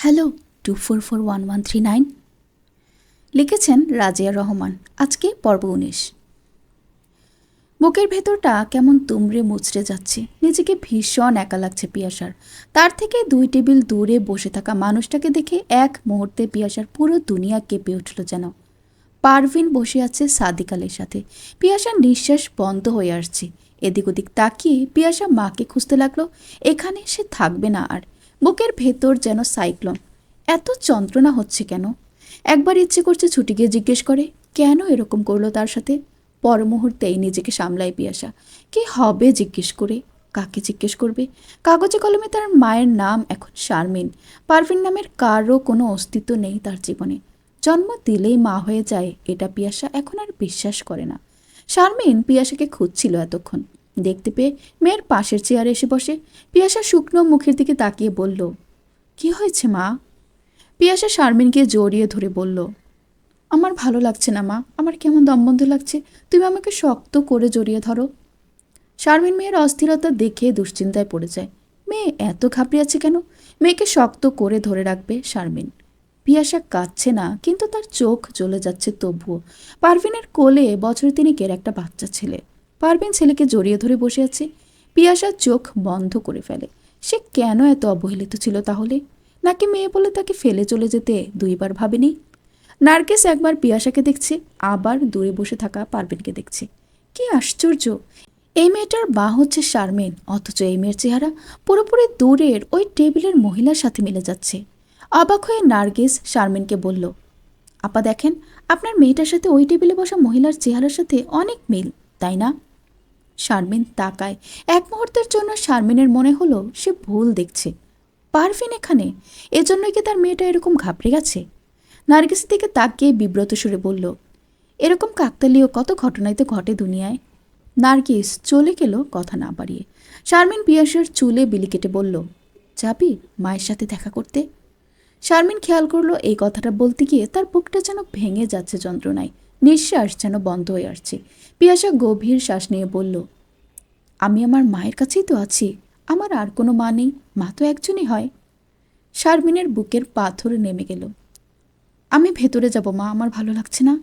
Hello 244139 লিখেছেন রাজিয়া রহমান। আজকে পর্ব 19। বুকের ভেতরটা কেমন তুমড়ে মুচড়ে যাচ্ছে। নিজেকে ভীষণ একা লাগছে পিয়াসার। তার থেকে 2 টেবিল দূরে বসে থাকা মানুষটাকে দেখে এক মুহূর্তে পিয়াসার পুরো দুনিয়া কেঁপে উঠল যেন। পারভিন বসে আছে সাদিক আলীর সাথে। পিয়াসার নিঃশ্বাস বন্ধ হয়ে আসছে। এদিক ওদিক তাকিয়ে পিয়াসা মাকে খুঁজতে লাগলো। এখানে সে থাকবে না আর। বুকের ভেতর যেন সাইক্লোন। এত যন্ত্রণা হচ্ছে কেন? একবার ইচ্ছে করছে ছুটি গিয়ে জিজ্ঞেস করে কেন এরকম করলো তার সাথে। পর মুহূর্তেই নিজেকে সামলায় পিয়াসা। কি হবে জিজ্ঞেস করে? কাকে জিজ্ঞেস করবে? কাগজে কলমে তার মায়ের নাম এখন শারমিন। পারভিন নামের কারও কোনো অস্তিত্ব নেই তার জীবনে। জন্ম দিলেই মা হয়ে যায় এটা পিয়াসা এখন আর বিশ্বাস করে না। শারমিন পিয়াসাকে খুঁজছিল এতক্ষণ। দেখতে পেয়ে মেয়ের পাশের চেয়ারে এসে বসে। পিয়াসা শুকনো মুখের দিকে তাকিয়ে বলল, কি হয়েছে মা? পিয়াসা শারমিনকে জড়িয়ে ধরে বলল, আমার ভালো লাগছে না মা, আমার কেমন দমবন্ধ লাগছে, তুমি আমাকে শক্ত করে জড়িয়ে ধরো। শারমিন মেয়ের অস্থিরতা দেখে দুশ্চিন্তায় পড়ে যায়। মেয়ে এত ঘাবড়ে আছে কেন? মেয়েকে শক্ত করে ধরে রাখবে শারমিন। পিয়াসা কাঁদছে না, কিন্তু তার চোখ জ্বলে যাচ্ছে তবুও। পারভিনের কোলে বছর তিনেকের একটা বাচ্চা ছেলে। পারভিন ছেলেকে জড়িয়ে ধরে বসে আছে। পিয়াসা চোখ বন্ধ করে ফেলে। সে কেন এত অবহেলিত ছিল তাহলে? নাকি মেয়ে বলে তাকে ফেলে চলে যেতে 2 বার ভাবেনি? নার্গিস একবার পিয়াসাকে দেখছে, আবার দূরে বসে থাকা পারভিনকে দেখছে। কি আশ্চর্য! এই মেয়েটার বা হচ্ছে শারমিন, অথচ এই মেয়ের চেহারা পুরোপুরি দূরের ওই টেবিলের মহিলার সাথে মিলে যাচ্ছে। অবাক হয়ে নার্গিস শারমিনকে বলল, আপা দেখেন, আপনার মেয়েটার সাথে ওই টেবিলে বসা মহিলার চেহারার সাথে অনেক মিল, তাই না? শারমিন তাকায়। এক মুহূর্তের জন্য শারমিনের মনে হলো সে ভুল দেখছে। পারভিন এখানে, এজন্যই কি তার মেয়েটা এরকম ঘাবড়ে গেছে? নার্গিসের দিকে তাকিয়ে বিব্রত সুরে বলল, এরকম কাকতালীয় কত ঘটনাই তো ঘটে দুনিয়ায়। নার্গিস চলে গেল কথা না বাড়িয়ে। শারমিন পিয়াসার চুলে বিলি কেটে বলল, যাবি মায়ের সাথে দেখা করতে? শারমিন খেয়াল করলো এই কথাটা বলতে গিয়ে তার বুকটা যেন ভেঙে যাচ্ছে যন্ত্রণায়। নিঃশ্বাস যেন বন্ধ হয়ে আসছে। পিয়াসা গভীর শ্বাস নিয়ে বলল, আমি আমার মায়ের কাছেই তো আছি, আমার আর কোনো মা নেই, মা তো একজনই হয়। শারমিনের বুকের পাথর নেমে গেল। আমি ভেতরে যাব মা, আমার ভালো লাগছে না।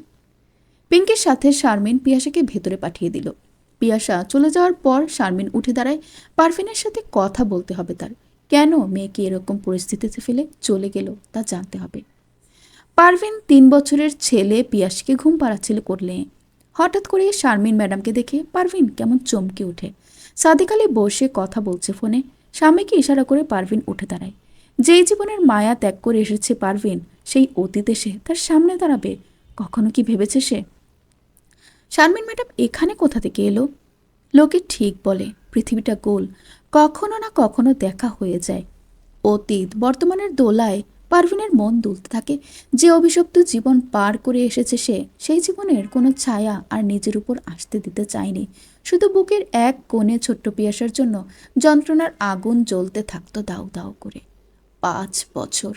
পিঙ্কির সাথে শারমিন পিয়াসাকে ভেতরে পাঠিয়ে দিল। পিয়াসা চলে যাওয়ার পর শারমিন উঠে দাঁড়ায়। পারভিনের সাথে কথা বলতে হবে তার। কেন মেয়েকে এরকম পরিস্থিতিতে ফেলে চলে গেল তা জানতে হবে। পারভিন 3 বছরের ছেলে পিয়াসকে ঘুম পাড়াচ্ছিল করলে হঠাৎ করে শারমিন ম্যাডামকে দেখে পারভিন কেমন চমকে ওঠে। সাদিক আলী বসে কথা বলছে ফোনে। স্বামীকে ইশারা করে পারভিন উঠে দাঁড়ায়। যেই জীবনের মায়া ত্যাগ করে এসেছে পারভিন, সেই অতীতে সে তার সামনে দাঁড়াবে কখনো কি ভেবেছে সে? শারমিন ম্যাডাম এখানে কোথা থেকে এলো? লোকে ঠিক বলে পৃথিবীটা গোল, কখনো না কখনো দেখা হয়ে যায়। অতীত বর্তমানের দোলায় পারভিনের মন দুলতে থাকে। যে অভিশপ্ত জীবন পার করে এসেছে সে, সেই জীবনের কোনো ছায়া আর নিজের উপর আসতে দিতে চায়নি। শুধু বুকের এক কোণে ছোট্ট পিয়াসার জন্য যন্ত্রণার আগুন জ্বলতে থাকতো দাউ দাউ করে। 5 বছর,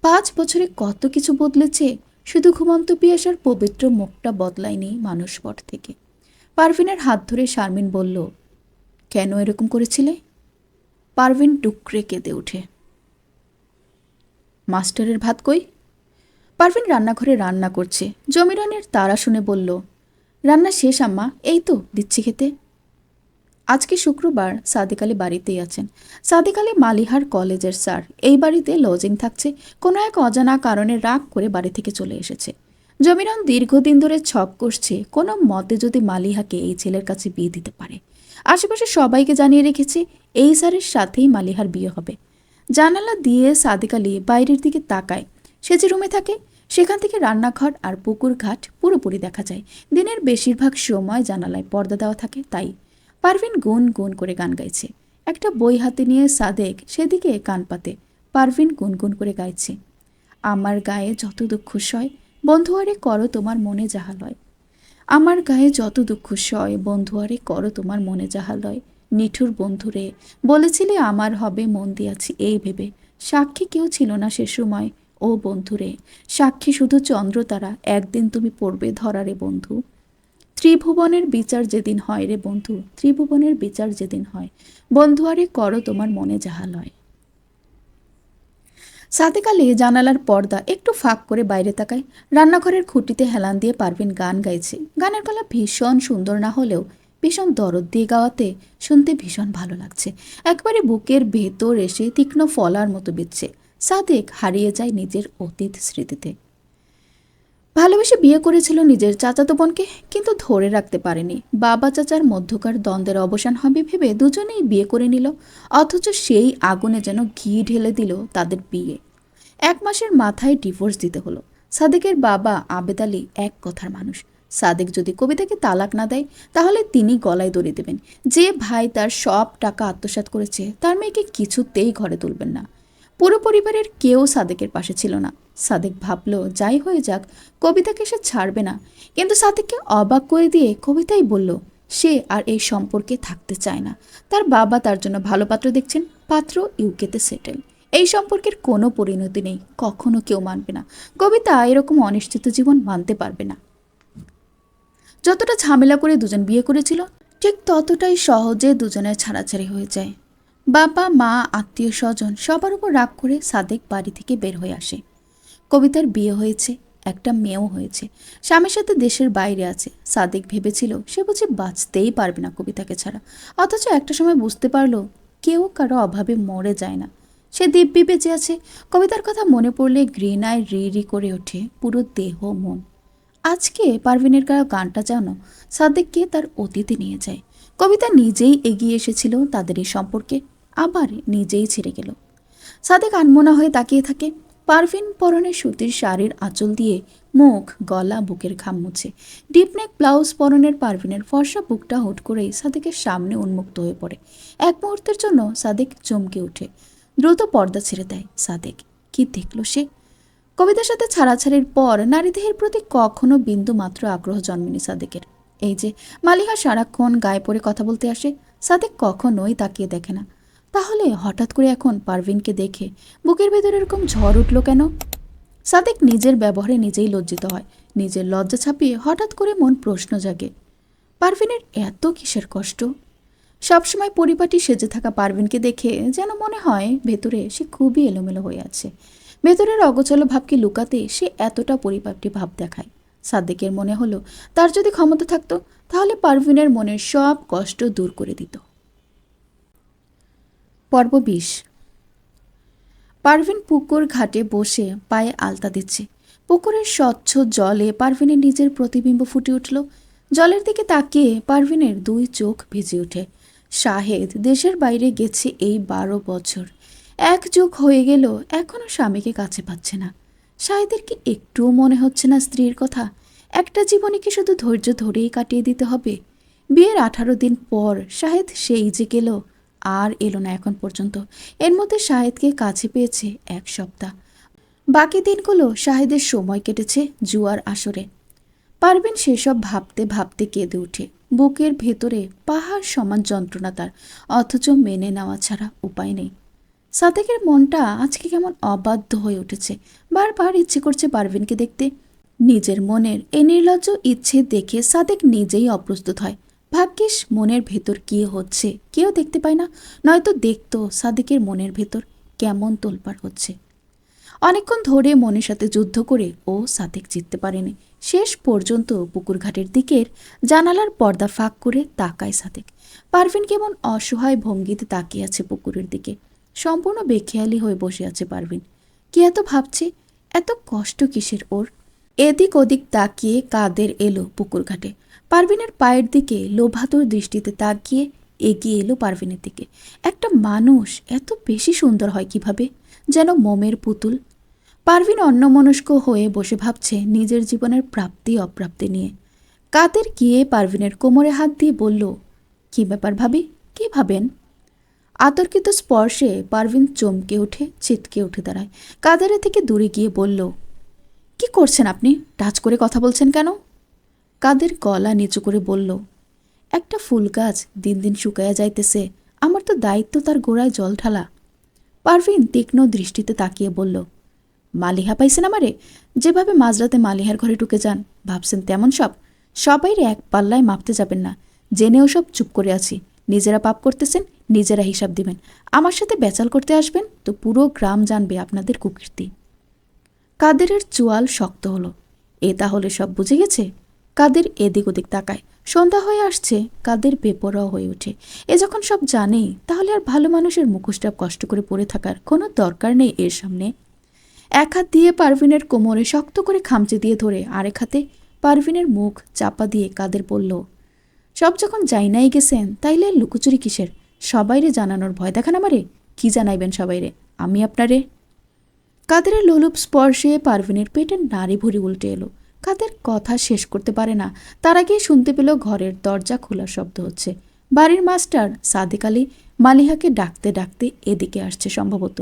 5 বছরে কত কিছু বদলেছে। শুধু ঘুমন্ত পিয়াসার পবিত্র মুখটা বদলায়নি মানুষপট থেকে। পারভিনের হাত ধরে শারমিন বলল, কেন এরকম করেছিলে? পারভিন টুকরে কেঁদে ওঠে। মাস্টারের ভাত কই? পারভিন রান্নাঘরে রান্না করছে। জমিরনের তাড়া শুনে বলল, রান্না শেষ আম্মা, এই তো দিচ্ছি খেতে। আজকে শুক্রবার, সাদিক আলী বাড়িতেই আছেন। সাদিক আলী মালিহার কলেজের স্যার। এই বাড়িতে লজিং থাকছে। কোনো এক অজানা কারণে রাগ করে বাড়ি থেকে চলে এসেছে। জমিরন দীর্ঘদিন ধরে ছক কষছে কোনো মতে যদি মালিহাকে এই ছেলের কাছে বিয়ে দিতে পারে। আশেপাশে সবাইকে জানিয়ে রেখেছে এই স্যারের সাথেই মালিহার বিয়ে হবে। জানালা দিয়ে সাদিক আলী বাইরের দিকে তাকায়। সে যে রুমে থাকে সেখান থেকে রান্নাঘর আর পুকুর ঘাট পুরোপুরি দেখা যায়। দিনের বেশিরভাগ সময় জানালায় পর্দা দেওয়া থাকে তাই। পারভিন গুন গুন করে গান গাইছে। একটা বই হাতে নিয়ে সাদেক সেদিকে কান পাতে। পারভিন গুনগুন করে গাইছে, আমার গায়ে যত দুঃখ সয় বন্ধুয়ারে করো তোমার মনে যাহা লয়। আমার গায়ে যত দুঃখ সয় বন্ধুয়ারে করো তোমার মনে যাহা লয়। নিঠুর বন্ধুরে বলেছিলে আমার হবে, মন দিয়াছি এই ভেবে। সাক্ষী কেউ ছিল না সে সময় ও বন্ধুরে, সাক্ষী শুধু চন্দ্রতারা, একদিন তুমি পড়বে ধরারে বন্ধু। ত্রিভুবনের বিচার যেদিন হয় রে বন্ধু, ত্রিভুবনের বিচার যেদিন হয় বন্ধুয়ারে করো তোমার মনে যাহা লয়। সাদেক আলী জানালার পর্দা একটু ফাঁক করে বাইরে তাকায়। রান্নাঘরের খুঁটিতে হেলান দিয়ে পারভিন গান গাইছে। গানের গলা ভীষণ সুন্দর না হলেও ভীষণ দরদ দিয়ে গাওয়াতে শুনতে ভীষণ ভালো লাগছে। একবারে বুকের ভেতর এসে তীক্ষ্ণ ফলার মতো বিচ্ছে। সাদেক হারিয়ে যায় নিজের অতীত স্মৃতিতে। ভালোবেসে বিয়ে করেছিল নিজের চাচাতো বোনকে, কিন্তু ধরে রাখতে পারেনি। বাবা চাচার মধ্যকার দ্বন্দ্বের অবসান হবে ভেবে দুজনেই বিয়ে করে নিল। অথচ সেই আগুনে যেন ঘি ঢেলে দিল তাদের বিয়ে। 1 মাসের মাথায় ডিভোর্স দিতে হলো। সাদেকের বাবা আবেদ আলী এক কথার মানুষ। সাদেক যদি কবিতাকে তালাক না দেয় তাহলে তিনি গলায় দড়ি দেবেন। যে ভাই তার সব টাকা আত্মসাৎ করেছে তার মেয়েকে কিছুতেই ঘরে তুলবেন না। পুরো পরিবারের কেউ সাদেকের পাশে ছিল না। সাদেক ভাবল যাই হয়ে যাক, কবিতাকে সে ছাড়বে না। কিন্তু সাদেককে অবাক করে দিয়ে কবিতাই বলল সে আর এই সম্পর্কে থাকতে চায় না। তার বাবা তার জন্য ভালো পাত্র দেখছেন। পাত্র ইউকেতে সেটেল। এই সম্পর্কের কোনো পরিণতি নেই, কখনো কেউ মানবে না। কবিতা এরকম অনিশ্চিত জীবন মানতে পারবে না। যতটা ঝামেলা করে দুজন বিয়ে করেছিল ঠিক ততটাই সহজে দুজনের ছাড়াছাড়ি হয়ে যায়। বাবা মা আত্মীয় স্বজন সবার উপর রাগ করে সাদেক বাড়ি থেকে বের হয়ে আসে। কবিতার বিয়ে হয়েছে, একটা মেয়েও হয়েছে, স্বামীর সাথে দেশের বাইরে আছে। সাদেক ভেবেছিল সে বুঝি বাঁচতেই পারবে না কবিতাকে ছাড়া। অথচ একটা সময় বুঝতে পারলো কেউ কারো অভাবে মরে যায় না। সে দিব্যি বেঁচে আছে। কবিতার কথা মনে পড়লে ঘৃণায় রি রি করে ওঠে পুরো দেহ মন। আজকে পারভিনের গাওয়া গানটা যেন সাদেককে তার অতীতে নিয়ে যায়। কবিতা নিজেই এগিয়ে এসেছিল তাদের এই সম্পর্কে, আবার নিজেই ছেড়ে গেল। সাদেক আনমনা হয়ে তাকিয়ে থাকে। পারভিন পরনে সুতির শাড়ির আঁচল দিয়ে মুখ গলা বুকের ঘাম মুছে। ডিপনেক ব্লাউজ পরনের পারভিনের ফর্সা বুকটা হুট করেই সাদেকের সামনে উন্মুক্ত হয়ে পড়ে। এক মুহূর্তের জন্য সাদেক চমকে ওঠে। দ্রুত পর্দা ছেড়ে দেয়। সাদেক কি দেখল সে? কবিতার সাথে ছাড়াছাড়ির পর নারীদেহের প্রতি কখনো বিন্দু মাত্র আগ্রহ জন্মেনি সাদেকের। এই যে মালিহা সারাক্ষণ গায়ে পড়ে কথা বলতে আসে, সাদেক কখনোই তাকিয়ে দেখে না। তাহলে হঠাৎ করে এখন পারভিনকে দেখে বুকের ভেতরে এরকম ঝড় উঠল কেন? সাদেক নিজের ব্যবহারে নিজেই লজ্জিত হয়। নিজের লজ্জা ছাপিয়ে হঠাৎ করে মন প্রশ্ন জাগে, পারভিনের এত কিসের কষ্ট? সবসময় পরিপাটি সেজে থাকা পারভিনকে দেখে যেন মনে হয় ভেতরে সে খুবই এলোমেলো হয়ে আছে। ভেতরের অগোছালো ভাবকে লুকাতে সে এতটা পরিপাটি ভাব দেখায়। সাদেকের মনে হলো তার যদি ক্ষমতা থাকতো তাহলে পারভিনের মনের সব কষ্ট দূর করে দিত। পর্ব 20। পারভিন পুকুর ঘাটে বসে পায়ে আলতা দিচ্ছে। পুকুরের স্বচ্ছ জলে পারভিনের নিজের প্রতিবিম্ব ফুটে উঠল। জলের দিকে তাকিয়ে পারভিনের 2 চোখ ভিজে ওঠে। শাহেদ দেশের বাইরে গেছে এই 12 বছর। 1 যুগ হয়ে গেল, এখনো স্বামীকে কাছে পাচ্ছে না। শাহেদের কি একটুও মনে হচ্ছে না স্ত্রীর কথা? একটা জীবনে কি শুধু ধৈর্য ধরেই কাটিয়ে দিতে হবে? বিয়ের 18 দিন পর শাহেদ সেই যে গেল, আর এলো না এখন পর্যন্ত। এর মধ্যে শাহেদকে কাছে পেয়েছে 1 সপ্তাহ। বাকি দিনগুলো শাহেদের সময় কেটেছে জুয়ার আসরে। পারভিন সেসব ভাবতে ভাবতে কেঁদে উঠে। বুকের ভেতরে পাহাড় সমান যন্ত্রণা তার, অথচ মেনে নেওয়া ছাড়া উপায় নেই। সাদেকের মনটা আজকে কেমন অবাধ্য হয়ে উঠেছে। বারবার ইচ্ছে করছে পারভিনকে দেখতে। নিজের মনের এই নির্লজ্জ ইচ্ছে দেখে সাদেক নিজেই অপ্রস্তুত হয়। ভাগ্যিস মনের ভেতর কি হচ্ছে কেউ দেখতে পায় না, নয়তো দেখতো সাদেকের মনের ভেতর কেমন তোলপাড় হচ্ছে। অনেকক্ষণ ধরে মনের সাথে যুদ্ধ করে ও সাদেক জিততে পারেনি। শেষ পর্যন্ত পুকুরঘাটের দিকের জানালার পর্দা ফাঁক করে তাকায় সাদেক। পারভিন কেমন অসহায় ভঙ্গিতে তাকিয়ে আছে পুকুরের দিকে। সম্পূর্ণ বেখেয়ালি হয়ে বসে আছে পারভিন। কি এত ভাবছে? এত কষ্ট কিসের ওর? এদিক ওদিক তাকিয়ে কাদের এলো পুকুরঘাটে। পারভিনের পায়ের দিকে লোভাতুর দৃষ্টিতে তাকিয়ে এগিয়ে এলো পারভিনের দিকে। একটা মানুষ এত বেশি সুন্দর হয় কিভাবে? যেন মোমের পুতুল। পারভিন অন্যমনস্ক হয়ে বসে ভাবছে নিজের জীবনের প্রাপ্তি অপ্রাপ্তি নিয়ে। কাদের গিয়ে পারভিনের কোমরে হাত দিয়ে বলল, কি ব্যাপার ভাবি, কি ভাবেন? আতর্কিত স্পর্শে পারভিন চমকে উঠে ছিটকে উঠে দাঁড়ায়। কাদেরের থেকে দূরে গিয়ে বলল, কি করছেন আপনি? টাচ করে কথা বলছেন কেন? কাদের গলা নিচু করে বলল, একটা ফুল গাছ দিন দিন শুকায়া যাইতেছে, আমার তো দায়িত্ব তার গোড়ায় জল ঢালা। পারভিন তীক্ষ্ণ দৃষ্টিতে তাকিয়ে বলল, মালিহা পাইছেন আমারে? যেভাবে মাঝরাতে মালিহার ঘরে ঢুকে যান, ভাবছেন তেমন সবাইরে এক পাল্লায় মাপতে যাবেন না। জেনেও সব চুপ করে আছি। নিজেরা পাপ করতেছেন, নিজেরা হিসাব দিবেন। আমার সাথে বেচাল করতে আসবেন তো পুরো গ্রাম জানবে আপনাদের কুকীর্তি। কাদেরের চোয়াল শক্ত হলো। এ তাহলে সব বুঝে গেছে? কাদের এদিক ওদিক তাকায়। সন্ধ্যা হয়ে আসছে, কাদের বেপরোয়া হয়ে ওঠে। এ যখন সব জানে তাহলে আর ভালো মানুষের মুখোশটা কষ্ট করে পড়ে থাকার কোনো দরকার নেই এর সামনে। এক হাত দিয়ে পারভিনের কোমরে শক্ত করে খামচে দিয়ে ধরে আরেক হাতে পারভিনের মুখ চাপা দিয়ে কাদের বলল, সব যখন জাইনাই গেছেন তাইলে লুকোচুরি কিসের? সবাইরে জানানোর ভয় দেখান আমারে। কি জানাইবেন সবাইরে? আমি আপনারে। কাদেরের লোলুপ স্পর্শে পারভিনের পেটের নাড়ি ভুড়ি উল্টে এলো। কাদের কথা শেষ করতে পারে না, তার আগেই শুনতে পেল ঘরের দরজা খোলার শব্দ হচ্ছে। বাড়ির মাস্টার সাদিক আলী মালিহাকে ডাকতে ডাকতে এদিকে আসছে সম্ভবত।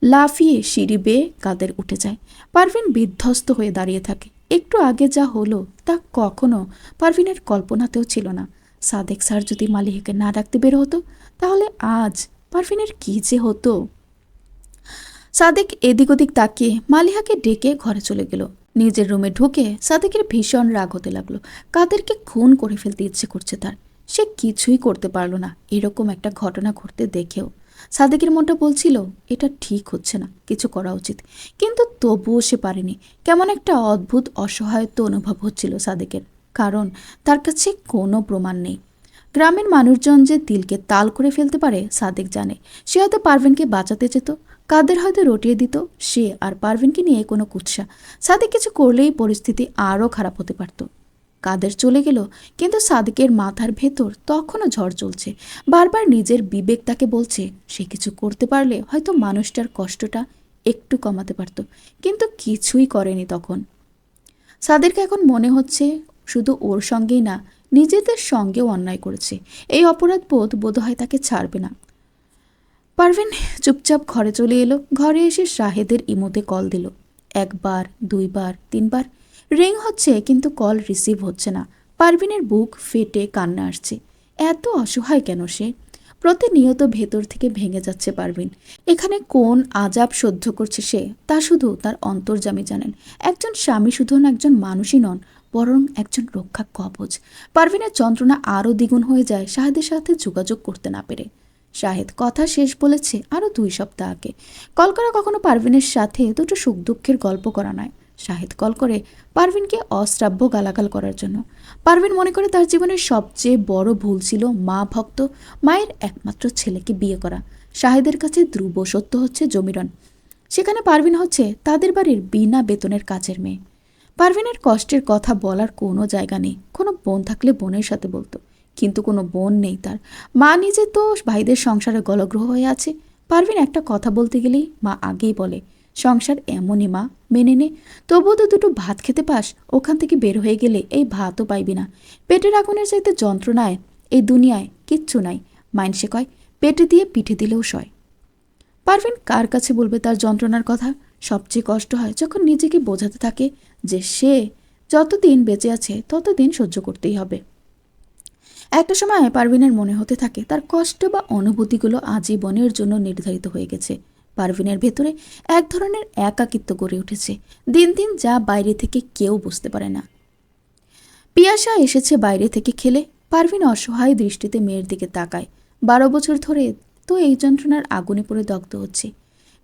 লাফিয়ে সিঁড়ি বেয়ে কাদের উঠে যায়। পারভিন বিধ্বস্ত হয়ে দাঁড়িয়ে থাকে। একটু আগে যা হলো তা কখনো পারভিনের কল্পনাতেও ছিল না। সাদেক স্যার যদি মালিহাকে না ডাকতে বের হতো তাহলে আজ পারভিনের কী যে হতো। সাদেক এদিক ওদিক তাকিয়ে মালিহাকে ডেকে ঘরে চলে গেল। নিজের রুমে ঢুকে সাদেকের ভীষণ রাগ হতে লাগলো। কাদেরকে খুন করে ফেলতে ইচ্ছে করছে তার। সে কিছুই করতে পারল না এরকম একটা ঘটনা ঘটতে দেখেও। সাদেকের মনটা বলছিল এটা ঠিক হচ্ছে না, কিছু করা উচিত, কিন্তু তবুও সে পারেনি। কেমন একটা অদ্ভুত অসহায়ত্ব অনুভব হচ্ছিল সাদেকের, কারণ তার কাছে কোনো প্রমাণ নেই। গ্রামের মানুষজন যে দিলকে তাল করে ফেলতে পারে সাদেক জানে। সে হয়তো পারভিনকে বাঁচাতে যেত, কাদের হয়তো রটিয়ে দিত, সে আর পারভিনকে নিয়ে কোনো কুৎসা। সাদেক কিছু করলেই পরিস্থিতি আরও খারাপ হতে পারত। কাদের চলে গেল, কিন্তু সাদেকের মাথার ভেতর তখনও ঝড় চলছে। বারবার নিজের বিবেক তাকে বলছে সে কিছু করতে পারলে হয়তো মানুষটার কষ্টটা একটু কমাতে পারত, কিন্তু কিছুই করেনি তখন। সাদেরকে এখন মনে হচ্ছে শুধু ওর সঙ্গেই না, নিজেদের সঙ্গেও অন্যায় করেছে। এই অপরাধ বোধ হয় তাকে ছাড়বে না। পারভিন চুপচাপ ঘরে চলে এলো। ঘরে এসে শাহেদের ইমোতে কল দিল। একবার, দুইবার, তিনবার রিং হচ্ছে, কিন্তু কল রিসিভ হচ্ছে না। পারভিনের বুক ফেটে কান্না আসছে। এত অসহায় কেন সে? প্রতিনিয়ত ভেতর থেকে ভেঙে যাচ্ছে পারভিন। এখানে কোন আজাব সহ্য করছে সে তা শুধু তার অন্তর্যামী জানেন। একজন স্বামী শুধু একজন মানুষই নন, বরং একজন রক্ষা কবচ। পারভিনের যন্ত্রণা আরও দ্বিগুণ হয়ে যায় শাহেদের সাথে যোগাযোগ করতে না পেরে। শাহেদ কথা শেষ বলেছে আরও 2 সপ্তাহ আগে। কল করা কখনো পারভিনের সাথে দুটো সুখ দুঃখের গল্প করা নয়। শাহেদ কল করে পারভিনকে অশ্রাব্য গালাগাল করার জন্য। পারভিন মনে করে তার জীবনের সবচেয়ে বড় ভুল ছিল মা ভক্ত মায়ের একমাত্র ছেলেকে বিয়ে করা। শাহেদের কাছে ধ্রুব সত্য হচ্ছে জমিরন, সেখানে পারভিন হচ্ছে তাদের বাড়ির বিনা বেতনের কাজের মেয়ে। পারভিনের কষ্টের কথা বলার কোনো জায়গা নেই। কোনো বোন থাকলে বোনের সাথে বলতো, কিন্তু কোনো বোন নেই তার। মা নিজে তো ভাইদের সংসারে গলগ্রহ হয়ে আছে। পারভিন একটা কথা বলতে গেলেই মা আগেই বলে, সংসার এমনই মা, মেনে নে। তবুও তো দুটো ভাত খেতে পাস, ওখান থেকে বের হয়ে গেলে এই ভাতও পাইবি না। পেটের আগুনের চাইতে যন্ত্রণায় এই দুনিয়ায় কিচ্ছু নাই। মাইনসে কয় পেটে দিয়ে পিঠে দিলেও সয়। পারভিন কার কাছে বলবে তার যন্ত্রণার কথা? সবচেয়ে কষ্ট হয় যখন নিজেকে বোঝাতে থাকে যে সে যতদিন বেঁচে আছে ততদিন সহ্য করতেই হবে। একটা সময় পারভিনের মনে হতে থাকে তার কষ্ট বা অনুভূতিগুলো আজীবনের জন্য নির্ধারিত হয়ে গেছে। পারভিনের ভেতরে এক ধরনের একাকিত্ব গড়ে উঠেছে, দিন দিন যা বাইরে থেকে কেউ বুঝতে পারে না। পিয়াসা এসেছে বাইরে থেকে খেলে। পারভিন অসহায় দৃষ্টিতে মেয়ের দিকে তাকায়। 12 বছর ধরে তো এই যন্ত্রণার আগুনে পড়ে দগ্ধ হচ্ছে।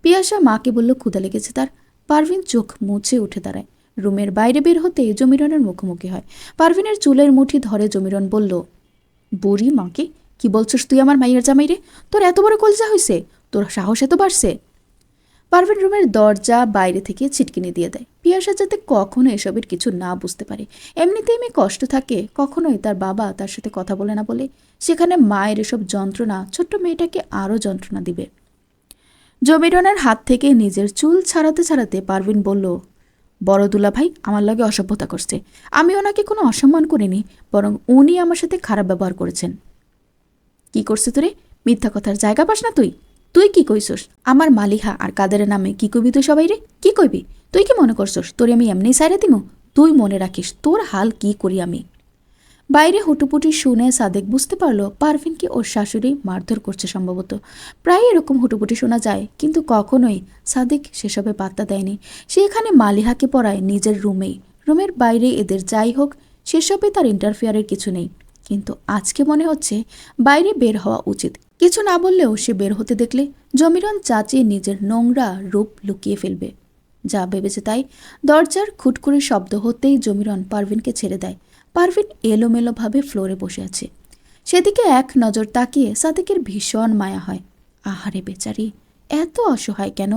পিয়াসা মাকে বলল ক্ষুধা লেগেছে তার। পারভিন চোখ মুছে উঠে দাঁড়ায়। রুমের বাইরে বের হতে জমিরনের মুখোমুখি হয়। পারভিনের চুলের মুঠি ধরে জমিরন বলল, বুড়ি মাকে কি বলছিস তুই আমার মাইয়ের জামাই রে? তোর এত বড় কলজা হয়েছে? তোর সাহস এত বাড়ছে? পারভিন রুমের দরজা বাইরে থেকে ছিটকিনি দিয়ে দেয়। পিয়াসা যাতে কখনো এসবের কিছু না বুঝতে পারে। এমনিতেই মেয়ে কষ্ট থাকে, কখনোই তার বাবা তার সাথে কথা বলে না বলে সেখানে মায়ের এসব যন্ত্রণা ছোট্ট মেয়েটাকে আরও যন্ত্রণা দিবে। জমিরনের হাত থেকে নিজের চুল ছাড়াতে ছাড়াতে পারভিন বলল, বড় দুলা ভাই আমার লগে অসভ্যতা করছে। আমি ওনাকে কোনো অসম্মান করিনি, বরং উনি আমার সাথে খারাপ ব্যবহার করেছেন। কি করছে তোরে? মিথ্যা কথার জায়গা পাস না তুই? তুই কি কইছস? আমার মালিহা আর কাদের নামে কি কইবি তুই সবাই রে? কি কইবি? তুই কি মনে করছস তোরে আমি এমনি সাইরে দিমু? তুই মনে রাখিস তোর হাল কি করি আমি। বাইরে হুটুপুটি শুনে সাদেক বুঝতে পারল পারভিনকে ওর শাশুড়ি মারধর করছে সম্ভবত। প্রায় এরকম হুটুপুটি শোনা যায়, কিন্তু কখনোই সাদেক সেসবে পাত্তা দেয়নি। সে এখানে মালিহাকে পড়ায় নিজের রুমেই। রুমের বাইরে এদের যাই হোক সেসবে তার ইন্টারফেয়ারের কিছু নেই, কিন্তু আজকে মনে হচ্ছে বাইরে বের হওয়া উচিত। কিছু না বললেও সে বের হতে দেখলে জমিরন চাচিয়ে নিজের নোংরা রূপ লুকিয়ে ফেলবে। যা ভেবেছে তাই। দরজার খুট করে শব্দ হতেই জমিরন পারভিনকে ছেড়ে দেয়। পারভিন এলোমেলোভাবে ফ্লোরে বসে আছে। সেদিকে এক নজর তাকিয়ে সাদেকের ভীষণ মায়া হয়। আহারে বেচারি, এত অসহায় কেন?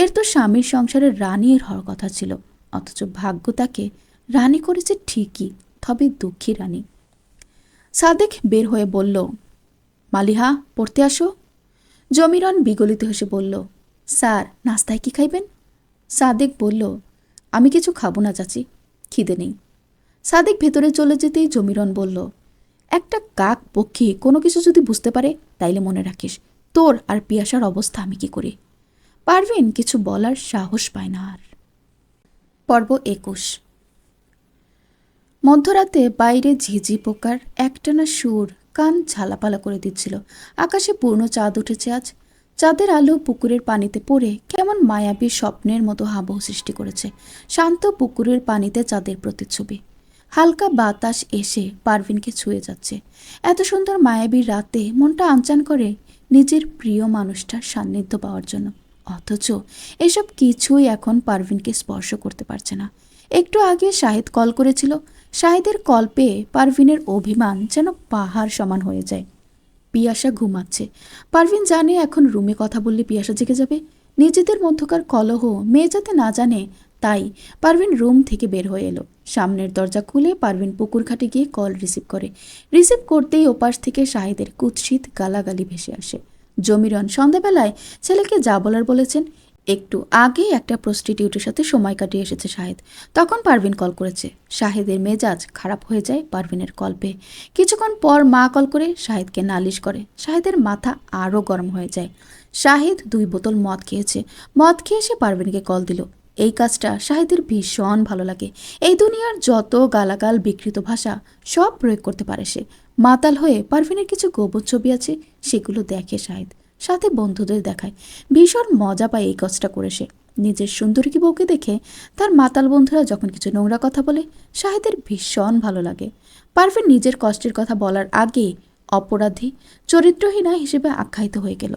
এর তো স্বামীর সংসারের রানীর হওয়ার কথা ছিল, অথচ ভাগ্য তাকে রানী করেছে ঠিকই, তবে দুঃখী রানী। সাদেক বের হয়ে বলল, মালিহা, পড়তে আসো। জমিরন বিগলিত হেসে বলল, স্যার, নাস্তায় কি খাইবেন? সাদেক বলল, আমি কিছু খাবো না চাচি, খিদে নেই। সাদেক ভেতরে চলে যেতেই জমিরন বলল, একটা কাক পক্ষী কোনো কিছু যদি বুঝতে পারে তাইলে মনে রাখিস তোর আর পিয়াসার অবস্থা আমি কি করি। পারভিন কিছু বলার সাহস পায় না আর। পর্ব ২১। মধ্যরাতে বাইরে ঝিঝি পোকার একটানা সুর কান ঝালাপালা করে দিচ্ছিল। আকাশে পূর্ণ চাঁদ উঠেছে আজ। চাঁদের আলো পুকুরের পানিতে পড়ে কেমন মায়াবী স্বপ্নের মতো আবহ সৃষ্টি করেছে। শান্ত পুকুরের পানিতে চাঁদের প্রতিচ্ছবি। হালকা বাতাস এসে পারভিনকে ছুঁয়ে যাচ্ছে। এত সুন্দর মায়াবী রাতে মনটা আনচান করে নিজের প্রিয় মানুষটার সান্নিধ্য পাওয়ার জন্য, অথচ এসব কিছুই এখন পারভিনকে স্পর্শ করতে পারছে না। একটু আগে শাহিদ কল করেছিল। শাহিদের কল পেয়ে পারভিনের অভিমান যেন পাহাড় সমান হয়ে যায়। পিয়াসা ঘুমাচ্ছে। পারভিন জানে এখন রুমে কথা বললে পিয়াসা জেগে যাবে। নিজেদের মধ্যকার কলহ মেয়ে যাতে না জানে, তাই পারভিন রুম থেকে বের হয়ে এলো। সামনের দরজা খুলে পারভিন পুকুর ঘাটে গিয়ে কল রিসিভ করে। রিসিভ করতেই ওপাশ থেকে শাহিদের কুৎসিত গালাগালি ভেসে আসে। জমিরন সন্ধ্যাবেলায় ছেলেকে যা বলার বলেছেন। একটু আগে একটা প্রস্টিটিউটের সাথে সময় কাটিয়ে এসেছে শাহিদ, তখন পারভিন কল করেছে। শাহিদের মেজাজ খারাপ হয়ে যায় পারভিনের কল পেয়ে। কিছুক্ষণ পর মা কল করে শাহিদকে নালিশ করে। শাহিদের মাথা আরও গরম হয়ে যায়। শাহিদ ২ বোতল মদ খেয়েছে। মদ খেয়ে সে পারভিনকে কল দিল। এই কাজটা শাহিদের ভীষণ ভালো লাগে। এই দুনিয়ার যত গালাগাল বিকৃত ভাষা সব প্রয়োগ করতে পারে সে। মাতাল হয়ে পারভিনের কিছু গোপন ছবি আছে, সেগুলো দেখে শাহিদ, সাথে বন্ধুদের দেখায়। ভীষণ মজা পায় এই কাজটা করে সে। নিজের সুন্দরী বউকে দেখে তার মাতাল বন্ধুরা যখন কিছু নোংরা কথা বলে শাহিদের ভীষণ ভালো লাগে। পারভিন নিজের কষ্টের কথা বলার আগে অপরাধী, চরিত্রহীনা হিসেবে আখ্যায়িত হয়ে গেল।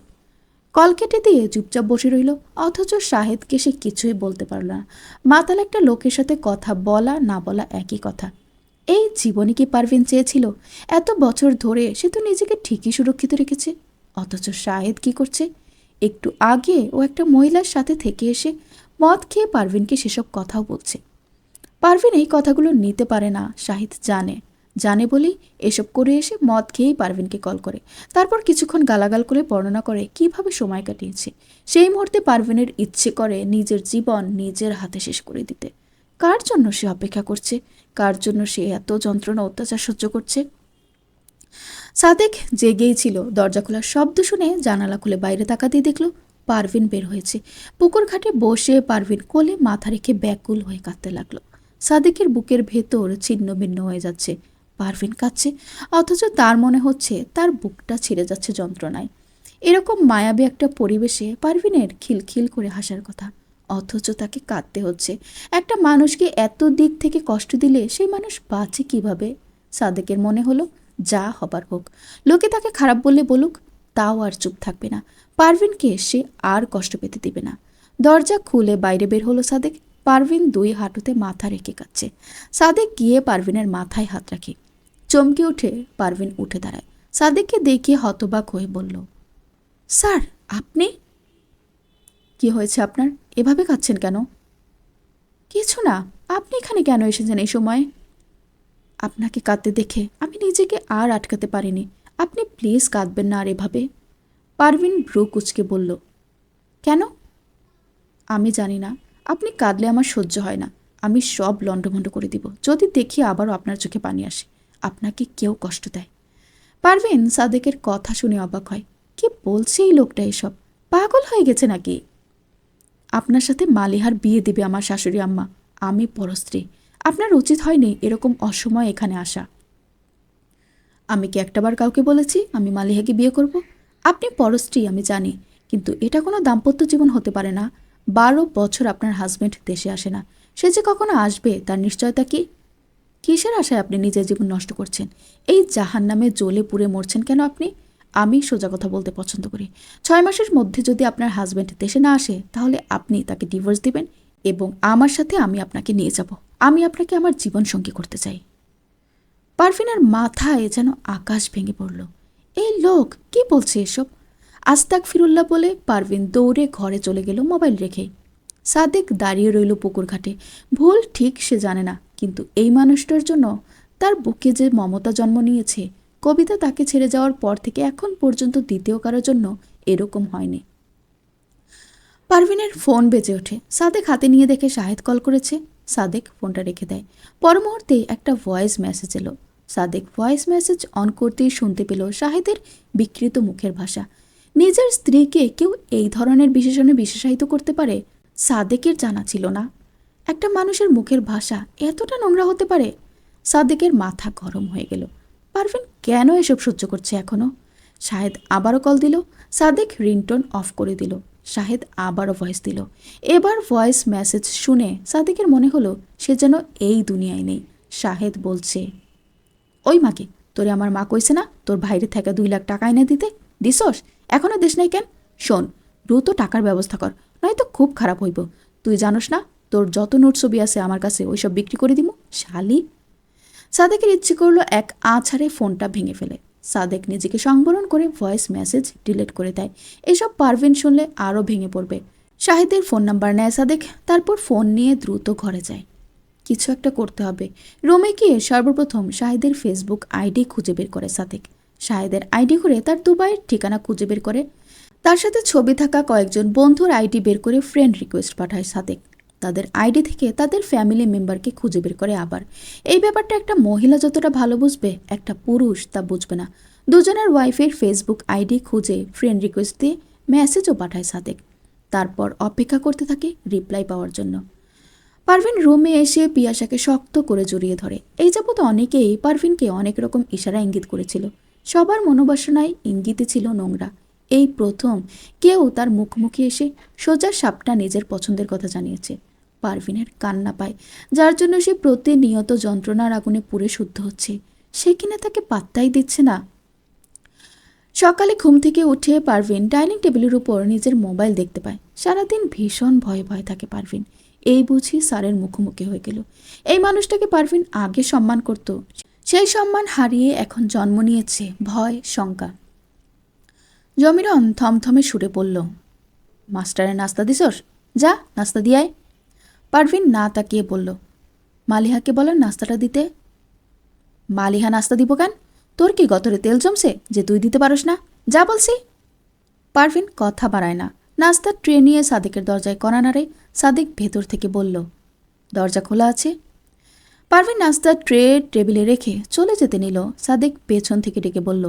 কল কেটে দিয়ে চুপচাপ বসে রইল, অথচ শাহিদকে সে কিছুই বলতে পারল না। মাতাল একটা লোকের সাথে কথা বলা না বলা একই কথা। এই জীবনে কি পারভিন চেয়েছিল? এত বছর ধরে সে তো নিজেকে ঠিকই সুরক্ষিত রেখেছে, অথচ শাহিদ কি করছে? একটু আগে ও একটা মহিলার সাথে থেকে এসে মদ খেয়ে পারভিনকে সেসব কথাও বলছে। পারভিন এই কথাগুলো নিতে পারে না, শাহিদ জানে বলেই এসব করে এসে মদ খেয়েই পারভিনকে কল করে। তারপর কিছুক্ষণ গালাগাল করে বর্ণনা করে কিভাবে সময় কাটিয়েছে। সেই মুহূর্তে পারভিনের ইচ্ছে করে নিজের জীবন নিজের হাতে শেষ করে দিতে। কার জন্য সে অপেক্ষা করছে? কার জন্য সে এত যন্ত্রণা অত্যাচার সহ্য করছে? সাদেক জেগেই ছিল। দরজা খোলার শব্দ শুনে জানালা খুলে বাইরে তাকাতেই দেখল পারভিন বের হয়েছে। পুকুর ঘাটে বসে পারভিন কোলে মাথা রেখে ব্যাকুল হয়ে কাঁদতে লাগলো। সাদেকের বুকের ভেতর ছিন্ন ভিন্ন হয়ে যাচ্ছে। পারভিন কাঁদছে, অথচ তার মনে হচ্ছে তার বুকটা ছিঁড়ে যাচ্ছে যন্ত্রণায়। এরকম মায়াবী একটা পরিবেশে পারভিনের খিলখিল করে হাসার কথা, অথচ তাকে কাঁদতে হচ্ছে। একটা মানুষকে এত দিক থেকে কষ্ট দিলে সেই মানুষ বাঁচে কিভাবে? সাদেকের মনে হলো যা হবার হোক, লোকে তাকে খারাপ বললে বলুক, তাও আর চুপ থাকবে না। পারভিনকে সে আর কষ্ট পেতে দিবে না। দরজা খুলে বাইরে বের হলো সাদেক। পারভিন ২ হাঁটুতে মাথা রেখে কাঁদছে। সাদেক গিয়ে পারভিনের মাথায় হাত রাখে। চমকে উঠে পারভিন উঠে দাঁড়ায়। সাদেককে দেখে হতবাক হয়ে বলল, স্যার, আপনি? কি হয়েছে আপনার? এভাবে কাঁদছেন কেন? কিছু না। আপনি এখানে কেন এসেছেন এই সময়? আপনাকে কাঁদতে দেখে আমি নিজেকে আর আটকাতে পারিনি। আপনি প্লিজ কাঁদবেন না আর এভাবে। পারভিন ভ্রু কুঁচকে বলল, কেন? আমি জানি না। আপনি কাঁদলে আমার সহ্য হয় না। আমি সব লণ্ডভণ্ড করে দিব যদি দেখি আবারও আপনার চোখে পানি আসে, আপনাকে কেউ কষ্ট দেয়। পারভিন সাদেকের কথা শুনে অবাক হয়। কি বলছে এই লোকটা? এসব পাগল হয়ে গেছে নাকি? আপনার সাথে মালিহার বিয়ে দিবে আমার শাশুড়ি আম্মা। আমি পরস্ত্রী। আপনার উচিত হয়নি এরকম অসময় এখানে আসা। আমি কি একটাবার কাউকে বলেছি আমি মালিহাকে বিয়ে করব? আপনি পরস্ত্রী আমি জানি, কিন্তু এটা কোনো দাম্পত্য জীবন হতে পারে না। ১২ বছর আপনার হাজবেন্ড দেশে আসে না, সে যে কখনো আসবে তার নিশ্চয়তা কি? কিসের আশায় আপনি নিজের জীবন নষ্ট করছেন? এই জাহান্নামে জ্বলে পুড়ে মরছেন কেন আপনি? আমি সোজা কথা বলতে পছন্দ করি। 6 মাসের মধ্যে যদি আপনার হাজব্যান্ড দেশে না আসে তাহলে আপনি তাকে ডিভোর্স দিবেন এবং আমার সাথে আমি আপনাকে নিয়ে যাব। আমি আপনাকে আমার জীবনসঙ্গী করতে চাই। পারভিনের মাথায় যেন আকাশ ভেঙে পড়ল। এই লোক কি বলছে এসব? আস্তাগফিরুল্লাহ বলে পারভিন দৌড়ে ঘরে চলে গেল মোবাইল রেখে। সাদেক দাঁড়িয়ে রইল পুকুর ঘাটে। ভুল ঠিক সে জানে না, কিন্তু এই মানুষটার জন্য তার বুকে যে মমতা জন্ম নিয়েছে, কবিতা তাকে ছেড়ে যাওয়ার পর থেকে এখন পর্যন্ত দ্বিতীয় কারোর জন্য এরকম হয়নি। পারভিনের ফোন বেজে ওঠে। সাদেক হাতে নিয়ে দেখে শাহেদ কল করেছে। সাদেক ফোনটা রেখে দেয়। পর মুহূর্তেই একটা ভয়েস মেসেজ এলো। সাদেক ভয়েস মেসেজ অন করতেই শুনতে পেল শাহেদের বিকৃত মুখের ভাষা। নিজের স্ত্রীকে কেউ এই ধরনের বিশেষণে বিশেষায়িত করতে পারে, সাদেকের জানা ছিল না। একটা মানুষের মুখের ভাষা এতটা নোংরা হতে পারে? সাদেকের মাথা গরম হয়ে গেল। পারভিন কেন এসব সহ্য করছে এখনো? শাহেদ আবারও কল দিল। সাদেক রিংটোন অফ করে দিল। শাহেদ আবারও ভয়েস দিল। এবার ভয়েস মেসেজ শুনে সাদেকের মনে হলো সে যেন এই দুনিয়ায় নেই। শাহেদ বলছে, ওই মাকে তোরে আমার মা কইছে না তোর ভাইরে থেকে 2 লাখ টাকা এনে দিতে? দিছস? এখনো দিস নাই কেন? শোন, দ্রুত টাকার ব্যবস্থা কর, নয়তো খুব খারাপ হইব। তুই জানোস না তোর যত নোট ছবি আছে আমার কাছে ওইসব বিক্রি করে দিমু শালি। সাদেকের ইচ্ছে করলো এক আছাড়ে ফোনটা ভেঙে ফেলে। সাদেক নিজেকে সংবরণ করে ভয়েস মেসেজ ডিলিট করে দেয়। এসব পারভিন শুনলে আরও ভেঙে পড়বে। শাহিদের ফোন নাম্বার নেয় সাদেক, তারপর ফোন নিয়ে দ্রুত ঘরে যায়। কিছু একটা করতে হবে। রুমে গিয়ে সর্বপ্রথম শাহিদের ফেসবুক আইডি খুঁজে বের করে সাদেক। শাহিদের আইডি করে তার দুবাইয়ের ঠিকানা খুঁজে বের করে। তার সাথে ছবি থাকা কয়েকজন বন্ধুর আইডি বের করে ফ্রেন্ড রিকোয়েস্ট পাঠায় সাদেক। তাদের আইডি থেকে তাদের ফ্যামিলি মেম্বারকে খুঁজে বের করে আবার। এই ব্যাপারটা একটা মহিলা যতটা ভালো বুঝবে, একটা পুরুষ তা বুঝবে না। দুজনের ওয়াইফের ফেসবুক আইডি খুঁজে ফ্রেন্ড রিকোয়েস্ট দিয়ে মেসেজও পাঠায় সাদেক। তারপর অপেক্ষা করতে থাকে রিপ্লাই পাওয়ার জন্য। পারভিন রুমে এসে পিয়াসাকে শক্ত করে জড়িয়ে ধরে। এই যাবৎ অনেকেই পারভিনকে অনেক রকম ইশারা ইঙ্গিত করেছিল। সবার মনোবাসনায় ইঙ্গিতে ছিল নোংরা। এই প্রথম কেউ তার মুখোমুখি এসে সোজা সাপটা নিজের পছন্দের কথা জানিয়েছে। পারভিনের কান্না পায়, যার জন্য সে প্রতিনিয়ত যন্ত্রণার আগুনে পুড়ে শুদ্ধ হচ্ছে। সে কিনা তাকে পাত্তাই দিচ্ছে না। সকালে ঘুম থেকে উঠে পারভিন ডাইনিং টেবিলের উপর নিজের মোবাইল দেখতে পায়। সারাদিন ভীষণ ভয়ে ভয়ে থাকে পারভিন। এই বুঝি স্যারের মুখোমুখি হয়ে গেল। এই মানুষটাকে পারভিন আগে সম্মান করত, সেই সম্মান হারিয়ে এখন জন্ম নিয়েছে ভয়, শঙ্কা। জমিরন থমথমে সুরে বলল, মাস্টারে নাস্তা দিছস? যা নাস্তা দিয়ায়। পারভিন না তাকিয়ে বলল, মালিহাকে বলেন নাস্তাটা দিতে। মালিহা নাস্তা দিব কেন? তোর কি গতরে তেল জমছে যে তুই দিতে পারস না? যা বলছি। পারভিন কথা বাড়ায় না। নাস্তার ট্রে নিয়ে সাদেকের দরজায় কড়া নাড়ে। সাদেক ভেতর থেকে বলল, দরজা খোলা আছে। পারভিন নাস্তার ট্রে টেবিলে রেখে চলে যেতে নিল। সাদেক পেছন থেকে ডেকে বলল,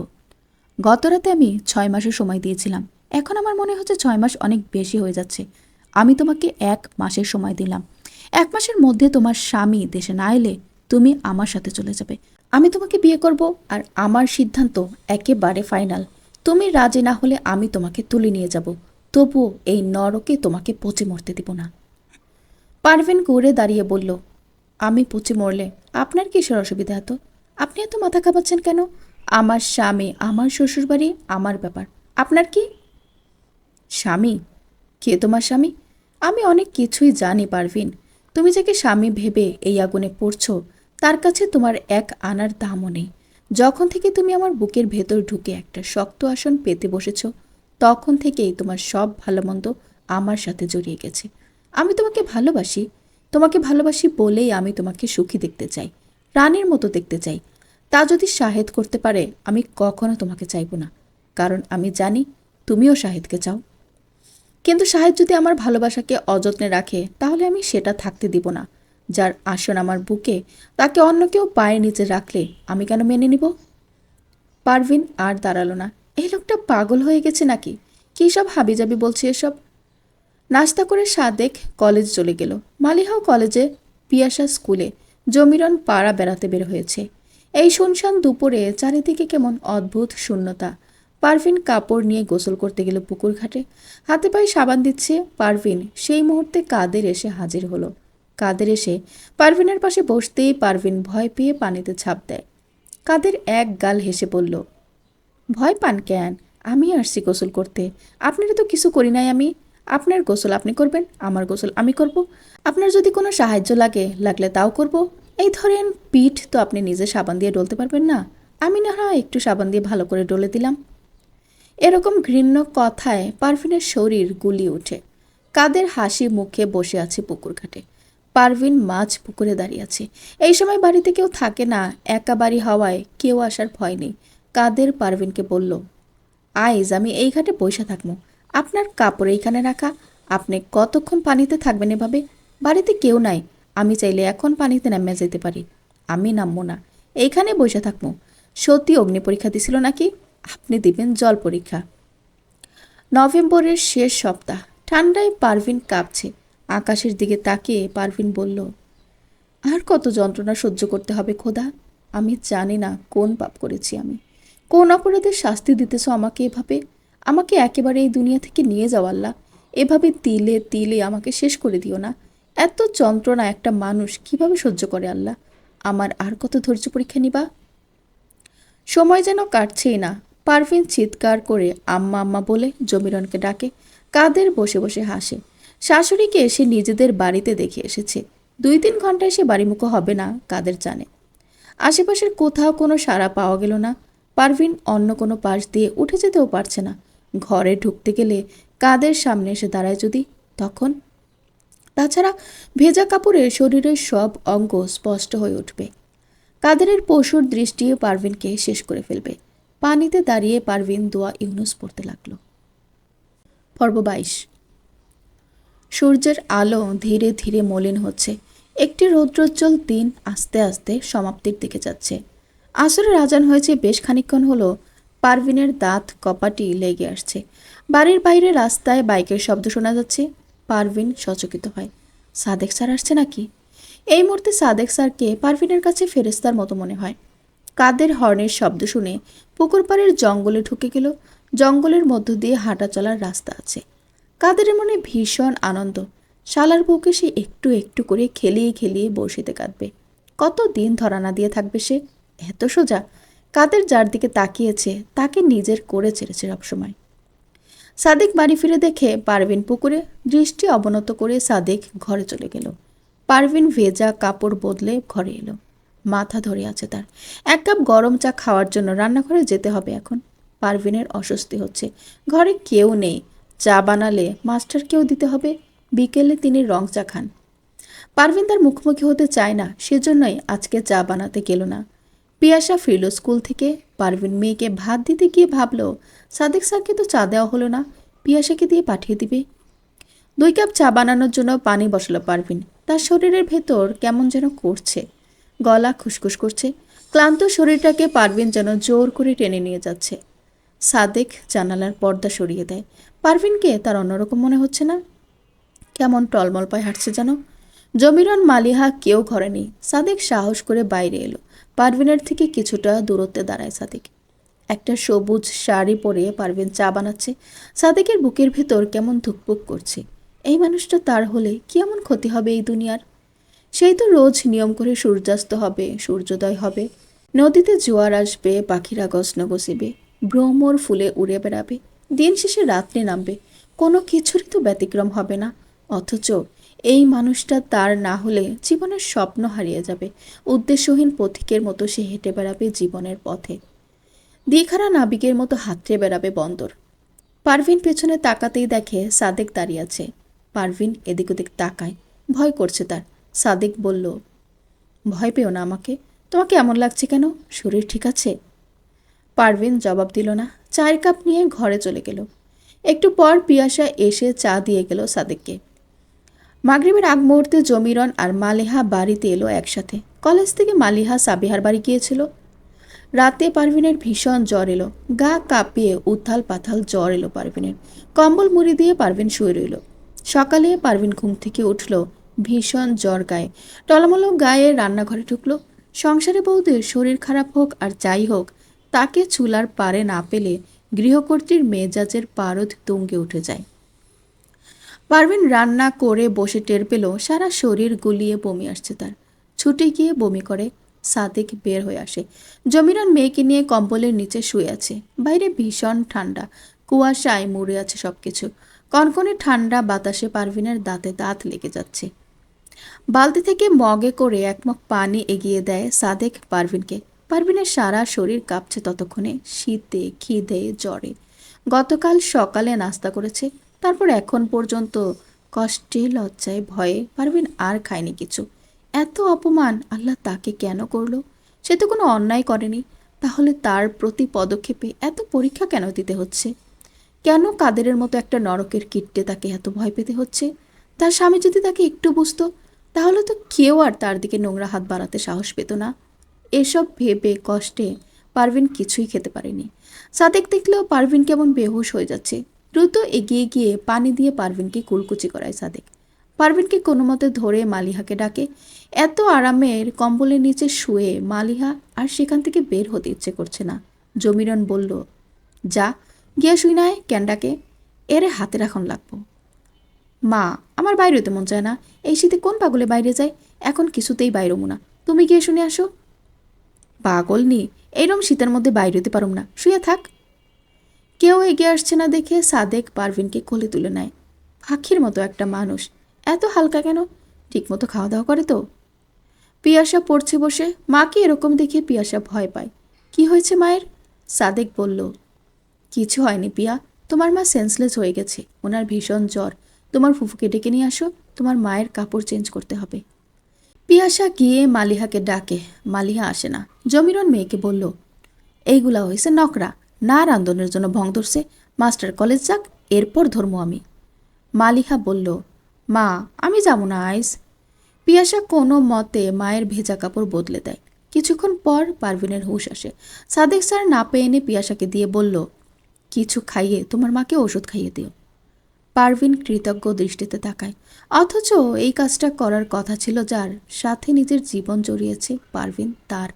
গতরাতে আমি 6 মাসের সময় দিয়েছিলাম, এখন আমার মনে হচ্ছে 6 মাস অনেক বেশি হয়ে যাচ্ছে। আমি তোমাকে 1 মাসের সময় দিলাম। 1 মাসের মধ্যে তোমার স্বামী দেশে না এলে তুমি আমার সাথে চলে যাবে। আমি তোমাকে বিয়ে করব, আর আমার সিদ্ধান্ত একেবারে ফাইনাল। তুমি রাজি না হলে আমি তোমাকে তুলে নিয়ে যাব। তবুও এই নরকে তোমাকে পচে মরতে দিব না। পারভিন ঘুরে দাঁড়িয়ে বলল, আমি পচে মরলে আপনার কিসের অসুবিধা এত? আপনি এত মাথা কাঁপাচ্ছেন কেন? আমার স্বামী, আমার শ্বশুরবাড়ি, আমার ব্যাপার। আপনার কি? স্বামী? কে তোমার স্বামী? আমি অনেক কিছুই জানি পারভিন। তুমি যাকে স্বামী ভেবে এই আগুনে পড়ছো, তার কাছে তোমার 1 আনার দামও নেই। যখন থেকে তুমি আমার বুকের ভেতর ঢুকে একটা শক্ত আসন পেতে বসেছ, তখন থেকেই তোমার সব ভালো মন্দ আমার সাথে জড়িয়ে গেছে। আমি তোমাকে ভালোবাসি। তোমাকে ভালোবাসি বলেই আমি তোমাকে সুখী দেখতে চাই, রানীর মতো দেখতে চাই। তা যদি শাহেদ করতে পারে, আমি কখনো তোমাকে চাইব না, কারণ আমি জানি তুমিও শাহেদকে চাও। কিন্তু শাহেদ যদি আমার ভালোবাসাকে অযত্নে রাখে, তাহলে আমি সেটা থাকতে দিব না। যার আসন আমার বুকে, তাকে অন্য কেউ পায়ের নিচে রাখলে আমি কেন মেনে নিব? পারভিন আর দাঁড়ালো না। এই লোকটা পাগল হয়ে গেছে নাকি? কী সব হাবিজাবি বলছে এসব? নাস্তা করে সাদেক কলেজ চলে গেল। মালিহাও কলেজে, পিয়াসা স্কুলে, জমিরন পাড়া বেড়াতে বের হয়েছে। এই শুনশান দুপুরে চারিদিকে কেমন অদ্ভুত শূন্যতা। পারভিন কাপড় নিয়ে গোসল করতে গেল পুকুর ঘাটে। হাতে পায়ে সাবান দিচ্ছে পারভিন। সেই মুহূর্তে কাদের এসে হাজির হলো। কাদের এসে পারভিনের পাশে বসতেই পারভিন ভয় পেয়ে পানিতে ঝাঁপ দেয়। কাদের এক গাল হেসে বলল, ভয় পান কেন? আমি আসছি গোসল করতে। আপনারা তো কিছু করি নাই আমি। আপনার গোসল আপনি করবেন, আমার গোসল আমি করব। আপনার যদি কোনো সাহায্য লাগলে তাও করব। এই ধরেন পিঠ তো আপনি নিজে সাবান দিয়ে ডলতে পারবেন না, আমি না হয় একটু সাবান দিয়ে ভালো করে ডলে দিলাম। এরকম ঘৃণ্য কথায় পারভিনের শরীর গুলিয়ে ওঠে। কাদের হাসি মুখে বসে আছে পুকুর ঘাটে। পারভিন মাঝ পুকুরে দাঁড়িয়ে আছে। এই সময় বাড়িতে কেউ থাকে না, একা বাড়ি হওয়ায় কেউ আসার ভয় নেই। কাদের পারভিনকে বলল, আইজ আমি এই ঘাটে বসে থাকবো, আপনার কাপড় এইখানে রাখা। আপনি কতক্ষণ পানিতে থাকবেন এভাবে? বাড়িতে কেউ নাই, আমি চাইলে এখন পানিতে নামিয়ে যেতে পারি। আমি নামবো না, এইখানে বসে থাকবো। সত্যি অগ্নি পরীক্ষা দিছিল নাকি? আপনি দিবেন জল পরীক্ষা। নভেম্বরের শেষ সপ্তাহ, ঠান্ডায় পারভিন কাঁপছে। আকাশের দিকে তাকিয়ে পারভিন বলল, আর কত যন্ত্রণা সহ্য করতে হবে খোদা? আমি জানি না কোন পাপ করেছি আমি, কোন অপরাধের শাস্তি দিতেছ আমাকে এভাবে। আমাকে একেবারে এই দুনিয়া থেকে নিয়ে যাও আল্লাহ। এভাবে তিলে তিলে আমাকে শেষ করে দিও না। এত যন্ত্রণা একটা মানুষ কিভাবে সহ্য করে আল্লাহ? আমার আর কত ধৈর্য পরীক্ষা নিবা? সময় যেন কাটছেই না। পারভিন চিৎকার করে আম্মা আম্মা বলে জমিরনকে ডাকে। কাদের বসে বসে হাসে। শাশুড়িকে এসে নিজেদের বাড়িতে দেখে এসেছে। 2-3 ঘন্টায় সে বাড়িমুখো হবে না, কাদের জানে। আশেপাশের কোথাও কোনো সাড়া পাওয়া গেল না। পারভিন অন্য কোনো পাশ দিয়ে উঠে যেতেও পারছে না। ঘরে ঢুকতে গেলে কাদের সামনে এসে দাঁড়ায় যদি, তখন? তাছাড়া ভেজা কাপড়ে শরীরের সব অঙ্গ স্পষ্ট হয়ে উঠবে। কাদেরের পশুর দৃষ্টিও পারভিনকে শেষ করে ফেলবে। পানিতে দাঁড়িয়ে পারভিন দোয়া ইউনুস পড়তে লাগলো। পর্ব 22। সূর্যের আলো ধীরে ধীরে মলিন হচ্ছে। একটি রৌদ্রোজ্জ্বল দিন আস্তে আস্তে সমাপ্তির দিকে যাচ্ছে। আসরের আজান হয়েছে বেশ খানিকক্ষণ হলো। পারভিনের দাঁত কপাটি লেগে আসছে। বাড়ির বাইরে রাস্তায় বাইকের শব্দ শোনা যাচ্ছে। পারভিন সচকিত হয়। সাদেক স্যার আসছে নাকি? এই মুহূর্তে সাদেক স্যারকে পারভিনের কাছে ফেরেস্তার মতো মনে হয়। কাদের হর্নের শব্দ শুনে পুকুর পাড়ের জঙ্গলে ঢুকে গেল। জঙ্গলের মধ্য দিয়ে হাঁটা চলার রাস্তা আছে। কাদের মনে ভীষণ আনন্দ। শালার বউকে সে একটু একটু করে খেলিয়ে খেলিয়ে বড়শিতে কাঁদবে। কত দিন ধরা না দিয়ে থাকবে সে? এত সোজা? কাদের যার দিকে তাকিয়েছে তাকে নিজের করে ছেড়েছে সবসময়। সাদেক বাড়ি ফিরে দেখে পারভিন পুকুরে। দৃষ্টি অবনত করে সাদেক ঘরে চলে গেল। পারভিন ভেজা কাপড় বদলে ঘরে এলো। মাথা ধরে আছে তার। 1 কাপ গরম চা খাওয়ার জন্য রান্নাঘরে যেতে হবে এখন। পারভিনের অস্বস্তি হচ্ছে। ঘরে কেউ নেই। চা বানালে মাস্টারকেও দিতে হবে। বিকেলে তিনি রং চা খান। পারভিন তার মুখোমুখি হতে চায় না, সেজন্যই আজকে চা বানাতে গেল না। পিয়াসা ফিরল স্কুল থেকে। পারভিন মেয়েকে ভাত দিতে গিয়ে ভাবল, সাদেক স্যারকে তো চা দেওয়া হলো না, পিয়াসাকে দিয়ে পাঠিয়ে দিবে। 2 কাপ চা বানানোর জন্য পানি বসালো পারভিন। তার শরীরের ভেতর কেমন যেন করছে। গলা খুসখুস করছে। ক্লান্ত শরীরটাকে পারভিন যেন জোর করে টেনে নিয়ে যাচ্ছে। সাদেক জানালার পর্দা সরিয়ে দেয়। পারভিনকে তার অন্যরকম মনে হচ্ছে না। কেমন টলমল পায়ে হাঁটছে যেন। জমিরন, মালিহা কেউ ঘরে নেই। সাদেক সাহস করে বাইরে এলো। পারভিনের থেকে কিছুটা দূরত্বে দাঁড়ায় সাদেক। একটা সবুজ শাড়ি পরে পারভিন চা বানাচ্ছে। সাদেকের বুকের ভেতর কেমন ধুকপুক করছে। এই মানুষটা তার হলে কি এমন ক্ষতি হবে এই দুনিয়ার? সেই তো রোজ নিয়ম করে সূর্যাস্ত হবে, সূর্যোদয় হবে, নদীতে জোয়ার আসবে, পাখিরা গসন গসিবে, ভ্রমর ফুলে উড়ে বেড়াবে, দিন শেষে রাত্রে নামবে। কোনো কিছুরই তো ব্যতিক্রম হবে না। অথচ এই মানুষটা তার না হলে জীবনের স্বপ্ন হারিয়ে যাবে। উদ্দেশ্যহীন পথিকের মতো সে হেঁটে বেড়াবে জীবনের পথে। দিঘারা নাবিকের মতো হাতড়ে বেড়াবে বন্দর। পারভিন পেছনে তাকাতেই দেখে সাদেক দাঁড়িয়ে আছে। পারভিন এদিক ওদিক তাকায়। ভয় করছে তার। সাদেক বলল, ভয় পেও না আমাকে। তোমাকে এমন লাগছে কেন? শরীর ঠিক আছে? পারভিন জবাব দিল না। চায়ের কাপ নিয়ে ঘরে চলে গেল। একটু পর পিয়াসা এসে চা দিয়ে গেল সাদেককে। মাগরিবের আগ মুহূর্তে জমিরন আর মালিহা বাড়িতে এলো একসাথে। কলেজ থেকে মালিহা সাবিহার বাড়ি গিয়েছিল। রাতে পারভিনের ভীষণ জ্বর এলো। গা কাঁপিয়ে উথাল পাথাল জ্বর এলো পারভিনের। কম্বল মুড়ি দিয়ে পারভিন শুয়ে রইল। সকালে পারভিন ঘুম থেকে উঠল ভীষণ জ্বর গায়ে। টলমলো গায়ে রান্নাঘরে ঢুকলো। সংসারে বউদের শরীর খারাপ হোক আর যাই হোক, তাকে চুলার পারে না পেলে গৃহকর্ত্রীর মেজাজের পারদ তুঙ্গে উঠে যায়। পারভিন রান্না করে বসে টের পেল সারা শরীর গুলিয়ে বমি আসছে তার। ছুটে গিয়ে বমি করে। সাদেক বের হয়ে আসে। জমিরন মেয়েকে নিয়ে কম্বলের নিচে শুয়ে আছে। বাইরে ভীষণ ঠান্ডা, কুয়াশায় মুড়ে আছে সবকিছু। কনকনে ঠান্ডা বাতাসে পারভিনের দাঁতে দাঁত লেগে যাচ্ছে। বালতি থেকে মগে করে এক মগ পানি এগিয়ে দেয় সাদেক পারভিনকে। পারভিনের সারা শরীর কাঁপছে ততক্ষণে, শীতে, খিদে, জ্বরে। গতকাল সকালে নাস্তা করেছে, তারপর এখন পর্যন্ত কষ্টে, লজ্জায়, ভয়ে পারভিন আর খায়নি কিছু। এত অপমান আল্লাহ তাকে কেন করলো? সে তো কোনো অন্যায় করেনি, তাহলে তার প্রতি পদক্ষেপে এত পরীক্ষা কেন দিতে হচ্ছে? কেন কাদেরের মতো একটা নরকের কীটে তাকে এত ভয় পেতে হচ্ছে? তার স্বামী যদি তাকে একটু বুঝতো, তাহলে তো কেউ আর তার দিকে নোংরা হাত বাড়াতে সাহস পেত না। এসব ভেবে কষ্টে পারভিন কিছুই খেতে পারেনি। সাদেক দেখলেও পারভিন কেমন বেহুশ হয়ে যাচ্ছে। দ্রুত এগিয়ে গিয়ে পানি দিয়ে পারভিনকে কুলকুচি করায় সাদেক। পারভিনকে কোনো মতে ধরে মালিহাকে ডাকে। এত আরামের কম্বলের নিচে শুয়ে মালিহা আর সেখান থেকে বের হতে ইচ্ছে করছে না। জমিরন বলল, যা গিয়া শুই নাই কেন ডাকে? এরে হাতে রাখন লাগবো। মা, আমার বাইরে হতে মন চায় না। এই শীতে কোন পাগলে বাইরে যায়? এখন কিছুতেই বাইরমু না, তুমি গিয়ে শুনে আসো। পাগল নি, এইরম শীতের মধ্যে বাইরে হতে পারুম না, শুয়ে থাক। কেউ এগিয়ে আসছে না দেখে সাদেক পারভিনকে কোলে তুলে নেয়। পাখির মতো একটা মানুষ, এত হালকা কেন? ঠিকমতো খাওয়া দাওয়া করে তো? পিয়াসা পড়ছে বসে। মাকে এরকম দেখে পিয়াসা ভয় পায়। কি হয়েছে মায়ের? সাদেক বলল, কিছু হয়নি পিয়া, তোমার মা সেন্সলেস হয়ে গেছে, ওনার ভীষণ জ্বর। তোমার ফুফুকে ডেকে নিয়ে আসো, তোমার মায়ের কাপড় চেঞ্জ করতে হবে। পিয়াসা গিয়ে মালিহাকে ডাকে। মালিহা আসে না। জমিরন মেয়েকে বলল, এইগুলা হয়েছে নকরা, না রান্ধনের জন্য ভং ধরছে, মাস্টার কলেজ যাক, এরপর ধর্ম আমি। মালিহা বলল, মা আমি যাবো না আইস। পিয়াসা কোনো মতে মায়ের ভেজা কাপড় বদলে দেয়। কিছুক্ষণ পর পারভিনের হুঁশ আসে। সাদেক স্যার না পেয়ে এনে পিয়াসাকে দিয়ে বলল, কিছু খাইয়ে তোমার মাকে ওষুধ খাইয়ে দিও। পারভিন কৃতজ্ঞ দৃষ্টিতে তাকায়। অথচ এই কাজটা করার কথা ছিল যার সাথে নিজের জীবন জড়িয়েছে পারভিন তার।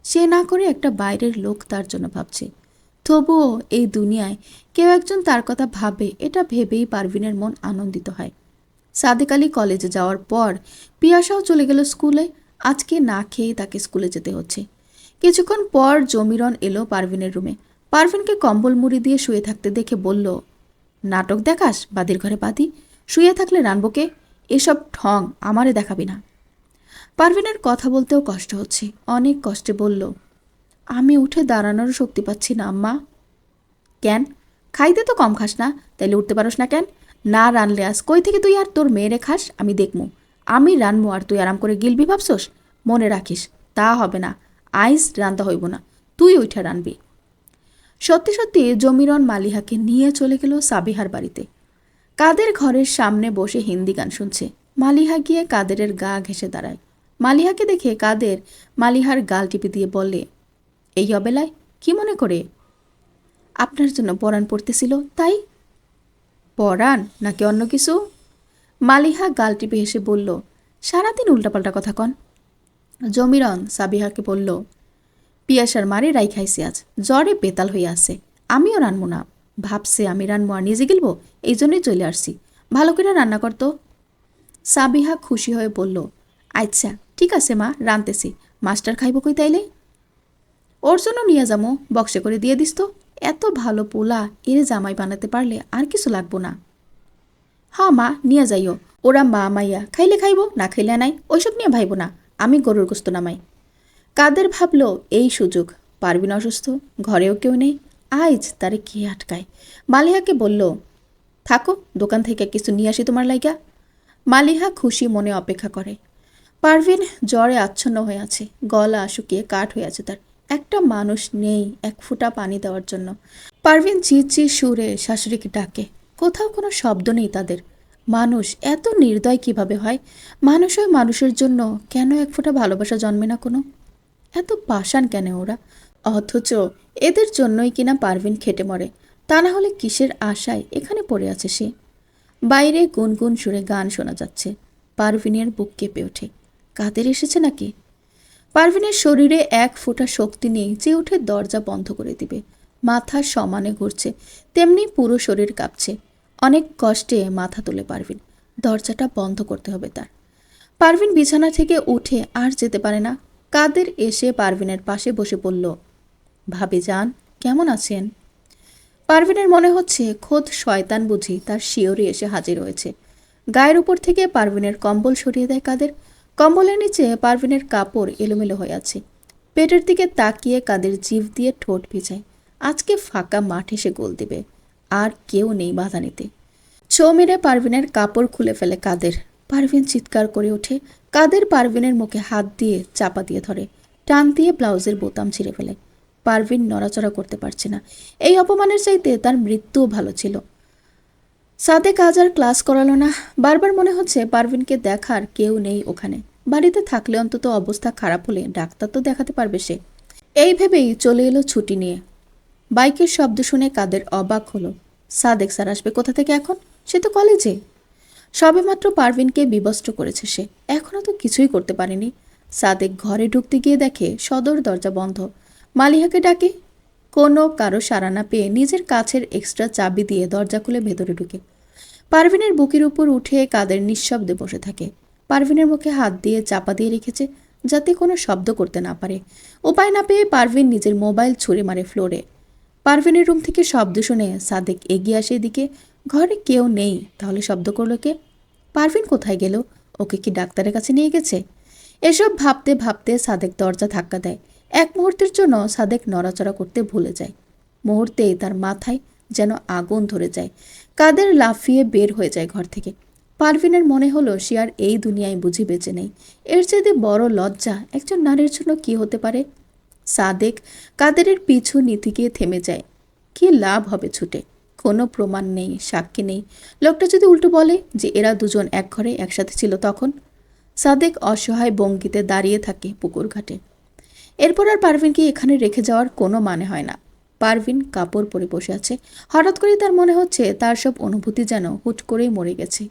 সে না করে একটা বাইরের লোক তার জন্য ভাবছে। তবুও এই দুনিয়ায় কেউ একজন তার কথা ভাবে, এটা ভেবেই পারভিনের মন আনন্দিত হয়। সাদেক আলী কলেজে যাওয়ার পর পিয়াসাও চলে গেল স্কুলে। আজকে না খেয়েই তাকে স্কুলে যেতে হচ্ছে। কিছুক্ষণ পর জমিরন এলো পারভিনের রুমে। পারভিনকে কম্বল মুড়ি দিয়ে শুয়ে থাকতে দেখে বলল, নাটক দেখাস বাদির ঘরে বাদি? শুয়ে থাকলে রানবকে? এসব ঠং আমারে দেখাবি না। পারভিনের কথা বলতেও কষ্ট হচ্ছে। অনেক কষ্টে বলল, আমি উঠে দাঁড়ানোরও শক্তি পাচ্ছি না আম্মা। কেন? খাইতে তো কম খাস না, তাইলে উঠতে পারস না কেন? না রানলে আস কই থেকে তুই আর তোর মেয়েরে খাস? আমি দেখমু। আমি রানমু আর তুই আরাম করে গিলবি ভাবছস? মনে রাখিস, তা হবে না। আইস রান্তা হইব না, তুই উঠে রানবি। সত্যি সত্যি জমিরন মালিহাকে নিয়ে চলে গেল সাবিহার বাড়িতে। কাদের ঘরের সামনে বসে হিন্দি গান শুনছে। মালিহা গিয়ে কাদেরের গা ঘেঁষে দাঁড়ায়। মালিহাকে দেখে কাদের মালিহার গাল টিপে দিয়ে বলে, এই অবেলায় কি মনে করে? আপনার জন্য পরাণ পড়তেছিল তাই। পরাণ নাকি অন্য কিছু? মালিহা গাল টিপে হেসে বলল, সারাদিন উল্টাপাল্টা কথা কন। জমিরন সাবিহাকে বলল, পিয়াসার মারে রাই খাইছে আজ, জ্বরে বেতাল হইয়া আছে। আমিও রানবো না, ভাবছে আমি রানবো আর নিজে গিলবো, এই জন্যই চলে আসছি। ভালো করে রান্না করতো। সাবিহা খুশি হয়ে বলল, আচ্ছা ঠিক আছে মা, রানতেছি। মাস্টার খাইব কই তাইলে? ওর জন্য নিয়ে যাবো, বক্সে করে দিয়ে দিস তো। এত ভালো পোলা এরে জামাই বানাতে পারলে আর কিছু লাগবো না। হ্যাঁ মা, নিয়ে যাইও। ওরা মা মাইয়া খাইলে খাইব, না খাইলে নাই, ওইসব নিয়ে ভাইব না। আমি গরুর গোস্ত নামাই। কাদের ভাবল এই সুযোগ। পারবিন অসুস্থ, ঘরেও কেউ নেই, আইজ তারে কে আটকায়। মালিহাকে বলল, থাকো, দোকান থেকে কিছু নিয়ে আসি তোমার লাইগা। মালিহা খুশি মনে অপেক্ষা করে। পারভিন জ্বরে আচ্ছন্ন হয়ে আছে, গলা শুকিয়ে কাঠ হয়ে আছে তার। একটা মানুষ নেই এক ফোঁটা পানি দেওয়ার জন্য। পারভিন চিঁচিয়ে সুরে শাশুড়িকে ডাকে। কোথাও কোনো শব্দ নেই তাদের। মানুষ এত নির্দয় কিভাবে হয়? মানুষ হয় মানুষের জন্য কেন এক ফোঁটা ভালোবাসা জন্মে না কোনো? এত পাষাণ কেন ওরা? অথচ এদের জন্যই কিনা পারভিন খেটে মরে। তা না হলে কিসের আশায় এখানে পড়ে আছে সে? বাইরে গুনগুন সুরে গান শোনা যাচ্ছে। পারভিনের বুক কেঁপে ওঠে। কাদের এসেছে নাকি? পারভিনের শরীরে এক ফোঁটা শক্তি নেই যে উঠে দরজা বন্ধ করে দিবে। মাথা সমানে ঘুরছে, তেমনি পুরো শরীর কাঁপছে। অনেক কষ্টে মাথা তোলে পারভিন। দরজাটা বন্ধ করতে হবে তার। পারভিন বিছানা থেকে উঠে আর যেতে পারে না। কাদের এসে পারভিনের পাশে বসে পড়ল। ভাবি যান, কেমন আছেন? পারভিনের মনে হচ্ছে খোদ শয়তান বুঝি তার শিয়রে এসে হাজির হয়েছে। গায়ের উপর থেকে পারভিনের কম্বল সরিয়ে দেয় কাদের। কম্বলের নিচে পারভিনের কাপড় এলোমেলো হয়ে আছে। পেটের দিকে তাকিয়ে কাদের জিভ দিয়ে ঠোঁট ভিজায়। আজকে ফাঁকা মাঠে সে গোল দিবে, আর কেউ নেই বাধা নিতে। ছো মেরে পারভিনের কাপড় খুলে ফেলে কাদের। পারভিন চিৎকার করে ওঠে। কাদের পারভিনের মুখে হাত দিয়ে চাপা দিয়ে ধরে, টান দিয়ে ব্লাউজের বোতাম ছিঁড়ে ফেলে। পারভিন নড়াচড়া করতে পারছে না। এই অপমানের চাইতে তার মৃত্যুও ভালো ছিল। সাদেক আজ আর ক্লাস করালো না। বারবার মনে হচ্ছে পারভিনকে দেখার কেউ নেই ওখানে। বাড়িতে থাকলে অন্তত অবস্থা খারাপ হলে ডাক্তার তো দেখাতে পারবে সে। এই ভেবেই চলে এলো ছুটি নিয়ে। বাইকের শব্দ শুনে কাদের অবাক হলো। সাদেক স্যার আসবে কোথা থেকে এখন? সে তো কলেজে। সবেমাত্র পারভিনকে বিবস্ত্র করেছে সে, এখনো তো কিছুই করতে পারেনি। সাদেক ঘরে ঢুকতে গিয়ে দেখে সদর দরজা বন্ধ। মালিহাকে ডাকে, কোনো কারো সাড়া না পেয়ে নিজের কাছের এক্সট্রা চাবি দিয়ে দরজা খুলে ভেতরে ঢুকে পারভিনের বুকের উপর উঠে কাদের নিঃশব্দে বসে থাকে। পারভিনের মুখে হাত দিয়ে চাপা দিয়ে রেখেছে যাতে কোনো শব্দ করতে না পারে। উপায় না পেয়ে পারভিন নিজের মোবাইল ছুঁড়ে মারে ফ্লোরে। পারভিনের রুম থেকে শব্দ শুনে সাদেক এগিয়ে আসে এদিকে। ঘরে কেউ নেই, তাহলে শব্দ করলো কে? পারভিন কোথায় গেল? ওকে কি ডাক্তারের কাছে নিয়ে গেছে? এসব ভাবতে ভাবতে সাদেক দরজা ধাক্কা দেয়। এক মুহূর্তের জন্য সাদেক নড়াচড়া করতে ভুলে যায়। মুহূর্তেই তার মাথায় যেন আগুন ধরে যায়। কাদের লাফিয়ে বের হয়ে যায় ঘর থেকে। পারভিনের মনে হলো সে আর এই দুনিয়ায় বুঝি বেঁচে নেই। এর চেয়ে বড় লজ্জা একজন নারীর জন্য কি হতে পারে? সাদেক কাদেরের পিছু নিতে গিয়ে থেমে যায়। কি লাভ হবে ছুটে? কোনো প্রমাণ নেই, সাক্ষী নেই। লোকটা যদি উল্টো বলে যে এরা দুজন এক ঘরে একসাথে ছিল তখন? সাদেক অসহায় ভঙ্গিতে দাঁড়িয়ে থাকে পুকুর ঘাটে। এরপর আর পারভিনকে এখানে রেখে যাওয়ার কোনো মানে হয় না। পারভিন কাপড় পরে বসে আছে। হঠাৎ করেই তার মনে হচ্ছে তার সব অনুভূতি যেন হুট করেই মরে গেছে।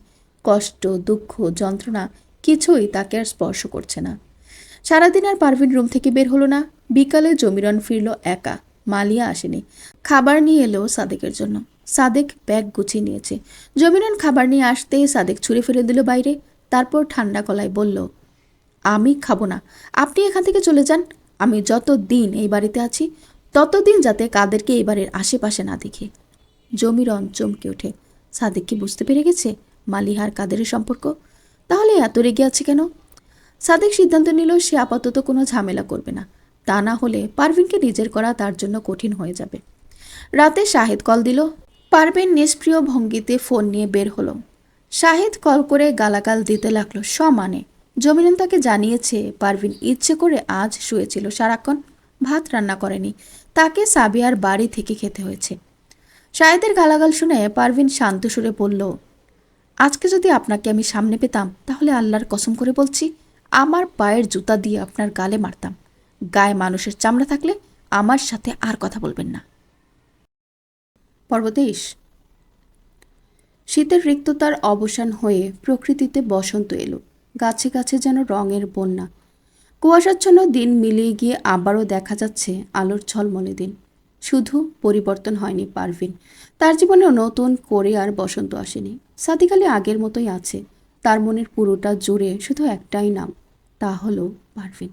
কষ্ট, দুঃখ, যন্ত্রণা কিছুই তাকে আর স্পর্শ করছে না। সারাদিন আর পারভিন রুম থেকে বের হলো না। বিকালে জমিরন ফিরল একা। মালিয়া আসেনি। খাবার নিয়ে এলো সাদেকের জন্য। সাদেক ব্যাগ গুছিয়ে নিয়েছে। জমিরন খাবার নিয়ে আসতেই সাদেক ছুঁড়ে ফেলে দিল বাইরে। তারপর ঠান্ডা গলায় বলল, আমি খাবো না, আপনি এখান থেকে চলে যান। আমি যত দিন এই বাড়িতে আছি ততদিন যাতে কাদেরকে এই বাড়ির আশেপাশে না দেখি। জমিরন চমকে ওঠে। সাদেক কি বুঝতে পেরে গেছে মালিহার কাদেরের সম্পর্ক? তাহলে এত রেগে আছে কেন? সাদেক সিদ্ধান্ত নিল সে আপাতত কোনো ঝামেলা করবে না। তা না হলে পারভিনকে নিজের করা তার জন্য কঠিন হয়ে যাবে। রাতে শাহেদ কল দিল। পারভিন নিষ্প্রিয় ভঙ্গিতে ফোন নিয়ে বের হলো। শাহেদ কল করে গালাগাল দিতে লাগলো সমানে। জমিরন তাকে জানিয়েছে পারভিন ইচ্ছে করে আজ শুয়েছিল সারাক্ষণ, ভাত রান্না করেনি, তাকে সাবিয়ার বাড়ি থেকে খেতে হয়েছে। শাহেদের গালাগাল শুনে পারভিন শান্ত সুরে বলল, আজকে যদি আপনাকে আমি সামনে পেতাম তাহলে আল্লাহর কসম করে বলছি আমার পায়ের জুতা দিয়ে আপনার গালে মারতাম। গায়ে মানুষের চামড়া থাকলে আমার সাথে আর কথা বলবেন না। পর্বতেশ। শীতের রিক্ততার অবসান হয়ে প্রকৃতিতে বসন্ত এলো। গাছে গাছে যেন রঙের বন্যা। কুয়াশাচ্ছন্ন দিন মিলিয়ে গিয়ে আবারও দেখা যাচ্ছে আলোর ঝলমলে দিন। শুধু পরিবর্তন হয়নি পারভিন, তার জীবনে নতুন করে আর বসন্ত আসেনি। সাদিক আলী আগের মতোই আছে। তার মনের পুরোটা জুড়ে শুধু একটাই নাম, তা হলো পারভিন।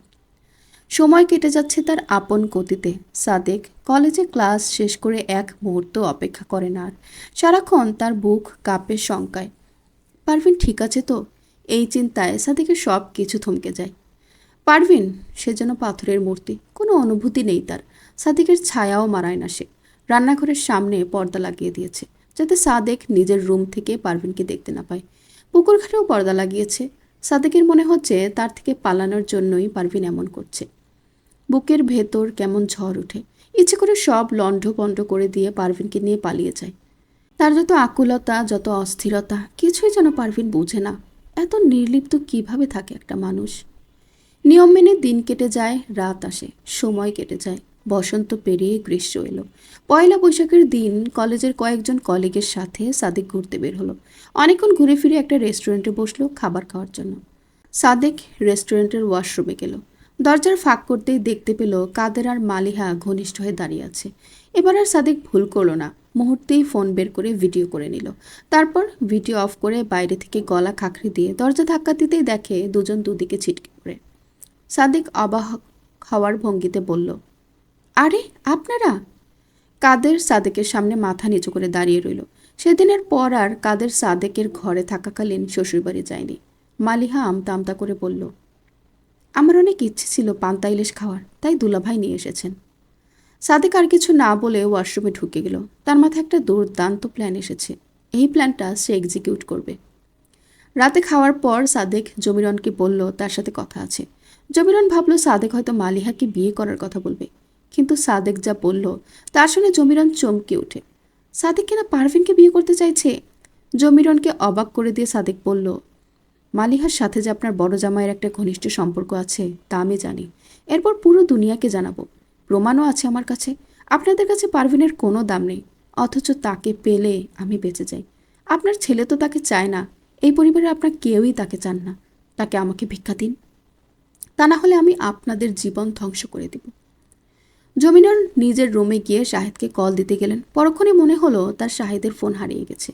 সময় কেটে যাচ্ছে তার আপন গতিতে। সাদেক কলেজে ক্লাস শেষ করে এক মুহূর্ত অপেক্ষা করে না আর। সারাক্ষণ তার বুক কাঁপে শঙ্কায়। পারভিন ঠিক আছে তো? এই চিন্তায় সাদেকের সব কিছু থমকে যায়। পারভিন সে যেন পাথরের মূর্তি, কোনো অনুভূতি নেই তার। সাদেকের ছায়াও মারায় না সে। রান্নাঘরের সামনে পর্দা লাগিয়ে দিয়েছে যাতে সাদেক নিজের রুম থেকে পারভিনকে দেখতে না পায়। পুকুর ঘাটেও পর্দা লাগিয়েছে। সাদেকের মনে হচ্ছে তার থেকে পালানোর জন্যই পারভিন এমন করছে। বুকের ভেতর কেমন ঝড় ওঠে। ইচ্ছে করে সব লণ্ডভণ্ড করে দিয়ে পারভিনকে নিয়ে পালিয়ে যায়। তার যত আকুলতা, যত অস্থিরতা, কিছুই যেন পারভিন বোঝে না। এত নির্লিপ্ত কিভাবে থাকে একটা মানুষ? নিয়ম মেনে দিন কেটে যায়, রাত আসে, সময় কেটে যায়। বসন্ত পেরিয়ে গ্রীষ্ম এলো। পয়লা বৈশাখের দিন কলেজের কয়েকজন কলিগের সাথে সাদেক ঘুরতে বের হলো। অনেকক্ষণ ঘুরে ফিরে একটা রেস্টুরেন্টে বসলো খাবার খাওয়ার জন্য। সাদেক রেস্টুরেন্টের ওয়াশরুমে গেল। দরজার ফাঁক করতেই দেখতে পেল কাদের আর মালিহা ঘনিষ্ঠ হয়ে দাঁড়িয়ে আছে। এবার আর সাদেক ভুল করলো না। মুহূর্তেই ফোন বের করে ভিডিও করে নিল। তারপর ভিডিও অফ করে বাইরে থেকে গলা খাঁকড়ি দিয়ে দরজা ধাক্কা দিতেই দেখে দুজন দুদিকে ছিটকে পড়ে। সাদিক অবাক হওয়ার ভঙ্গিতে বলল, আরে আপনারা? কাদের সাদেকের সামনে মাথা নিচু করে দাঁড়িয়ে রইল। সেদিনের পর আর কাদের সাদেকের ঘরে থাকাকালীন শ্বশুরবাড়ি যায়নি। মালিহা আমতা আমতা করে বলল, আমার অনেক ইচ্ছে ছিল পান্তা ইলিশ খাওয়ার, তাই দুলাভাই নিয়ে এসেছেন। সাদেক আর কিছু না বলে ওয়াশরুমে ঢুকে গেল। তার মাথায় একটা দুর্দান্ত প্ল্যান এসেছে। এই প্ল্যানটা সে এক্সিকিউট করবে। রাতে খাওয়ার পর সাদেক জমিরনকে বলল তার সাথে কথা আছে। জমিরন ভাবল সাদেক হয়তো মালিহাকে বিয়ে করার কথা বলবে, কিন্তু সাদেক যা বলল তা শুনে জমিরন চমকে ওঠে। সাদেক কিনা পারভিনকে বিয়ে করতে চাইছে। জমিরনকে অবাক করে দিয়ে সাদেক বলল, মালিহার সাথে যে আপনার বড় জামাইয়ের একটা ঘনিষ্ঠ সম্পর্ক আছে তা আমি জানি। এরপর পুরো দুনিয়াকে জানাবো। প্রমাণও আছে আমার কাছে। আপনাদের কাছে পারভিনের কোনো দাম নেই, অথচ তাকে পেলে আমি বেঁচে যাই। আপনার ছেলে তো তাকে চায় না, এই পরিবারে আপনার কেউই তাকে চান না। তাকে আমাকে ভিক্ষা দিন, তা না হলে আমি আপনাদের জীবন ধ্বংস করে দেব। জমিনার নিজের রুমে গিয়ে শাহেদকে কল দিতে গেলেন। পরক্ষণে মনে হলো তার শাহেদের ফোন হারিয়ে গেছে।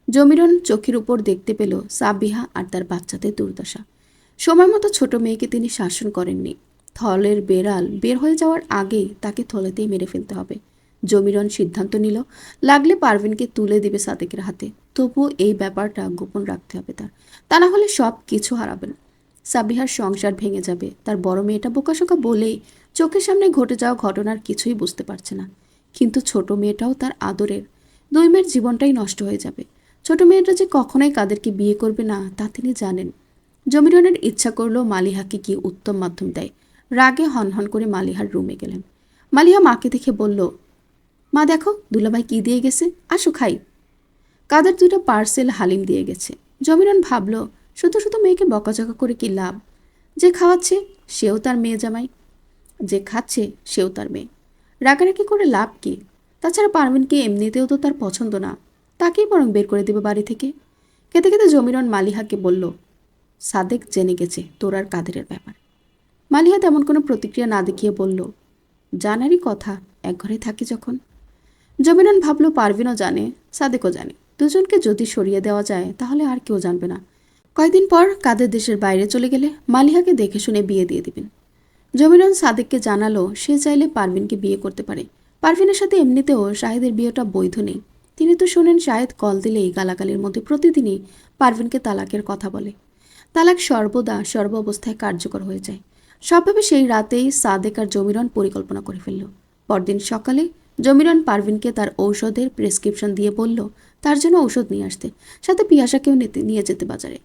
জমিরন চোখের উপর দেখতে পেল সাবিহা আর তার বাচ্চাদের দুর্দশা। সময় মতো ছোট মেয়েকে তিনি শাসন করেননি। থলের বেড়াল বের হয়ে যাওয়ার আগেই তাকে থলেতেই মেরে ফেলতে হবে। জমিরন সিদ্ধান্ত নিল লাগলে পারভিনকে তুলে দিবে সাদেকের হাতে, তবুও এই ব্যাপারটা গোপন রাখতে হবে তার, তা না হলে সব কিছু হারাবেন। সাবিহার সংসার ভেঙে যাবে। তার বড় মেয়েটা বোকাশোকা বলেই চোখের সামনে ঘটে যাওয়া ঘটনার কিছুই বুঝতে পারছে না, কিন্তু ছোট মেয়েটাও তার আদরের। দুই মেয়ের জীবনটাই নষ্ট হয়ে যাবে। ছোট মেয়েটা যে কখনোই কাদেরকে বিয়ে করবে না তা তিনি জানেন। জমিরনের ইচ্ছা করলো মালিহাকে গিয়ে উত্তম মাধ্যম দেয়। রাগে হনহন করে মালিহার রুমে গেলেন। মালিহা মাকে দেখে বলল, মা দেখো দুলাভাই কি দিয়ে গেছে, আসো খাই। কাদের দুটো পার্সেল হালিম দিয়ে গেছে। জমিরন ভাবল, শুধু শুধু মেয়েকে বকাঝকা করে কি লাভ। যে খাওয়াচ্ছে সেও তার মেয়ে জামাই, যে খাচ্ছে সেও তার মেয়ে, রাগারাগি করে লাভ কি? তাছাড়া পারভিনকে এমনিতেও তো তার পছন্দ না, তাকেই বরং বের করে দেবে বাড়ি থেকে। খেতে খেতে জমিরন মালিহাকে বলল, সাদেক জেনে গেছে তোর আর কাদেরের ব্যাপার। মালিহা তেমন কোনো প্রতিক্রিয়া না দেখিয়ে বলল, জানারই কথা, এক ঘরে থাকি যখন। জমিরন ভাবল পারভিনও জানে, সাদেকও জানে। দুজনকে যদি সরিয়ে দেওয়া যায় তাহলে আর কেউ জানবে না। কয়েকদিন পর কাদের দেশের বাইরে চলে গেলে মালিহাকে দেখে শুনে বিয়ে দিয়ে দিবেন। জমিরন সাদেককে জানালো সে চাইলে পারভিনকে বিয়ে করতে পারে। পারভিনের সাথে এমনিতেও শাহেদের বিয়েটা বৈধ নেই। তিনি তো শোনেন শাহেদ কল দিলেই গালাগালির মধ্যে প্রতিদিনই পারভিনকে তালাকের কথা বলে। তালাক সর্বদা সর্ব অবস্থায় কার্যকর হয়ে যায়। সবভাবে সেই রাতেই সাদেক আর জমিরন পরিকল্পনা করে ফেলল। পরদিন সকালে জমিরন পারভিনকে তার ঔষধের প্রেসক্রিপশন দিয়ে বলল তার জন্য ঔষধ নিয়ে আসতে, সাথে পিয়াসাকেও নিয়ে যেতে বাজারে।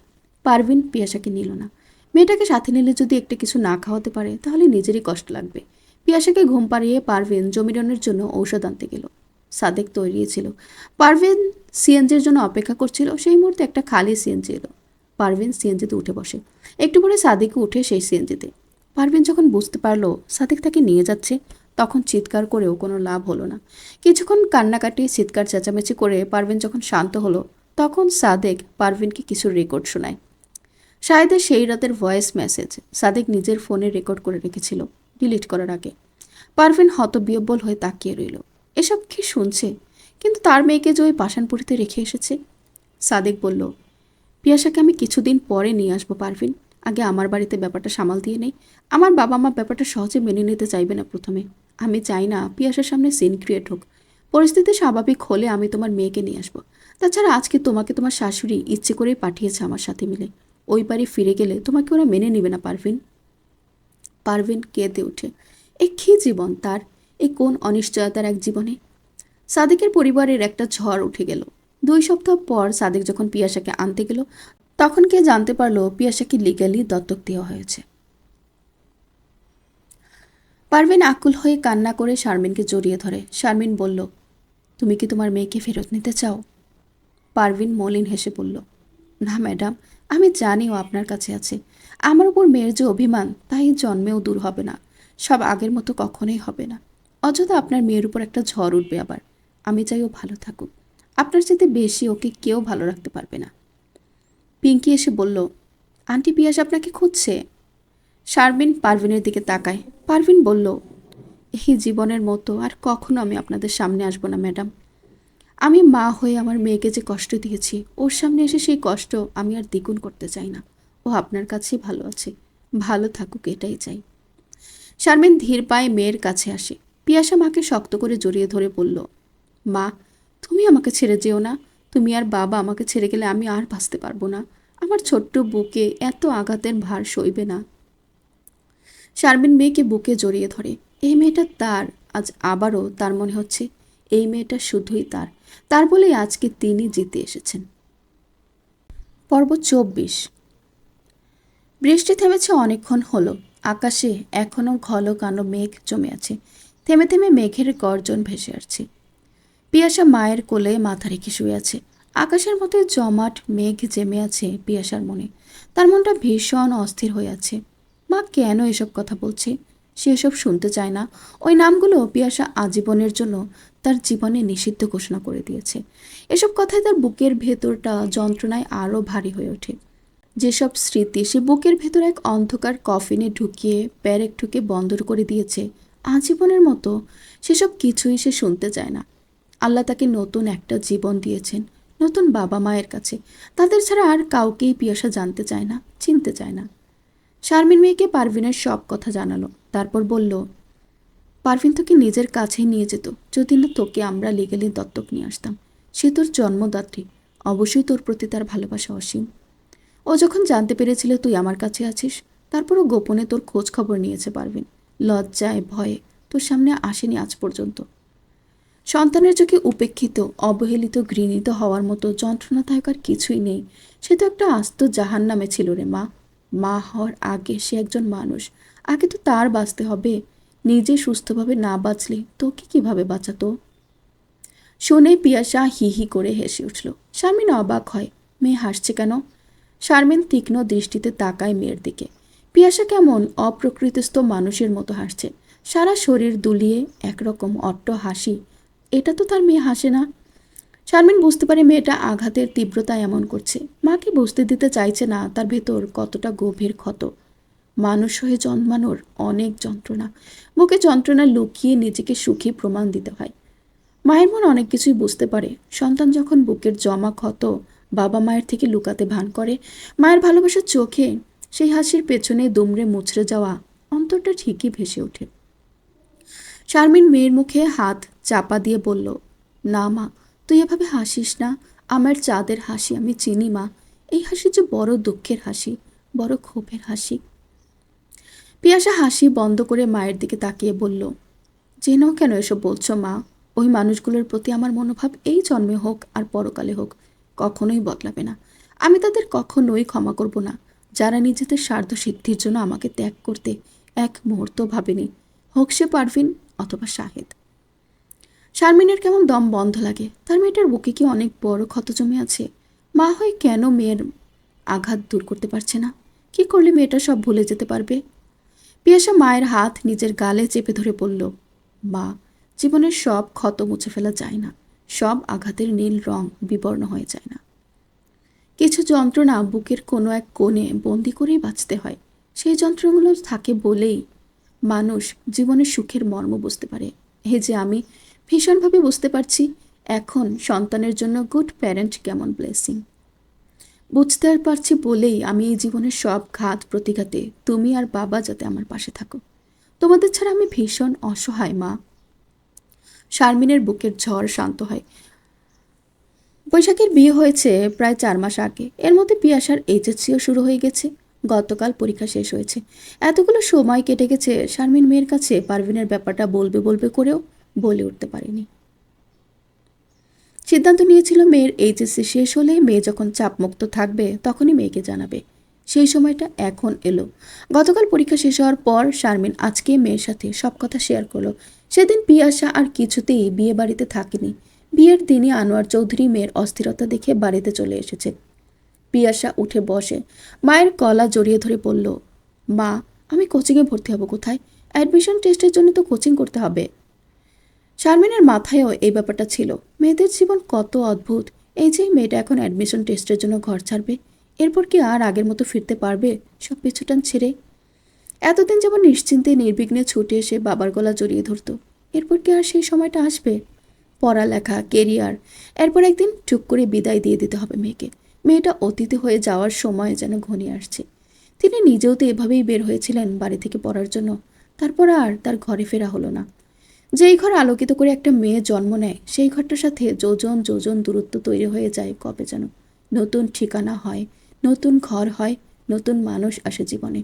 পারভিন পিয়াসাকে নিল না। মেয়েটাকে সাথে নিলে যদি একটা কিছু না খাওয়াতে পারে তাহলে নিজেরই কষ্ট লাগবে। পিয়াসাকে ঘুম পাড়িয়ে পারভিন জমিরনের জন্য ঔষধ আনতে গেল। সাদেক তৈরি ছিল। পারভিন সিএনজির জন্য অপেক্ষা করছিল। সেই মুহূর্তে একটা খালি সিএনজি এলো। পারভিন সিএনজিতে উঠে বসে। একটু পরে সাদেকও উঠে সেই সিএনজিতে। পারভিন যখন বুঝতে পারলো সাদেক তাকে নিয়ে যাচ্ছে, তখন চিৎকার করেও কোনো লাভ হলো না। কিছুক্ষণ কান্নাকাটি চিৎকার চেঁচামেচি করে পারভিন যখন শান্ত হলো, তখন সাদেক পারভিনকে কিছু রেকর্ড শোনায়। শাহেদের সেই রাতের ভয়েস মেসেজ সাদেক নিজের ফোনে রেকর্ড করে রেখেছিল ডিলিট করার আগে। পারভিন হতবিহ্বল হয়ে তাকিয়ে রইল। এসব কি শুনছে? কিন্তু তার মেয়েকে যে ওই পাষাণপুরীতে রেখে এসেছে। সাদেক বলল, পিয়াসাকে আমি কিছুদিন পরে নিয়ে আসবো পারভিন, আগে আমার বাড়িতে ব্যাপারটা সামাল দিয়ে নেই। আমার বাবা মা ব্যাপারটা সহজে মেনে নিতে চাইবে না প্রথমে। আমি চাই না পিয়াসার সামনে সিন ক্রিয়েট হোক। পরিস্থিতি স্বাভাবিক হলে আমি তোমার মেয়েকে নিয়ে আসবো। তাছাড়া আজকে তোমাকে তোমার শাশুড়ি ইচ্ছে করেই পাঠিয়েছে আমার সাথে মিলে। ওই বাড়ি ফিরে গেলে তোমাকে ওরা মেনে নেবে না পারভিন। পারভিন কেঁদে ওঠে। এ কী জীবন তার, এই কোন অনিশ্চয়তার এক জীবনে। সাদেকের পরিবারের একটা ঝড় উঠে গেল। 2 সপ্তাহ পর সাদেক যখন পিয়াসাকে আনতে গেল, তখন কে জানতে পারলো পিয়াসাকে লিগ্যালি দত্তক দেওয়া হয়েছে। পারভিন আকুল হয়ে কান্না করে শারমিনকে জড়িয়ে ধরে। শারমিন বলল, তুমি কি তোমার মেয়েকে ফেরত নিতে চাও? পারভিন মলিন হেসে বলল, না ম্যাডাম, আমি জানি ও আপনার কাছে আছে। আমার উপর মেয়ের যে অভিমান তাই জন্মেও দূর হবে না। সব আগের মতো কখনোই হবে না। অযথা আপনার মেয়ের উপর একটা ঝড় উঠবে আবার। আমি চাই ও ভালো থাকুক। আপনার চাইতে বেশি ওকে কেউ ভালো রাখতে পারবে না। পিঙ্কি এসে বলল, আন্টি পিয়াস আপনাকে খুঁজছে। শারমিন পারভিনের দিকে তাকায়। পারভিন বলল, এই জীবনের মতো আর কখনো আমি আপনাদের সামনে আসবো না ম্যাডাম। আমি মা হয়ে আমার মেয়েকে যে কষ্ট দিয়েছি, ওর সামনে এসে সেই কষ্ট আমি আর দ্বিগুণ করতে চাই না। ও আপনার কাছেই ভালো আছে। ভালো থাকুক এটাই চাই। শারমিন ধীর পায়ে মেয়ের কাছে আসে। পিয়াসা মাকে শক্ত করে জড়িয়ে ধরে বলল, মা, তুমি আমাকে ছেড়ে যেও না। তুমি আর বাবা আমাকে ছেড়ে গেলে আমি আর বাঁচতে পারবো না। আমার ছোট্ট বুকে এত আঘাতের ভার সইবে না। শারমিন মেয়েকে বুকে জড়িয়ে ধরে। এই মেয়েটা তার। আজ আবারও তার মনে হচ্ছে এই মেয়েটা শুধুই তার। তার বলেই আজকে তিনি জিতে এসেছেন। পর্ব 24। বৃষ্টি থেমেছে অনেকক্ষণ হলো। আকাশে এখনও ঘন কালো মেঘ জমে আছে। থেমে থেমে মেঘের গর্জন ভেসে আসছে। পিয়াসা মায়ের কোলে মাথা রেখে শুয়ে আছে। আকাশের মতো জমাট মেঘ জমে আছে পিয়াসার মনে। তার মনটা ভীষণ অস্থির হয়ে আছে। মা কেন এসব কথা বলছে? সে এসব শুনতে চায় না। ওই নামগুলো পিয়াসা আজীবনের জন্য তার জীবনে নিষিদ্ধ ঘোষণা করে দিয়েছে। এসব কথায় তার বুকের ভেতরটা যন্ত্রণায় আরও ভারী হয়ে ওঠে। যেসব স্মৃতি সে বুকের ভেতর এক অন্ধকার কফিনে ঢুকিয়ে প্যারেক ঢুকে বন্ধ করে দিয়েছে আজীবনের মতো, সেসব কিছুই সে শুনতে চায় না। আল্লাহ তাকে নতুন একটা জীবন দিয়েছেন, নতুন বাবা মায়ের কাছে। তাদের ছাড়া আর কাউকেই পিয়াসা জানতে চায় না, চিনতে চায় না। শারমিন মেয়েকে পারভিনের সব কথা জানালো। তারপর বলল, পারভিন তোকে নিজের কাছেই নিয়ে যেত যদি না তোকে আমরা লিগেলি দত্তক নিয়ে আসতাম। সে তোর জন্মদাত্রী। অবশ্যই তোর প্রতি তার ভালোবাসা অসীম। ও যখন জানতে পেরেছিল তুই আমার কাছে আছিস, তারপরও গোপনে তোর খোঁজ খবর নিয়েছে পারভিন। লজ্জায় ভয়ে তোর সামনে আসেনি আজ পর্যন্ত। সন্তানের চোখে উপেক্ষিত, অবহেলিত, ঘৃণিত হওয়ার মতো যন্ত্রণাদায়ক আর কিছুই নেই। সে তো একটা আস্ত জাহান নামে ছিল রে মা। মা হওয়ার আগে সে একজন মানুষ। আগে তো তার বাঁচতে হবে। নিজে সুস্থভাবে না বাঁচলে তোকে কিভাবে বাঁচাতো? শুনে পিয়াসা হি হি করে হেসে উঠল। শারমিন অবাক হয়, মেয়ে হাসছে কেন? শারমিন তীক্ষ্ণ দৃষ্টিতে তাকায় মেয়ের দিকে। পিয়াসা কেমন অপ্রকৃতিস্থ মানুষের মতো হাসছে। সারা শরীর দুলিয়ে একরকম অট্ট হাসি। এটা তো তার মেয়ে হাসে না। শারমিন বুঝতে পারে মেয়েটা আঘাতের তীব্রতা এমন করছে। মাকে বুঝতে দিতে চাইছে না তার ভেতর কতটা গভীর ক্ষত। মানুষ হয়ে জন্মানোর অনেক যন্ত্রণা। বুকে যন্ত্রণা লুকিয়ে নিজেকে সুখী প্রমাণ দিতে হয়। মায়ের মন অনেক কিছুই বুঝতে পারে। সন্তান যখন বুকের জমা ক্ষত বাবা মায়ের থেকে লুকাতে ভান করে, মায়ের ভালোবাসার চোখে সেই হাসির পেছনে দুমড়ে মুচড়ে যাওয়া অন্তরটা ঠিকই ভেসে ওঠে। শারমিন মেয়ের মুখে হাত চাপা দিয়ে বলল, না মা, তুই এভাবে হাসিস না। আমার চাঁদের হাসি আমি চিনি মা। এই হাসি যে বড় দুঃখের হাসি, বড় ক্ষোভের হাসি। পিয়াসা হাসি বন্ধ করে মায়ের দিকে তাকিয়ে বলল, জেনেও কেন এসব বলছো মা? ওই মানুষগুলোর প্রতি আমার মনোভাব এই জন্মে হোক আর পরকালে হোক কখনোই বদলাবে না। আমি তাদের কখনোই ক্ষমা করব না, যারা নিজেদের স্বার্থ সিদ্ধির জন্য আমাকে ত্যাগ করতে এক মুহূর্ত ভাবেনি, হোক সে পারভিন অথবা শাহেদ। শারমিনের কেমন দম বন্ধ লাগে। তার মেয়েটার বুকে কি অনেক বড় ক্ষত জমে আছে? মা হয়ে কেন মেয়ের আঘাত দূর করতে পারছে না? কি করলে মেয়েটা সব ভুলে যেতে পারবে? পিয়াসা মায়ের হাত নিজের গালে চেপে ধরে বলল, মা, জীবনের সব ক্ষত মুছে ফেলা যায় না। সব আঘাতের নীল রং বিবর্ণ হয়ে যায় না। কিছু যন্ত্রণা বুকের কোনো এক কোণে বন্দি করেই বাঁচতে হয়। সেই যন্ত্রণাগুলো থাকে বলেই মানুষ জীবনের সুখের মর্ম বুঝতে পারে। এই যে আমি ভীষণভাবে বুঝতে পারছি এখন সন্তানের জন্য গুড প্যারেন্ট কেমন ব্লেসিং। বুঝতে পারছি বলেই আমি এই জীবনের সব ঘাত প্রতিঘাতে তুমি আর বাবা যাতে আমার পাশে থাকো। তোমাদের ছাড়া আমি ভীষণ অসহায় মা। শারমিনের বুকের ঝড় শান্ত হয়। বৈশাখের বিয়ে হয়েছে প্রায় 4 মাস আগে। এর মধ্যে পিয়াসার এইচএসসিও শুরু হয়ে গেছে। গতকাল পরীক্ষা শেষ হয়েছে। এতগুলো সময় কেটে গেছে, শারমিন মেয়ের কাছে পারভিনের ব্যাপারটা বলবে বলবে করেও বলে উঠতে পারেনি। সিদ্ধান্ত নিয়েছিল মেয়ের এইচএসসি শেষ হলে মেয়ে যখন চাপমুক্ত থাকবে তখনই মেয়েকে জানাবে। সেই সময়টা এখন এলো। গতকাল পরীক্ষা শেষ হওয়ার পর শারমিন আজকে মেয়ের সাথে সব কথা শেয়ার করলো। সেদিন পিয়াসা আর কিছুতেই বিয়ে বাড়িতে থাকেনি। বিয়ের দিনই আনোয়ার চৌধুরী মেয়ের অস্থিরতা দেখে বাড়িতে চলে এসেছে। পিয়াসা উঠে বসে মায়ের গলা জড়িয়ে ধরে বলল, মা, আমি কোচিংয়ে ভর্তি হব কোথায়? অ্যাডমিশন টেস্টের জন্য তো কোচিং করতে হবে। শারমিনের মাথায়ও এই ব্যাপারটা ছিল। মেয়েদের জীবন কত অদ্ভুত। এই যে মেয়েটা এখন অ্যাডমিশন টেস্টের জন্য ঘর ছাড়বে, এরপর কি আর আগের মতো ফিরতে পারবে সব পিছুটান ছেড়ে? এতদিন যেমন নিশ্চিন্তে নির্বিঘ্নে ছুটে এসে বাবার গলা জড়িয়ে ধরত, এরপর কি আর সেই সময়টা আসবে? পড়ালেখা, কেরিয়ার, এরপর একদিন টুক করে বিদায় দিয়ে দিতে হবে মেয়েকে। মেয়েটা অতীতে হয়ে যাওয়ার সময় যেন ঘনিয়ে আসছে। তিনি নিজেও তো এভাবেই বের হয়েছিলেন বাড়ি থেকে পড়ার জন্য। তারপর আর তার ঘরে ফেরা হলো না। যেই ঘর আলোকিত করে একটা মেয়ে জন্ম নেয়, সেই ঘরটার সাথে যোজন যোজন দূরত্ব তৈরি হয়ে যায় কবে যেন। নতুন ঠিকানা হয়, নতুন ঘর হয়, নতুন মানুষ আসে জীবনে।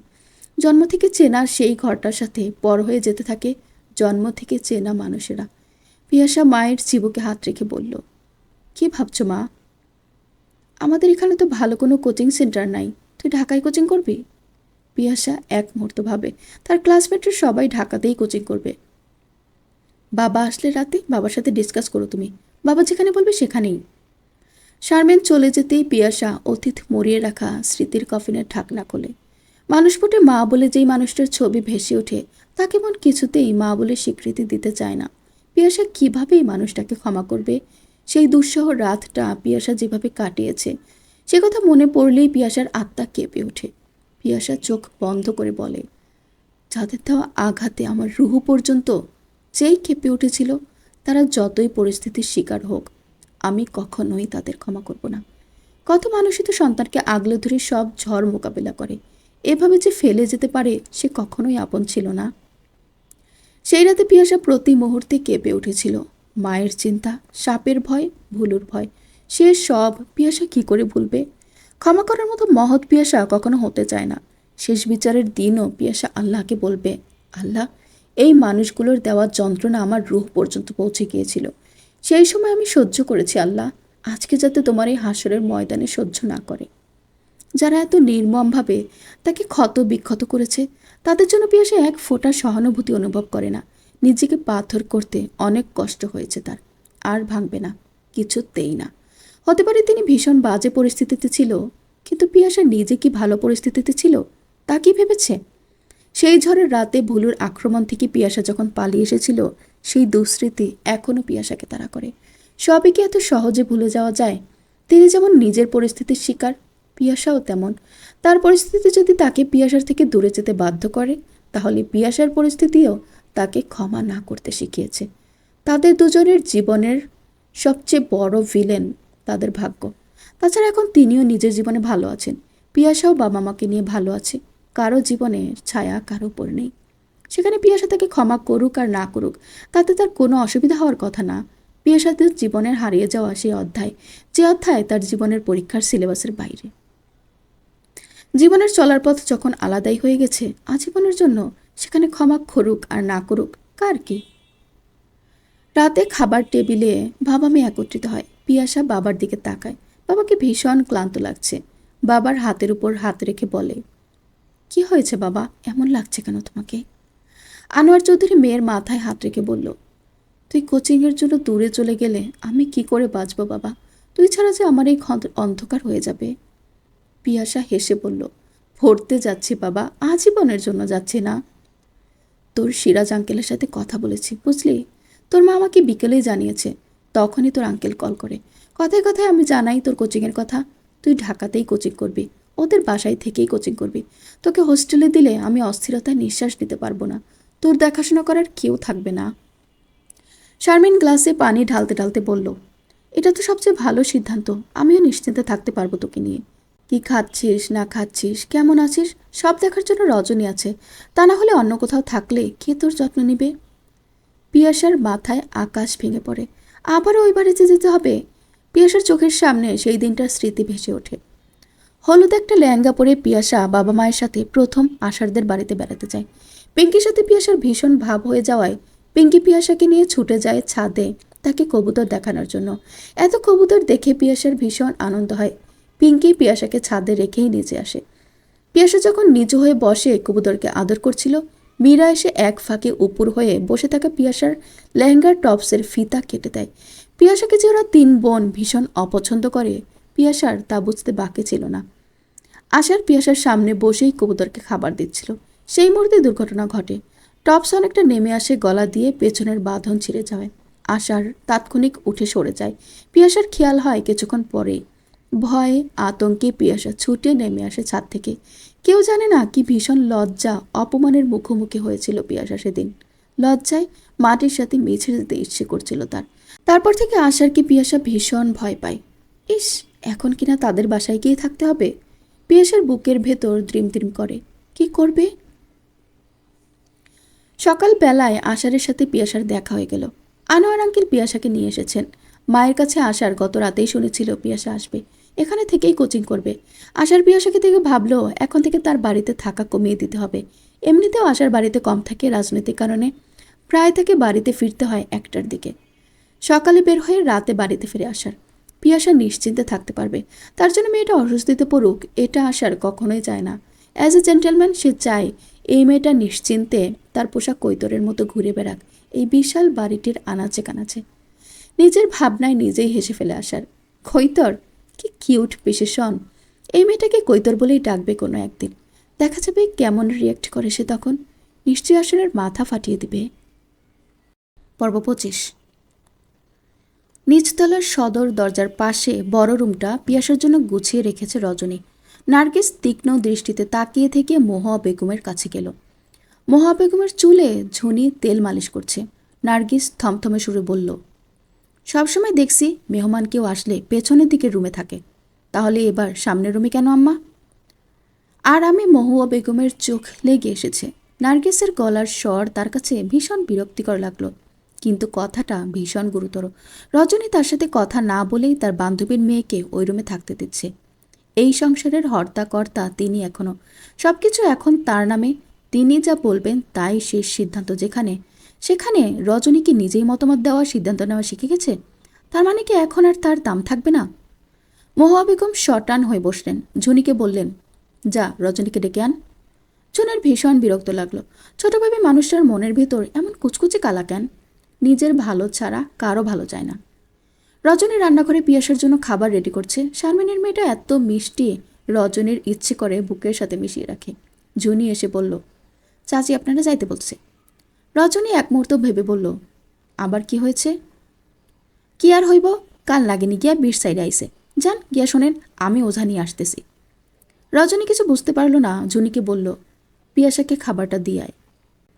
জন্ম থেকে চেনা সেই ঘরটার সাথে বড় হয়ে যেতে থাকে জন্ম থেকে চেনা মানুষেরা। পিয়াসা মায়ের চিবুকে হাত রেখে বলল, কি ভাবছো মা? আমাদের এখানে তো ভালো কোনো কোচিং সেন্টার নাই, তুই ঢাকায় কোচিং করবি? পিয়াসা এক মুহূর্ত ভাবে, তার ক্লাসমেটের সবাই ঢাকাতেই কোচিং করবে। বাবা আসলে রাতে বাবার সাথে ডিসকাস করো তুমি, বাবা যেখানে বলবে সেখানেই। শারমিন চলে যেতেই পিয়াসা অতীত মরিয়ে রাখা স্মৃতির কফিনের ঢাকনা খোলে। মানুষ ফুটে মা বলে যেই মানুষটার ছবি ভেসে ওঠে, তাকে মন কিছুতেই মা বলে স্বীকৃতি দিতে চায় না। পিয়াসা কিভাবেই মানুষটাকে ক্ষমা করবে? সেই দুঃসহ রাতটা পিয়াসা যেভাবে কাটিয়েছে, সে কথা মনে পড়লেই পিয়াসার আত্মা কেঁপে ওঠে। পিয়াসা চোখ বন্ধ করে বলে, যাদের দেওয়া আঘাতে আমার রুহ পর্যন্ত যেই কেঁপে উঠেছিল, তারা যতই পরিস্থিতির শিকার হোক, আমি কখনোই তাদের ক্ষমা করব না। কত মানুষই তো সন্তানকে আগলে ধরে সব ঝড় মোকাবেলা করে, এভাবে যে ফেলে যেতে পারে সে কখনোই আপন ছিল না। সেই রাতে পিয়াসা প্রতি মুহূর্তে কেঁপে উঠেছিল। মায়ের চিন্তা, সাপের ভয়, ভুলুর ভয়, সে সব পিয়াসা কি করে ভুলবে? ক্ষমা করার মতো মহৎ পিয়াসা কখনো হতে চায় না। শেষ বিচারের দিনও পিয়াসা আল্লাহকে বলবে, আল্লাহ, এই মানুষগুলোর দেওয়া যন্ত্রণা আমার রুহ পর্যন্ত পৌঁছে গিয়েছিল, সেই সময় আমি সহ্য করেছি আল্লাহ, আজকে যাতে তোমার এই হাসরের ময়দানে সহ্য না করে। যারা এত নির্মমভাবে তাকে ক্ষত বিক্ষত করেছে, তাদের জন্য পিয়াসা এক ফোঁটা সহানুভূতি অনুভব করে না। নিজেকে পাথর করতে অনেক কষ্ট হয়েছে তার, আর ভাঙবে না, কিছুতেই না। হতে পারে তিনি ভীষণ বাজে পরিস্থিতিতে ছিল, কিন্তু পিয়াসা নিজে কি ভালো পরিস্থিতিতে ছিল তা কি ভেবেছে? সেই ঝড়ের রাতে ভুলুর আক্রমণ থেকে পিয়াসা যখন পালিয়ে এসেছিল, সেই দুঃস্মৃতি এখনও পিয়াসাকে তাড়া করে। সবই কি এত সহজে ভুলে যাওয়া যায়? তিনি যেমন নিজের পরিস্থিতির শিকার, পিয়াসাও তেমন। তার পরিস্থিতি যদি তাকে পিয়াসার থেকে দূরে যেতে বাধ্য করে, তাহলে পিয়াসার পরিস্থিতিও তাকে ক্ষমা না করতে শিখিয়েছে। তাদের দুজনের জীবনের সবচেয়ে বড় ভিলেন তাদের ভাগ্য। তাছাড়া এখন তিনিও নিজের জীবনে ভালো আছেন, পিয়াসাও বাবা মাকে নিয়ে ভালো আছে। কারো জীবনে ছায়া কারো উপর নেই। সেখানে পিয়াসা তাকে ক্ষমা করুক আর না করুক, তাতে তার কোনো অসুবিধা হওয়ার কথা না। পিয়াসাদের জীবনের হারিয়ে যাওয়া সেই অধ্যায়, যে অধ্যায় তার জীবনের পরীক্ষার সিলেবাসের বাইরে। জীবনের চলার পথ যখন আলাদাই হয়ে গেছে আজীবনের জন্য, সেখানে ক্ষমা করুক আর না করুক কার কি? রাতে খাবার টেবিলে বাবা মেয়ে একত্রিত হয়। পিয়াসা বাবার দিকে তাকায়, বাবাকে ভীষণ ক্লান্ত লাগছে। বাবার হাতের উপর হাত রেখে বলে, কি হয়েছে বাবা, এমন লাগছে কেন তোমাকে? আনোয়ার চৌধুরী মেয়ের মাথায় হাত রেখে বলল, তুই কোচিংয়ের জন্য দূরে চলে গেলে আমি কি করে বাঁচবো বাবা? তুই ছাড়া যে আমার এই অন্ধকার হয়ে যাবে। পিয়াসা হেসে বলল, পড়তে যাচ্ছি বাবা, আজীবনের জন্য যাচ্ছি না। তোর সিরাজ আঙ্কেলের সাথে কথা বলেছি বুঝলি, তোর মা আমাকে বিকেলেই জানিয়েছে। তখনই তোর আঙ্কেল কল করে, কথায় কথায় আমি জানাই তোর কোচিংয়ের কথা। তুই ঢাকাতেই কোচিং করবি, ওদের বাসায় থেকেই কোচিং করবি। তোকে হোস্টেলে দিলে আমি অস্থিরতায় নিঃশ্বাস নিতে পারবো না, তোর দেখাশোনা করার কেউ থাকবে না। শারমিন গ্লাসে পানি ঢালতে ঢালতে বলল, এটা তো সবচেয়ে ভালো সিদ্ধান্ত, আমিও নিশ্চিন্তে থাকতে পারবো তোকে নিয়ে। কি খাচ্ছিস না খাচ্ছিস, কেমন আছিস, সব দেখার জন্য রজনী আছে। তা না হলে অন্য কোথাও থাকলে কে তোর যত্ন নিবে? পিয়াসার মাথায় আকাশ ভেঙে পড়ে। আবারও ওই বাড়িতে যেতে হবে? পিয়াসার চোখের সামনে সেই দিনটার স্মৃতি ভেসে ওঠে। হলুদ একটা লেহেঙ্গা পরে পিয়াসা বাবা মায়ের সাথে প্রথম আশারদের বাড়িতে বেড়াতে যায়। পিঙ্কির সাথে পিয়াসার ভীষণ ভাব হয়ে যাওয়ায় পিঙ্কি পিয়াসাকে নিয়ে ছুটে যায় ছাদে তাকে কবুতর দেখানোর জন্য। এত কবুতর দেখে পিয়াসার ভীষণ আনন্দ হয়। পিঙ্কি পিয়াসাকে ছাদে রেখেই নিচে আসে। পিয়াসা যখন নিচু হয়ে বসে কবুতরকে আদর করছিল, মীরা এসে এক ফাঁকে উপর হয়ে বসে থাকা পিয়াসার লেহেঙ্গার টপসের ফিতা কেটে দেয়। পিয়াসাকে যে ওরা তিন বোন ভীষণ অপছন্দ করে, পিয়াসার তা বুঝতে বাকি ছিল না। আশার পিয়াসার সামনে বসেই কবুতরকে খাবার দিচ্ছিল, সেই মুহূর্তে দুর্ঘটনা ঘটে। টপস অনেকটা নেমে আসে গলা দিয়ে, পেছনের বাঁধন ছিঁড়ে যায়। আশার তাৎক্ষণিক উঠে সরে যায়। পিয়াসার খেয়াল হয় কিছুক্ষণ পরেই। ভয়ে আতঙ্কে পিয়াসা ছুটে নেমে আসে ছাদ থেকে। কেউ জানে না কি ভীষণ লজ্জা অপমানের মুখোমুখি হয়েছিল পিয়াসা সেদিন। লজ্জায় মাটির সাথে মিছে যেতে ইচ্ছে করছিল তার। তারপর থেকে আশারকে পিয়াসা ভীষণ ভয় পায়। ইস, এখন কিনা তাদের বাসায় গিয়ে থাকতে হবে। পিয়াসার বুকের ভেতর দ্রিম দ্রিম করে। কি করবে? সকালবেলায় আশারের সাথে পিয়াসার দেখা হয়ে গেল। আনোয়ার আঙ্কেল পিয়াসাকে নিয়ে এসেছেন। মায়ের কাছে আসার গত রাতেই শুনেছিল পিয়াসা আসবে, এখানে থেকেই কোচিং করবে। আশার পিয়াসাকে দেখে ভাবলো এখন থেকে তার বাড়িতে থাকা কমিয়ে দিতে হবে। এমনিতেও আশার বাড়িতে কম থাকে, রাজনৈতিক কারণে প্রায় থেকে বাড়িতে ফিরতে হয় 1টার দিকে। সকালে বের হয়ে রাতে বাড়িতে ফিরে আসার। পিয়াসা নিশ্চিন্তে থাকতে পারবে, তার জন্য মেয়েটা অস্বস্তিতে পড়ুক এটা আসার কখনোই চায় না। অ্যাজ এ জেন্টেলম্যান সে চায় এই মেয়েটা নিশ্চিন্তে তার পোশাক কৈতরের মতো ঘুরে বেড়াক এই বিশাল বাড়িটির আনাচে কানাচে। নিজের ভাবনায় নিজেই হেসে ফেলে আসার। কৈতর, কি কিউট বিশেষণ। এই মেয়েটাকে কৈতর বলেই ডাকবে কোনো একদিন। দেখা যাবে কেমন রিয়্যাক্ট করে সে তখন। নিশ্চয়ই আসরের মাথা ফাটিয়ে দিবে। পর্ব 25। নিচতলার সদর দরজার পাশে বড় রুমটা পিয়াসার জন্য গুছিয়ে রেখেছে রজনী। নার্গিস তীক্ষ্ণ দৃষ্টিতে তাকিয়ে থেকে মহুয়া বেগমের কাছে গেল। মহুয়া বেগমের চুলে ঝুনি তেল মালিশ করছে। নার্গিস থমথমে সুরে বলল, সবসময় দেখছি মেহমান কেউ আসলে পেছনের দিকের রুমে থাকে, তাহলে এবার সামনের রুমে কেন আম্মা? আর আমি মহুয়া বেগমের চোখ লেগে এসেছে। নার্গিসের গলার স্বর তার কাছে ভীষণ বিরক্তিকর লাগলো, কিন্তু কথাটা ভীষণ গুরুতর। রজনী তার সাথে কথা না বলেই তার বান্ধবীর মেয়েকে ওই রুমে থাকতে দিচ্ছে। এই সংসারের হর্তা কর্তা তিনি এখনও। সব কিছু এখন তার নামে, তিনি যা বলবেন তাই শেষ সিদ্ধান্ত। সেখানে রজনী কি নিজেই মতামত দেওয়া, সিদ্ধান্ত নেওয়া শিখে গেছে? তার মানে কি এখন আর তার দাম থাকবে না? মহুয়া বেগম শটান হয়ে বসলেন। ঝুনিকে বললেন, যা রজনীকে ডেকে আন। ঝুনের ভীষণ বিরক্ত লাগলো। ছোটভাবে মানুষটার মনের ভেতর এমন কুচকুচে কালা কেন? নিজের ভালো ছাড়া কারো ভালো চায় না। রজনী রান্নাঘরে পিয়াসার জন্য খাবার রেডি করছে। শারমিনের মেয়েটা এত মিষ্টি, রজনীর ইচ্ছে করে বুকের সাথে মিশিয়ে রাখে। ঝুনি এসে বলল, চাচি আপনারা যাইতে বলছে। রজনী এক মুহূর্ত ভেবে বলল, আবার কি হয়েছে? কি আর হইব, কাল লাগেনি গিয়া বিষ সাইডে আইসে। যান গিয়া শোনেন, আমি ওঝা নিয়ে আসতেছি। রজনী কিছু বুঝতে পারল না। ঝুনিকে বলল, পিয়াসাকে খাবারটা দিয়ে আয়।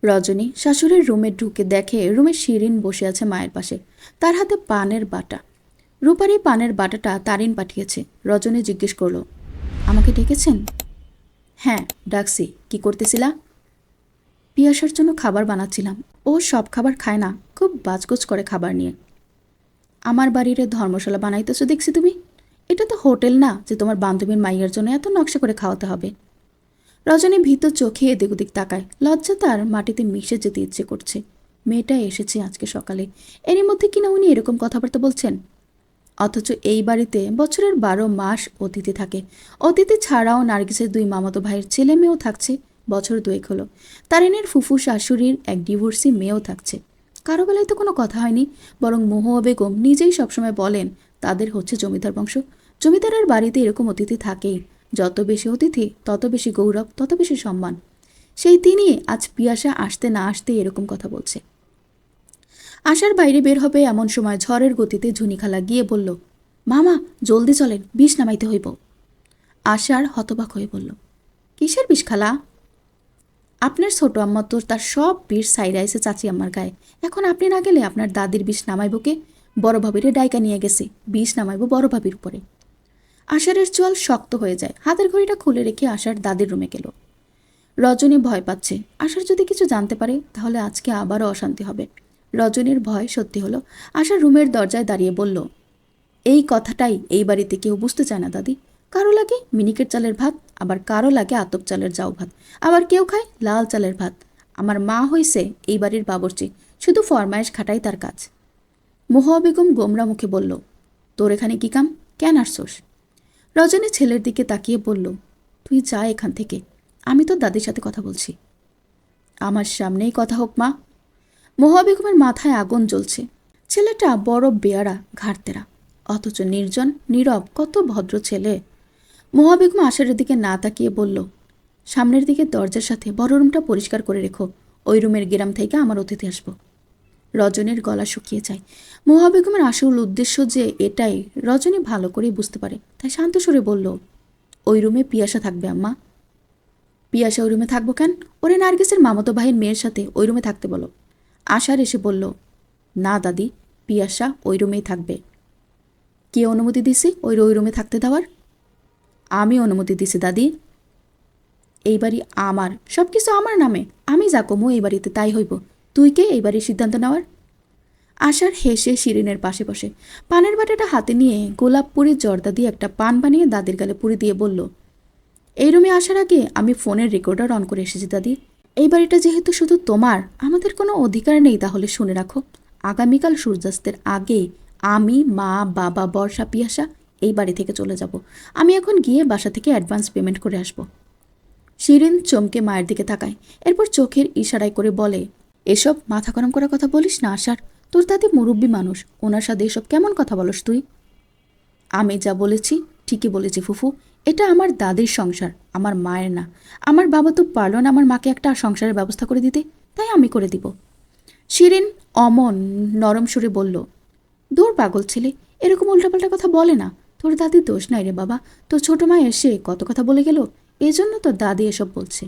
রজনী শাশুড়ির রুমে ঢুকে দেখে রুমে শিরিন বসে আছে মায়ের পাশে, তার হাতে পানের বাটা। রূপারি পানের বাটাটা তারিন পাঠিয়েছে। রজনী জিজ্ঞেস করল, আমাকে ডেকেছেন? হ্যাঁ ডাকছি, কি করতেছিলা? পিয়াসার জন্য খাবার বানাচ্ছিলাম। ও সব খাবার খায় না, খুব বাজগোজ করে খাবার নিয়ে। আমার বাড়ির ধর্মশালা বানাইতেছো দেখছি তুমি। এটা তো হোটেল না যে তোমার বান্ধবীর মাইয়ার জন্য এত নকশা করে খাওয়াতে হবে। রজনী ভীত চোখে এদিক ওদিক তাকায়। লজ্জা তার মাটিতে মিশে যেতে ইচ্ছে করছে। মেয়েটা এসেছে আজকে সকালে, এরই মধ্যে কিনা উনি এরকম কথাবার্তা বলছেন। অথচ এই বাড়িতে বছরের 12 মাস অতিথি থাকে। অতিথি ছাড়াও নার্গিসের 2 মামাতো ভাইয়ের ছেলে মেয়েও থাকছে। বছর 2 হলো তারিনের ফুফু শাশুড়ির এক ডিভোর্সি মেয়েও থাকছে। কারো বেলায় তো কোনো কথা হয়নি, বরং মহুয়া বেগম নিজেই সবসময় বলেন তাদের হচ্ছে জমিদার বংশ। জমিদারের বাড়িতে এরকম অতিথি থাকেই। যত বেশি অতিথি তত বেশি গৌরব, তত বেশি সম্মান। সেই তিনি আজ পিয়াসা আসতে না আসতে এরকম কথা বলছে। আশার বাইরে বের হবে এমন সময় ঝড়ের গতিতে ঝুনিখালা গিয়ে বলল, মামা জলদি চলেন, বিষ নামাইতে হইব। আশার হতবাক হয়ে বলল, কিসের বিষ খালা? আপনার ছোট আম্মা তো তার সব বিষ সাইরা এসে চাচি আম্মার গায়ে। এখন আপনি না গেলে আপনার দাদির বিষ নামাইব কে? বড় ভাবিরে ডাইকা নিয়ে গেছে, বিষ নামাইব বড় ভাবির উপরে। আশারের চোয়াল শক্ত হয়ে যায়। হাতের ঘড়িটা খুলে রেখে আশার দাদির রুমে গেল। রজনী ভয় পাচ্ছে, আশার যদি কিছু জানতে পারে তাহলে আজকে আবারও অশান্তি হবে। রজনীর ভয় সত্যি হলো। আশা রুমের দরজায় দাঁড়িয়ে বলল, এই কথাটাই এই বাড়িতে কেউ বুঝতে চায় না দাদি। কারো লাগে মিনিকেট চালের ভাত, আবার কারো লাগে আতপ চালের জাউ ভাত, আবার কেউ খায় লাল চালের ভাত। আমার মা হইছে এই বাড়ির বাবরচি, শুধু ফরমায়েশ খাটাই তার কাজ। মহুয়া বেগম গোমরা মুখে বলল, তোর এখানে কি কাম, কেন আসছোস? রজনী ছেলের দিকে তাকিয়ে বলল, তুই যা এখান থেকে, আমি তো দাদির সাথে কথা বলছি। আমার সামনেই কথা হোক মা। মহুয়া বেগমের মাথায় আগুন জ্বলছে। ছেলেটা বড় বেয়ারা ঘাড়তেরা, অথচ নির্জন নীরব, কত ভদ্র ছেলে। মহুয়া বেগম আশারের দিকে না তাকিয়ে বলল, সামনের দিকে দরজার সাথে বড় রুমটা পরিষ্কার করে রেখো, ওই রুমের গেরাম থেকে আমার অতিথি আসবো। রজনীর গলা শুকিয়ে যায়। মহুয়া বেগমের আসল উদ্দেশ্য যে এটাই রজনী ভালো করেই বুঝতে পারে, তাই শান্ত সুরে বলল, ওই রুমে পিয়াসা থাকবে আম্মা। পিয়াসা ওই রুমে থাকবো কেন? ওরে নার্গিসের মামাতো ভাইয়ের মেয়ের সাথে ওই রুমে থাকতে বলো। আশার এসে বলল, না দাদি, পিয়াসা ওই রুমেই থাকবে। কে অনুমতি দিছে ওই রুমে থাকতে দেওয়ার? আমি অনুমতি দিছি দাদি। এই বাড়ি আমার, সব কিছু আমার নামে। আমি যা কমু এই বাড়িতে তাই হইব। তুই কে এই বাড়ির সিদ্ধান্ত নেওয়ার? আশার হেসে শিরিনের পাশে বসে পানের বাটাটা হাতে নিয়ে গোলাপ পুরি জর্দা দিয়ে একটা পান বানিয়ে দাদির গালে পুরি দিয়ে বলল, এই রুমে আসার আগে আমি ফোনের রেকর্ডার অন করে এসেছি দাদি। এই বাড়িটা যেহেতু শুধু তোমার, আমাদের কোনো অধিকার নেই। তাহলে শুনে রাখো, আগামীকাল সূর্যাস্তের আগে আমি, মা, বাবা, বর্ষা, পিয়াসা এই বাড়ি থেকে চলে যাব। আমি এখন গিয়ে বাসা থেকে অ্যাডভান্স পেমেন্ট করে আসব। শিরিন চমকে মায়ের দিকে তাকায়, এরপর চোখের ইশারায় করে বলে, এসব মাথা গরম করার কথা বলিস না আশার। তোর দাদি মুরব্বী মানুষ, ওনার সাথে এসব কেমন কথা বলস তুই? আমি যা বলেছি ঠিকই বলেছি ফুফু। এটা আমার দাদির সংসার, আমার মায়ের না। আমার বাবা তো পারল না আমার মাকে একটা সংসারের ব্যবস্থা করে দিতে, তাই আমি করে দিব। শিরিন অমন নরম সুরে বলল, দূর পাগল ছেলে, এরকম উল্টাপাল্টা কথা বলে না। তোর দাদির দোষ নাই রে বাবা, তোর ছোট মা এসে কত কথা বলে গেল, এজন্য তোর দাদি এসব বলছে।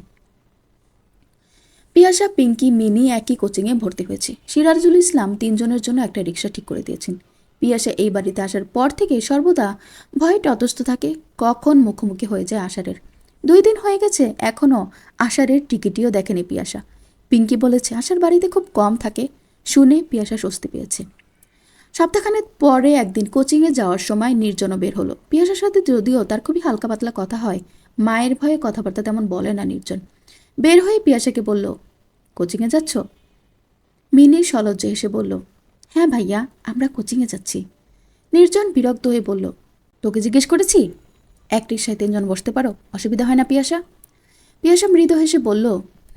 পিয়াসা, পিঙ্কি, মিনি একই কোচিংয়ে ভর্তি হয়েছে। সিরাজুল ইসলাম তিনজনের জন্য একটা রিক্সা ঠিক করে দিয়েছেন। পিয়াসা এই বাড়িতে আসার পর থেকে সর্বদা ভয়ে ততস্থ থাকে, কখন মুখোমুখি হয়ে যায় আষাঢ়ের। 2 দিন হয়ে গেছে, এখনও আষাঢ়ের টিকিটিও দেখেনি পিয়াসা। পিঙ্কি বলেছে আষাঢ় বাড়িতে খুব কম থাকে। শুনে পিয়াসা স্বস্তি পেয়েছে। সপ্তাহখানেক পরে একদিন কোচিংয়ে যাওয়ার সময় নির্জনও বের হলো। পিয়াসার সাথে যদিও তার খুবই হালকা পাতলা কথা হয়, মায়ের ভয়ে কথাবার্তা তেমন বলে না নির্জন। বের হয়ে পিয়াসাকে বলল, কোচিংয়ে যাচ্ছ? মিনি সলজ্জে হেসে বলল, হ্যাঁ ভাইয়া, আমরা কোচিংয়ে যাচ্ছি। নির্জন বিরক্ত হয়ে বলল, তোকে জিজ্ঞেস করেছি? এক রিক্সায় 3 জন বসতে পারো, অসুবিধা হয় না পিয়াসা? পিয়াসা মৃদু হেসে বলল,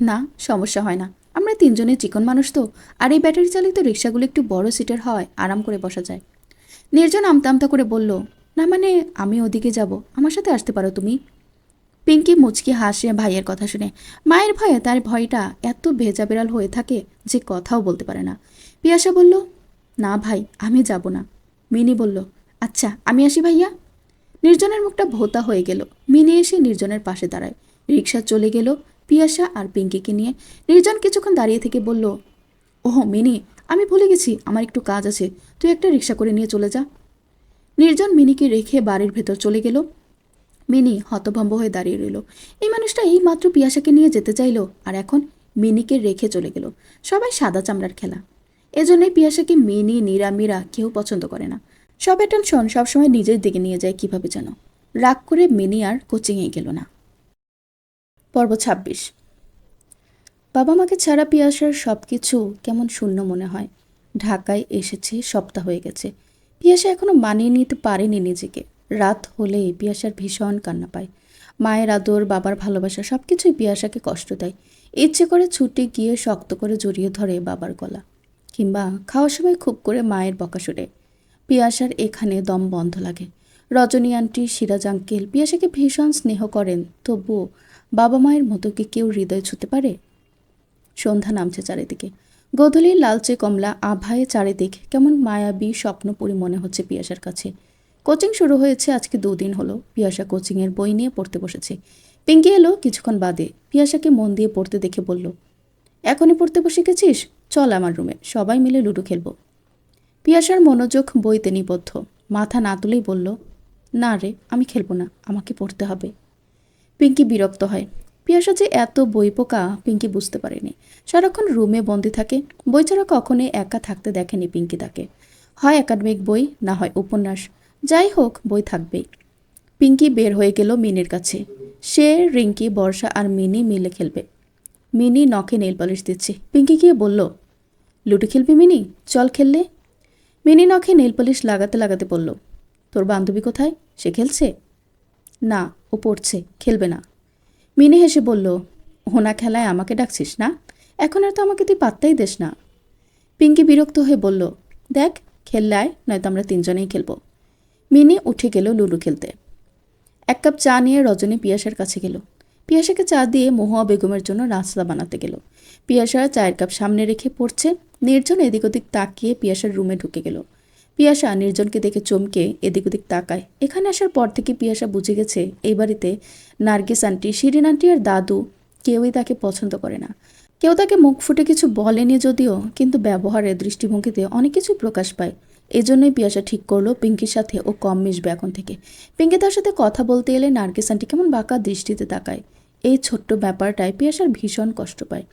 না, সমস্যা হয় না। আমরা 3 জনের চিকন মানুষ তো, আর এই ব্যাটারি চালিত রিক্সাগুলো একটু বড় সিটের হয়, আরাম করে বসা যায়। নির্জন আমতা আমতা করে বলল, না মানে আমি ওদিকে যাব, আমার সাথে আসতে পারো তুমি। পিঙ্কি মুচকি হাসে ভাইয়ের কথা শুনে। মায়ের ভয়ে তার ভয়টা এত ভেজা বেড়াল হয়ে থাকে যে কথাও বলতে পারে না। পিয়াসা বলল, না ভাই, আমি যাব না। মিনি বলল, আচ্ছা আমি আসি ভাইয়া। নির্জনের মুখটা ভোতা হয়ে গেল। মিনি এসে নির্জনের পাশে দাঁড়ায়। রিক্সা চলে গেল পিয়াসা আর পিঙ্কিকে নিয়ে। নির্জন কিছুক্ষণ দাঁড়িয়ে থেকে বলল, ওহ মিনি, আমি ভুলে গেছি, আমার একটু কাজ আছে, তুই একটা রিক্সা করে নিয়ে চলে যা। নির্জন মিনিকে রেখে বাড়ির ভেতর চলে গেল। মিনি হতভম্ব হয়ে দাঁড়িয়ে রইল। এই মানুষটা এই মাত্র পিয়াসাকে নিয়ে যেতে চাইল, আর এখন মিনিকে রেখে চলে গেল। সবাই সাদা চামড়ার খেলা। এজন্যই পিয়াসাকে মিনি, নীরা, মীরা কেউ পছন্দ করে না। সব অ্যাটেনশন সবসময় নিজের দিকে নিয়ে যায় কিভাবে যেন। রাগ করে মিনি আর কোচিংয়ে গেল না। পর্ব 26। বাবা মাকে ছাড়া পিয়াসার সব কিছু কেমন শূন্য মনে হয়। ঢাকায় এসেছে সপ্তাহ হয়ে গেছে। পিয়াসা এখনো মানিয়ে নিতে পারেনি নিজেকে। রাত হলেই পিয়াসার ভীষণ কান্না পায়। মায়ের আদর, বাবার ভালোবাসা সব কিছুই পিয়াসাকে কষ্ট দেয়। ইচ্ছে করে ছুটে গিয়ে শক্ত করে জড়িয়ে ধরে বাবার গলা, কিংবা খাওয়ার সময় খুব করে মায়ের বকা শুনে। পিয়াসার এখানে দম বন্ধ লাগে। রজনী আন্টি, সিরাজ আঙ্কেল পিয়াসাকে ভীষণ স্নেহ করেন, তবুও বাবা মায়ের মতো কি কেউ হৃদয় ছুঁতে পারে? সন্ধ্যা নামছে চারিদিকে। গোধূলির লালচে কমলা আভায় চারিদিক কেমন মায়াবী স্বপ্নপুরী মনে হচ্ছে পিয়াসার কাছে। কোচিং শুরু হয়েছে আজকে 2 দিন হলো। পিয়াসা কোচিংয়ের বই নিয়ে পড়তে বসেছে। পিঙ্কি এলো কিছুক্ষণ বাদে। পিয়াসাকে মন দিয়ে পড়তে দেখে বলল, এখনই পড়তে বসে গেছিস? চল আমার রুমে, সবাই মিলে লুডো খেলবো। পিয়াসার মনোযোগ বইতে নিবদ্ধ। মাথা না তুলেই বলল, না রে, আমি খেলবো না, আমাকে পড়তে হবে। পিঙ্কি বিরক্ত হয়। পিয়াসা যে এত বই পোকা পিঙ্কি বুঝতে পারেনি। সারাক্ষণ রুমে বন্দি থাকে, বই ছাড়া কখনোই একা থাকতে দেখেনি পিঙ্কি তাকে। হয় একাডেমিক বই, না হয় উপন্যাস, যাই হোক বই থাকবেই। পিঙ্কি বের হয়ে গেল মিনির কাছে। সে, রিঙ্কি, বর্ষা আর মিনি মিলে খেলবে। মিনি নখে নেল পলিশ দিচ্ছে। পিঙ্কি গিয়ে বলল, লুডো খেলবি মিনি? চল খেললে। মিনি নখে নেল পলিশ লাগাতে লাগাতে বলল, তোর বান্ধবী কোথায়? সে খেলছে? না, ও পড়ছে, খেলবে না। মিনি হেসে বলল, হোনা খেলায় আমাকে ডাকছিস না? এখন আর তো আমাকে তুই পাত্তাই দেস না। পিঙ্কি বিরক্ত হয়ে বলল, দেখ, খেললে আয়, নয়তো আমরা 3 জনেই খেলবো। মিনি উঠে গেল লুডো খেলতে। 1 কাপ চা নিয়ে রজনী পিয়াসার কাছে গেল। পিয়াসাকে চা দিয়ে মহুয়া বেগমের জন্য নাস্তা বানাতে গেল। পিয়াসা চায়ের কাপ সামনে রেখে পড়ছে। নির্জন এদিক ওদিক তাকিয়ে পিয়াসার রুমে ঢুকে গেল। পিয়াসা নির্জনকে দেখে চমকে এদিক ওদিক তাকায়। এখানে আসার পর থেকে পিয়াসা বুঝে গেছে এই বাড়িতে নার্গিস আন্টি, শিরিন আন্টি আর দাদু কেউই তাকে পছন্দ করে না। কেউ তাকে মুখ ফুটে কিছু বলেনি যদিও, কিন্তু ব্যবহারে, দৃষ্টিভঙ্গিতে অনেক কিছু প্রকাশ পায়। এই জন্যই পিয়াসা ঠিক করলো পিঙ্কির সাথে ও কম মিশবে এখন থেকে। পিঙ্কি তার সাথে কথা বলতে এলে নার্গিস আন্টি কেমন বাঁকা দৃষ্টিতে তাকায়। এই ছোট্ট ব্যাপারটায় পিয়াসার ভীষণ কষ্ট পায়।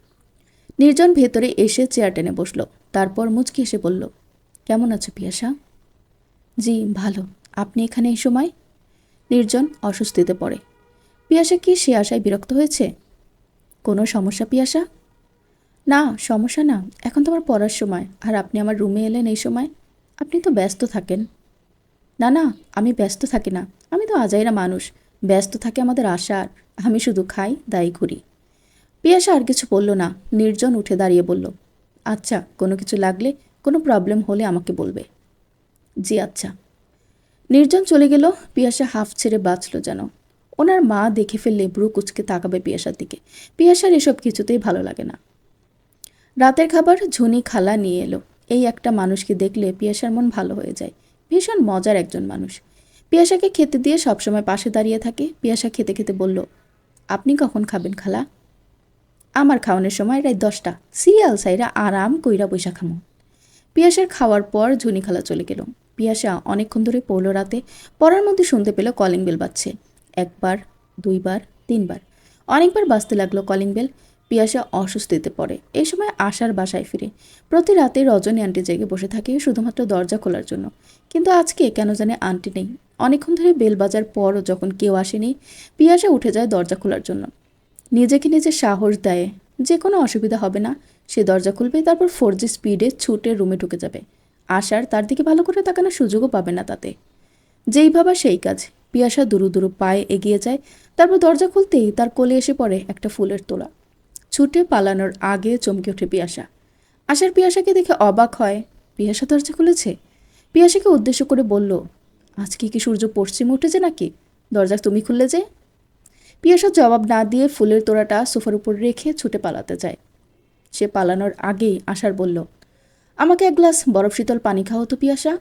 নির্জন ভেতরে এসে চেয়ার টেনে বসলো, তারপর মুচকি এসে বলল, কেমন আছো পিয়াসা? জি ভালো, আপনি এখানে এই সময়? নির্জন অস্বস্তিতে পড়ে। পিয়াসা কি সে আশায় বিরক্ত হয়েছে? কোনো সমস্যা পিয়াসা? না সমস্যা না, এখন তো আমার পড়ার সময়, আর আপনি আমার রুমে এলেন এই সময়। আপনি তো ব্যস্ত থাকেন। না না, আমি ব্যস্ত থাকি না, আমি তো আজাইরা মানুষ। ব্যস্ত থাকে আমাদের আশার, আমি শুধু খাই দায়ী ঘুরি। পিয়াসা আর কিছু বলল না। নির্জন উঠে দাঁড়িয়ে বলল, আচ্ছা কোনো কিছু লাগলে, কোনো প্রবলেম হলে আমাকে বলবে। জি আচ্ছা। নির্জন চলে গেল। পিয়াসা হাফ ছেড়ে বাঁচল যেন। ওনার মা দেখে ফেললে ব্রু কুচকে তাকাবে পিয়াসার দিকে। পিয়াসার এসব কিছুতেই ভালো লাগে না। রাতের খাবার ঝুনি খালা নিয়ে এলো। এই একটা মানুষকে দেখলে পিয়াসার মন ভালো হয়ে যায়। ভীষণ মজার একজন মানুষ। পিয়াসাকে খেতে দিয়ে সবসময় পাশে দাঁড়িয়ে থাকে। পিয়াসা খেতে খেতে বলল, আপনি কখন খাবেন খালা? আমার খাওয়ানোর সময় রাত 10টা, সিরিয়াল সাইরা আরাম কইরা বৈশা খামো। পিয়াসার খাওয়ার পর ঝুনি খালা চলে গেল। পিয়াসা অনেকক্ষণ ধরে পড়ল রাতে। পড়ার মধ্যে শুনতে পেল কলিং বেল বাজছে। একবার, দুইবার, তিনবার, অনেকবার বাজতে লাগলো কলিং বেল। পিয়াসা অস্বস্তিতে পড়ে। এই সময় আশার বাসায় ফিরে। প্রতি রাতে রজনী আন্টি জেগে বসে থাকে শুধুমাত্র দরজা খোলার জন্য। কিন্তু আজকে কেন জানে আন্টি নেই। অনেকক্ষণ ধরে বেল বাজার পরও যখন কেউ আসেনি, পিয়াসা উঠে যায় দরজা খোলার জন্য। নিজেকে নিজে সাহস দেয় যে কোনো অসুবিধা হবে না, সে দরজা খুলবে, তারপর 4G স্পিডে ছুটে রুমে ঢুকে যাবে। আশার তার দিকে ভালো করে তাকানোর সুযোগও পাবে না তাতে। যেই ভাবা সেই কাজ। পিয়াসা দুরু দুরু পায়ে এগিয়ে যায়। তারপর দরজা খুলতেই তার কোলে এসে পড়ে একটা ফুলের তোড়া। ছুটে পালানোর আগে চমকে ওঠে পিয়াসা। আশার পিয়াসাকে দেখে অবাক হয়। পিয়াসা দরজা খুলেছে। পিয়াসাকে উদ্দেশ্য করে বলল, আজকে কি সূর্য পশ্চিমে উঠেছে নাকি? দরজা তুমি খুললে যে? পিয়াসা জবাব না দিয়ে ফুলের তোড়াটা সোফার উপর রেখে ছুটে পালাতে যায়। সে পালানোর আগেই আশার বলল, আমাকে এক গ্লাস বরফ শীতল পানি খাওয়া তো পিয়াসা।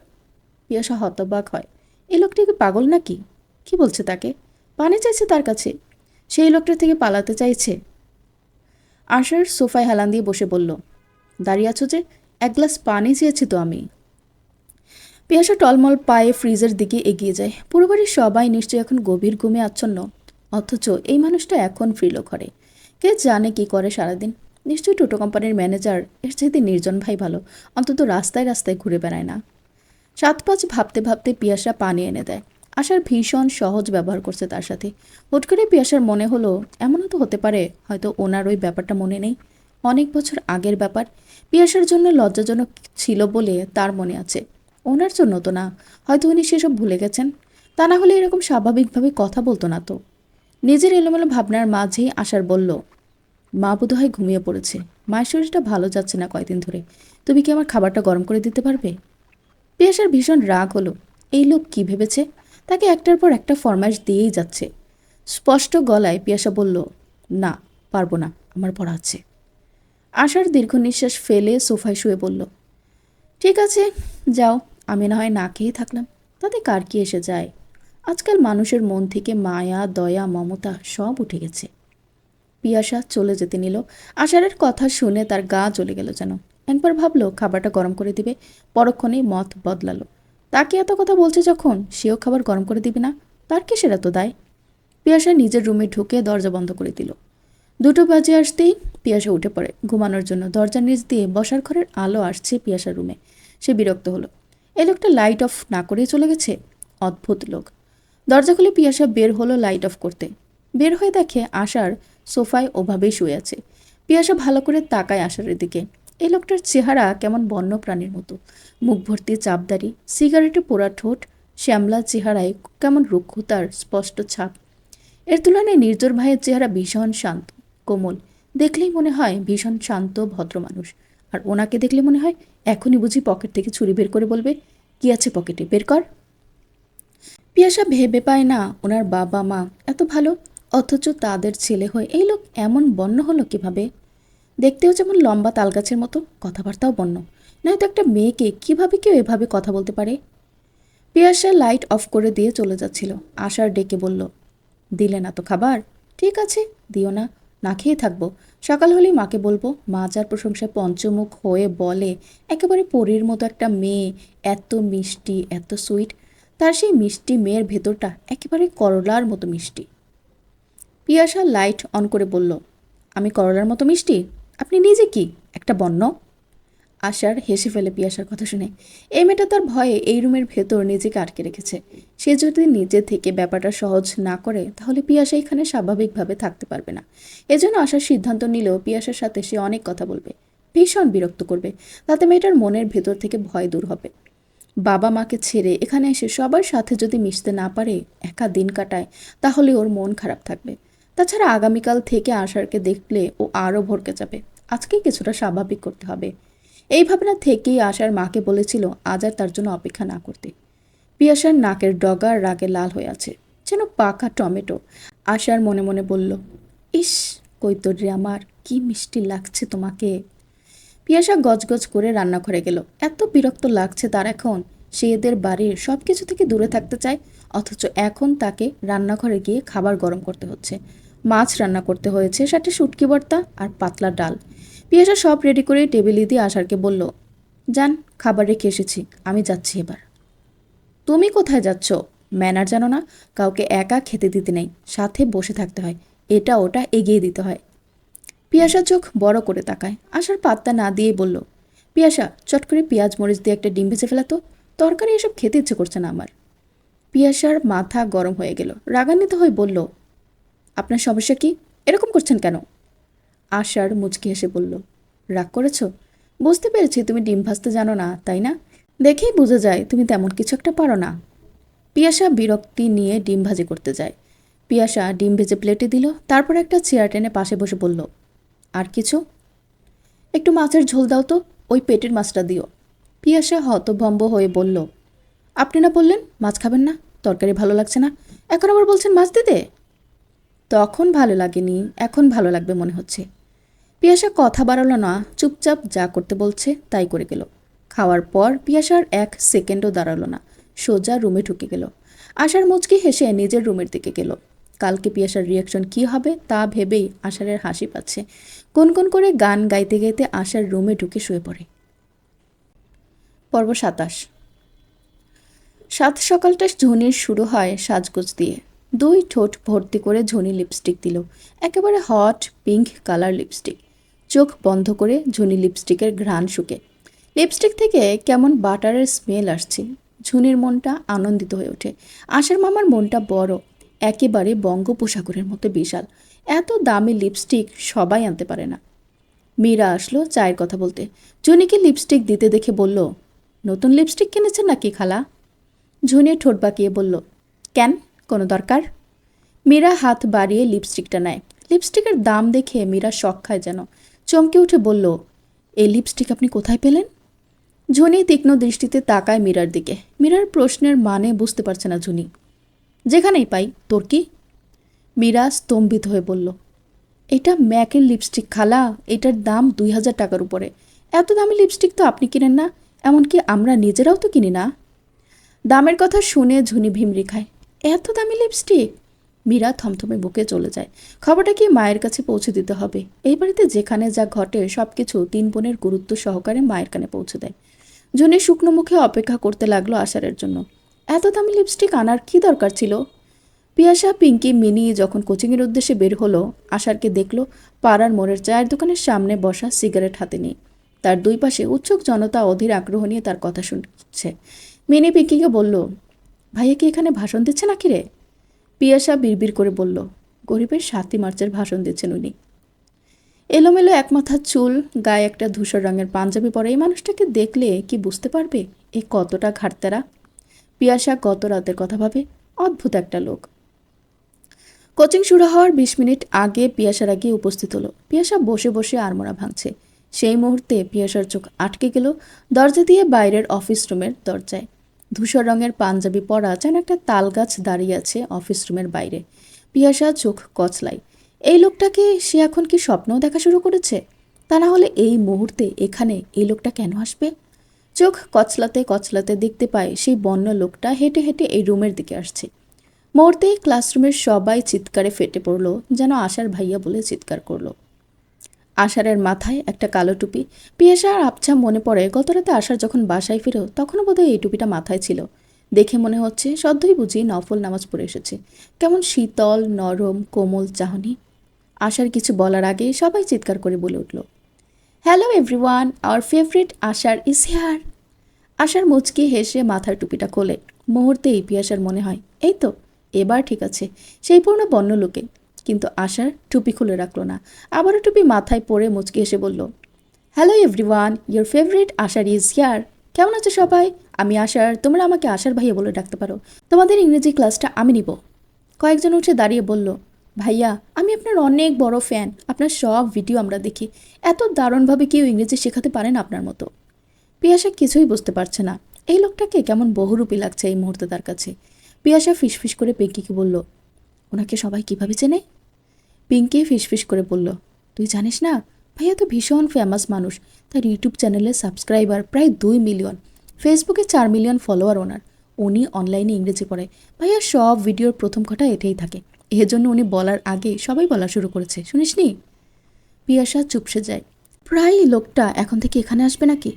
পিয়াসা হতবাক হয়। এই লোকটি কি পাগল নাকি? কি বলছে তাকে? পানি চাইছে তার কাছে? সেই লোকটার থেকে পালাতে চাইছে? আশার সোফায় হেলান দিয়ে বসে বলল, দাঁড়িয়ে আছো যে? এক গ্লাস পানি চেয়েছি তো আমি। পিয়াসা টলমল পায়ে ফ্রিজের দিকে এগিয়ে যায়। পুরো বাড়ির সবাই নিশ্চয়ই এখন গভীর ঘুমে আচ্ছন্ন। অথচ এই মানুষটা এখন ফিরল ঘরে। কে জানে কি করে সারাদিন। নিশ্চয়ই টোটো কোম্পানির ম্যানেজার। এর চাইতে নির্জন ভাই ভালো, অন্তত রাস্তায় রাস্তায় ঘুরে বেড়ায় না। 7-5 ভাবতে ভাবতে পিয়াসা পানি এনে দেয়। আশার ভীষণ সহজ ব্যবহার করছে তার সাথে। হুট করে পিয়াসার মনে হলো, এমনও তো হতে পারে হয়তো ওনার ওই ব্যাপারটা মনে নেই। অনেক বছর আগের ব্যাপার। পিয়াসার জন্য লজ্জাজনক ছিল বলে তার মনে আছে, ওনার জন্য তো না। হয়তো উনি সেসব ভুলে গেছেন। তা না হলে এরকম স্বাভাবিকভাবে কথা বলতো না তো। নিজের এলোমেলো ভাবনার মাঝেই আশার বলল, মা বোধহয় ঘুমিয়ে পড়েছে। মায়ের শরীরটা ভালো যাচ্ছে না কয়দিন ধরে। তুমি কি আমার খাবারটা গরম করে দিতে পারবে? পিয়াসার ভীষণ রাগ হলো। এই লোক কি ভেবেছে? তাকে একটার পর একটা ফরমাইশ দিয়েই যাচ্ছে। স্পষ্ট গলায় পিয়াসা বলল, না পারবো না, আমার পড়া আছে। আশার দীর্ঘ নিঃশ্বাস ফেলে সোফায় শুয়ে বলল, ঠিক আছে যাও, আমি না হয় না খেয়ে থাকলাম, তাতে কার কি এসে যায়। আজকাল মানুষের মন থেকে মায়া দয়া মমতা সব উঠে গেছে। পিয়াসা চলে যেতে নিল। আশারের কথা শুনে তার গা জ্বলে গেল যেন। একবার ভাবলো খাবারটা গরম করে দিবে, পরক্ষণেই মত বদলালো। তাকে এত কথা বলছে যখন, সেও খাবার গরম করে দিবে না? তার কিসের এত দায়? পিয়াসা নিজের রুমে ঢুকে দরজা বন্ধ করে দিল। 2টো বাজে আসতেই পিয়াসা উঠে পড়ে ঘুমানোর জন্য। দরজার নিচ দিয়ে বসার ঘরের আলো আসছে পিয়াসার রুমে। সে বিরক্ত হলো। এই লোকটা লাইট অফ না করেই চলে গেছে। অদ্ভুত লোক। দরজা খুলে পিয়াসা বের হলো লাইট অফ করতে। বের হয়ে দেখে আশার সোফায় ওভাবেই শুয়ে আছে। পিয়াসা ভালো করে তাকায় আশারের দিকে। এই লোকটার চেহারা কেমন বন্য প্রাণীর মতো। মুখ ভর্তি চাপদারি, সিগারেটে পোড়া ঠোঁট, শ্যামলা চেহারায় কেমন রুক্ষতার স্পষ্ট ছাপ। এর তুলনায় নির্জর ভাইয়ের চেহারা ভীষণ শান্ত, কোমল। দেখলেই মনে হয় ভীষণ শান্ত ভদ্র মানুষ। আর ওনাকে দেখলে মনে হয় এখনই বুঝি পকেট থেকে ছুরি বের করে বলবে, কি আছে পকেটে বের কর। পিয়াসা ভেবে পায় না ওনার বাবা মা এত ভালো, অথচ তাদের ছেলে হয়ে এই লোক এমন বন্য হলো কিভাবে? দেখতেও যেমন লম্বা তালগাছের মতো, কথাবার্তাও বন্য। নয়তো একটা মেয়েকে কিভাবে কেউ এভাবে কথা বলতে পারে? পিয়াসা লাইট অফ করে দিয়ে চলে যাচ্ছিল। আশার ডেকে বলল, দিলে না তো খাবার? ঠিক আছে দিও না, না খেয়ে থাকবো। সকাল হলেই মাকে বলবো। মা যার প্রশংসায় পঞ্চমুখ হয়ে বলে একেবারে পরীর মতো একটা মেয়ে, এত মিষ্টি, এত সুইট। তার সেই মিষ্টি মেয়ের ভেতরটা একেবারে করলার মতো মিষ্টি। পিয়াসা লাইট অন করে বলল, আমি করলার মতো মিষ্টি? আপনি নিজে কি একটা বন্য? আশার হেসে ফেলে পিয়াসার কথা শুনে। এই মেয়েটা তার ভয়ে এই রুমের ভেতর নিজেকে আটকে রেখেছে। সে যদি নিজে থেকে ব্যাপারটা সহজ না করে তাহলে পিয়াসা এখানে স্বাভাবিকভাবে থাকতে পারবে না। এজন্য আশার সিদ্ধান্ত নিলেও পিয়াসার সাথে সে অনেক কথা বলবে, ভীষণ বিরক্ত করবে। তাতে মেয়েটার মনের ভেতর থেকে ভয় দূর হবে। বাবা মাকে ছেড়ে এখানে এসে সবার সাথে যদি মিশতে না পারে, একা দিন কাটায়, তাহলে ওর মন খারাপ থাকবে। তাছাড়া আগামীকাল থেকে আশারকে দেখলে ও আরও ভরকে যাবে। আজকেই কিছুটা স্বাভাবিক করতে হবে। এই ভাবনা থেকেই আশার মাকে বলেছিল আজ আর তার জন্য অপেক্ষা না করতে। পিয়াসার নাকের ডগা রাগে লাল হয়ে আছে, যেন পাকা টমেটো। আশার মনে মনে বলল, ইস কৈতরে আমার, কি মিষ্টি লাগছে তোমাকে। পিয়াসা গজগজ করে রান্নাঘরে গেল। এত বিরক্ত লাগছে তার এখন। সে এদের বাড়ির সব কিছু থেকে দূরে থাকতে চায়, অথচ এখন তাকে রান্নাঘরে গিয়ে খাবার গরম করতে হচ্ছে। মাছ রান্না করতে হয়েছে, সাথে শুটকি ভর্তা আর পাতলা ডাল। পিয়াসা সব রেডি করে টেবিলে দিয়ে আশারকে বলল, যান, খাবার রেখে এসেছি, আমি যাচ্ছি এবার। তুমি কোথায় যাচ্ছ? ম্যানার জানো না? কাউকে একা খেতে দিতে নেই, সাথে বসে থাকতে হয়, এটা ওটা এগিয়ে দিতে হয়। পিয়াসা চোখ বড় করে তাকায়। আশার পাত্তা না দিয়েই বলল, পিয়াসা, চট করে পেঁয়াজ মরিচ দিয়ে একটা ডিম ভেজে ফেলাতো, তরকারি এসব খেতে ইচ্ছে করছে না আমার। পিয়াসার মাথা গরম হয়ে গেল। রাগান্বিত হয়ে বলল, আপনার সমস্যা কি? এরকম করছেন কেন? আশার মুচকি হেসে বলল, রাগ করেছ? বুঝতে পেরেছি তুমি ডিম ভাজতে জানো না, তাই না? দেখেই বোঝা যায় তুমি তেমন কিছু একটা পারো না। পিয়াসা বিরক্তি নিয়ে ডিম ভাজি করতে যায়। পিয়াসা ডিম ভেজে প্লেটে দিল, তারপর একটা চেয়ার টেনে পাশে বসে বলল, আর কিছু? একটু মাছের ঝোল দাও তো, ওই পেটের মাছটা দিও। পিয়াসা হতভম্ব হয়ে বলল, আপনি না বললেন মাছ খাবেন না, তরকারি ভালো লাগছে না, এখন আবার বলছেন মাছ দিতে? তখন ভালো লাগেনি, এখন ভালো লাগবে মনে হচ্ছে। পিয়াসা কথা বাড়ালো না, চুপচাপ যা করতে বলছে তাই করে গেল। খাওয়ার পর পিয়াসার এক সেকেন্ডও দাঁড়ালো না, সোজা রুমে ঢুকে গেল। আশার মুচকি হেসে নিজের রুমের দিকে গেল। কালকে পিয়াসার রিয়াকশন কি হবে তা ভেবেই আশারের হাসি পাচ্ছে। কোন করে গান গাইতে গাইতে আশার রুমে ঢুকে শুয়ে পড়ে। পর্ব ২৭। সাত সকালটা ঝুনির শুরু হয় সাজগোজ দিয়ে। দুই ঠোঁট ভর্তি করে ঝুনি লিপস্টিক দিল, একেবারে হট পিঙ্ক কালার লিপস্টিক। চোখ বন্ধ করে ঝুনি লিপস্টিকের ঘ্রাণ শুকে। লিপস্টিক থেকে কেমন বাটারের স্মেল আসছে। ঝুনির মনটা আনন্দিত হয়ে ওঠে। আশার মামার মনটা বড়, একেবারে বঙ্গোপসাগরের মতো বিশাল। এত দামি লিপস্টিক সবাই আনতে পারে না। মীরা আসলো চায়ের কথা বলতে। ঝুনিকে লিপস্টিক দিতে দেখে বলল, নতুন লিপস্টিক কিনেছেন নাকি খালা? ঝুনি ঠোঁট বাঁকিয়ে বলল, কেন, কোনো দরকার? মীরা হাত বাড়িয়ে লিপস্টিকটা নেয়। লিপস্টিকের দাম দেখে মীরা শখ খায় যেন। চমকে উঠে বলল, এই লিপস্টিক আপনি কোথায় পেলেন? ঝুনি তীক্ষ্ণ দৃষ্টিতে তাকায় মীরার দিকে। মীরার প্রশ্নের মানে বুঝতে পারছে না ঝুনি। যেখানেই পাই, তোর কি? মীরা স্তম্ভিত হয়ে বলল, এটা ম্যাকের লিপস্টিক খালা, এটার দাম ২,০০০ টাকার উপরে। এত দামি লিপস্টিক তো আপনি কিনেন না, এমনকি আমরা নিজেরাও তো কিনি না। দামের কথা শুনে ঝুনি ভিমরি খায়। এত দামি লিপস্টিক? মীরা থমথমে বুকে চলে যায়। খবরটা কি মায়ের কাছে পৌঁছে দিতে হবে। এই বাড়িতে যেখানে যা ঘটে সব কিছু তিন বোনের গুরুত্ব সহকারে মায়ের কানে পৌঁছে দেয়। ঝুনি শুকনো মুখে অপেক্ষা করতে লাগলো আশারের জন্য। এত দামি লিপস্টিক আনার কি দরকার ছিল? পিয়াসা, পিঙ্কি, মিনি যখন কোচিংয়ের উদ্দেশ্যে বের হলো, আশারকে দেখলো পাড়ার মোড়ের চায়ের দোকানের সামনে বসা, সিগারেট হাতে নিয়ে। তার দুই পাশে উৎসুক জনতা অধীর আগ্রহ নিয়ে তার কথা শুনছে। মিনি পিঙ্কিকে বলল, ভাইয়া কি এখানে ভাষণ দিচ্ছে নাকি রে? পিয়াসা বিড়বিড় করে বলল, গরিবের ৭ই মার্চের ভাষণ দিচ্ছেন উনি। এলোমেলো এক মাথার চুল, গায়ে একটা ধূসর রঙের পাঞ্জাবি পরে এই মানুষটাকে দেখলে কি বুঝতে পারবে এ কতটা ঘাটতেরা? পিয়াসা গত রাতের কথা ভাবে। অদ্ভুত একটা লোক। কোচিং শুরু হওয়ার ২০ মিনিট আগে পিয়াসারা গিয়ে উপস্থিত হলো। পিয়াসা বসে বসে আড়মোড়া ভাঙছে। সেই মুহূর্তে পিয়াসার চোখ আটকে গেল দরজা দিয়ে বাইরের অফিস রুমের দরজায়। ধূসর রঙের পাঞ্জাবি পরা যেন একটা তালগাছ দাঁড়িয়ে আছে অফিস রুমের বাইরে। পিয়াসা চোখ কচলাই। এই লোকটাকে সে এখন কি স্বপ্নও দেখা শুরু করেছে? তা না হলে এই মুহূর্তে এখানে এই লোকটা কেন আসবে? চোখ কচলাতে কচলাতে দেখতে পায় সেই বন্য লোকটা হেঁটে হেঁটে এই রুমের দিকে আসছে। মুহূর্তেই ক্লাসরুমের সবাই চিৎকারে ফেটে পড়লো, যেন আশার ভাইয়া বলে চিৎকার করলো। আশারের মাথায় একটা কালো টুপি। পিয়াসার আবছা মনে পড়ে গতরাতে আশার যখন বাসায় ফিরো তখনও বোধহয় এই টুপিটা মাথায় ছিল। দেখে মনে হচ্ছে সদ্যই বুঝি নফল নামাজ পড়ে এসেছে। কেমন শীতল, নরম, কোমল চাহনি। আশার কিছু বলার আগে সবাই চিৎকার করে বলে উঠল, হ্যালো এভরিওয়ান, আওয়ার ফেভারিট আশার ইজ হিয়ার। আশার মুচকি হেসে মাথার টুপিটা খোলে। মুহূর্তেই পিয়াসার মনে হয়, এই তো এবার ঠিক আছে, সেই পুরনো বন্য লোকে। কিন্তু আশার টুপি খুলে রাখলো না, আবারও টুপি মাথায় পরে মুচকি হেসে বলল, হ্যালো এভরিওয়ান, ইয়োর ফেভারিট আশার ইজ হিয়ার। কেমন আছে সবাই? আমি আশার, তোমরা আমাকে আশার ভাইয়া বলে ডাকতে পারো। তোমাদের ইংরেজি ক্লাসটা আমি নিব। কয়েকজন উঠে দাঁড়িয়ে বলল, ভাইয়া আমি আপনার অনেক বড় ফ্যান, আপনার সব ভিডিও আমরা দেখি। এত দারুণভাবে কেউ ইংরেজি শেখাতে পারেন আপনার মতো। পিয়াসা কিছুই বুঝতে পারছে না, এই লোকটাকে কেমন বহুরূপী লাগছে এই মুহূর্তে তার কাছে। পিয়াসা ফিসফিস করে পিঙ্কিকে বলল, ওনাকে সবাই কিভাবে চেনে? পিঙ্কি ফিসফিস করে বলল, তুই জানিস না, ভাইয়া তো ভীষণ ফেমাস মানুষ। তার ইউটিউব চ্যানেলে সাবস্ক্রাইবার প্রায় 2 মিলিয়ন, ফেসবুকে 4 মিলিয়ন ফলোয়ার ওনার। উনি অনলাইনে ইংরেজি পড়ায়। ভাইয়া সব ভিডিওর প্রথম কটা এটাই থাকে, এজন্য উনি বলার আগে সবাই বলা শুরু করেছে, শুনিসনি? পিয়াসা চুপসে যায়। প্রায় লোকটা এখন থেকে এখানে আসবে নাকি?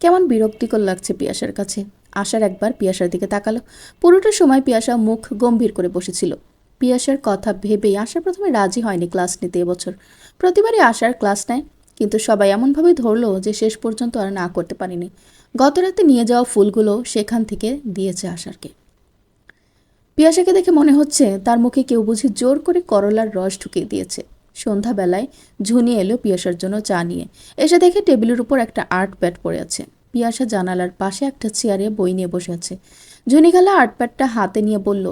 কেমন বিরক্তিকর লাগছে পিয়াসার কাছে। আশার একবার পিয়াসার দিকে তাকালো। পুরোটা সময় পিয়াসা মুখ গম্ভীর করে বসেছিল। পিয়াসার কথা ভেবেই আশা প্রথমে রাজি হয়নি ক্লাস নিতে এবছর। প্রতিবারই আশার ক্লাস নেয়, কিন্তু সবাই এমনভাবেই ধরলো যে শেষ পর্যন্ত আর না করতে পারিনি। গতরাতে নিয়ে যাওয়া ফুলগুলো সেখান থেকে দিয়েছে আশারকে। পিয়াসাকে দেখে মনে হচ্ছে তার মুখে কেউ বুঝি জোর করে করলার রস ঢুকিয়ে দিয়েছে। সন্ধ্যাবেলায় ঝুনি এলো পিয়াসার জন্য চা নিয়ে। এসে দেখে টেবিলের উপর একটা আর্ট প্যাড পড়ে আছে। পিয়াসা জানালার পাশে একটা চেয়ারে বই নিয়ে বসে আছে। ঝুনি খালা আর্ট প্যাডটা হাতে নিয়ে বলল,